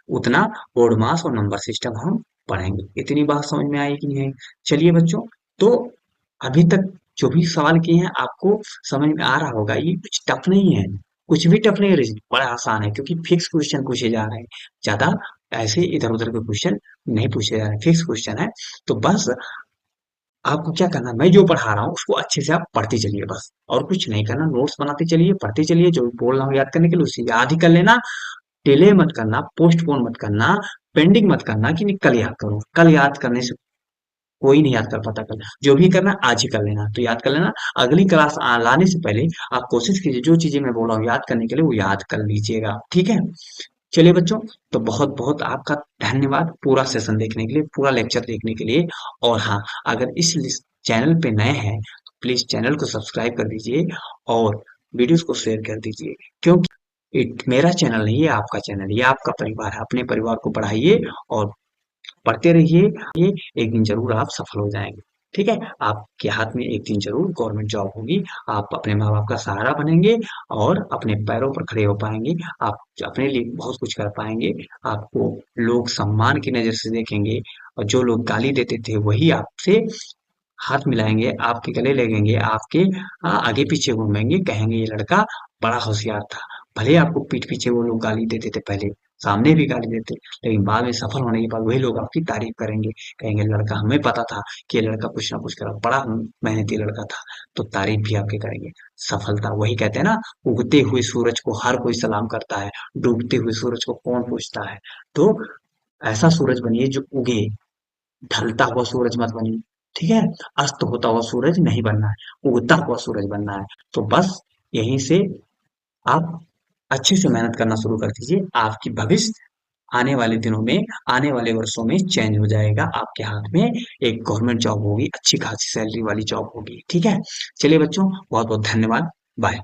उतना बोर्ड मास और नंबर सिस्टम हम पढ़ेंगे। इतनी बात समझ में आई कि नहीं आई? चलिए बच्चों, तो अभी तक जो भी सवाल किए हैं आपको समझ में आ रहा होगा, ये कुछ टफ नहीं है, कुछ भी टफ नहीं है, रीजनिंग बड़ा आसान है, क्योंकि फिक्स क्वेश्चन पूछे जा रहे हैं, ज्यादा ऐसे इधर उधर के क्वेश्चन नहीं पूछे जा रहे हैं, फिक्स क्वेश्चन है। तो बस आपको क्या करना है, मैं जो पढ़ा रहा हूँ उसको अच्छे से आप पढ़ते चलिए बस, और कुछ नहीं करना, नोट्स बनाते चलिए, पढ़ते चलिए, जो बोल रहा हूँ याद करने के लिए उसे याद ही कर लेना। डिले मत करना, पोस्टपोन मत करना, पेंडिंग मत करना कि नहीं कल याद करो, कल याद करने से कोई नहीं याद कर पाता, कल जो भी करना आज ही कर लेना, तो याद कर लेना। अगली क्लास लाने से पहले आप कोशिश कीजिए, जो चीजें मैं बोल रहा हूँ याद करने के लिए, वो याद कर लीजिएगा, ठीक है। चलिए बच्चों, तो बहुत बहुत आपका धन्यवाद पूरा सेशन देखने के लिए, पूरा लेक्चर देखने के लिए। और हाँ, अगर इस चैनल पे नए हैं तो प्लीज चैनल को सब्सक्राइब कर दीजिए, और वीडियोस को शेयर कर दीजिए, क्योंकि मेरा चैनल नहीं है, आपका चैनल, ये आपका परिवार है। अपने परिवार को पढ़ाइए और पढ़ते रहिए। ये एक दिन जरूर आप सफल हो जाएंगे। ठीक है, आपके हाथ में एक दिन जरूर गवर्नमेंट जॉब होगी। आप अपने माँ बाप का सहारा बनेंगे और अपने पैरों पर खड़े हो पाएंगे। आप अपने लिए बहुत कुछ कर पाएंगे। आपको लोग सम्मान की नजर से देखेंगे और जो लोग गाली देते थे वही आपसे हाथ मिलाएंगे, आपके गले लगेंगे, आपके आगे पीछे घूमेंगे, कहेंगे ये लड़का बड़ा होशियार था। भले आपको पीठ पीछे वो लोग गाली देते थे पहले, सामने भी गाली देते, लेकिन बाद में सफल होने के बाद वही लोग आपकी तारीफ करेंगे, कहेंगे लड़का, हमें पता था कि ये लड़का कुछ ना कुछ करा, बड़ा मेहनती लड़का था। तो तारीफ भी आपके करेंगे। सफलता, वही कहते हैं ना, उगते हुए सूरज को हर कोई सलाम करता है, डूबते हुए सूरज को कौन पूछता है। तो ऐसा सूरज बनिए जो उगे, ढलता हुआ सूरज मत बनिए। ठीक है, अस्त होता हुआ सूरज नहीं बनना है, उगता हुआ सूरज बनना है। तो बस यहीं से आप अच्छे से मेहनत करना शुरू कर दीजिए। आपकी भविष्य आने वाले दिनों में, आने वाले वर्षों में चेंज हो जाएगा। आपके हाथ में एक गवर्नमेंट जॉब होगी, अच्छी खासी सैलरी वाली जॉब होगी। ठीक है, चलिए बच्चों, बहुत बहुत धन्यवाद। बाय।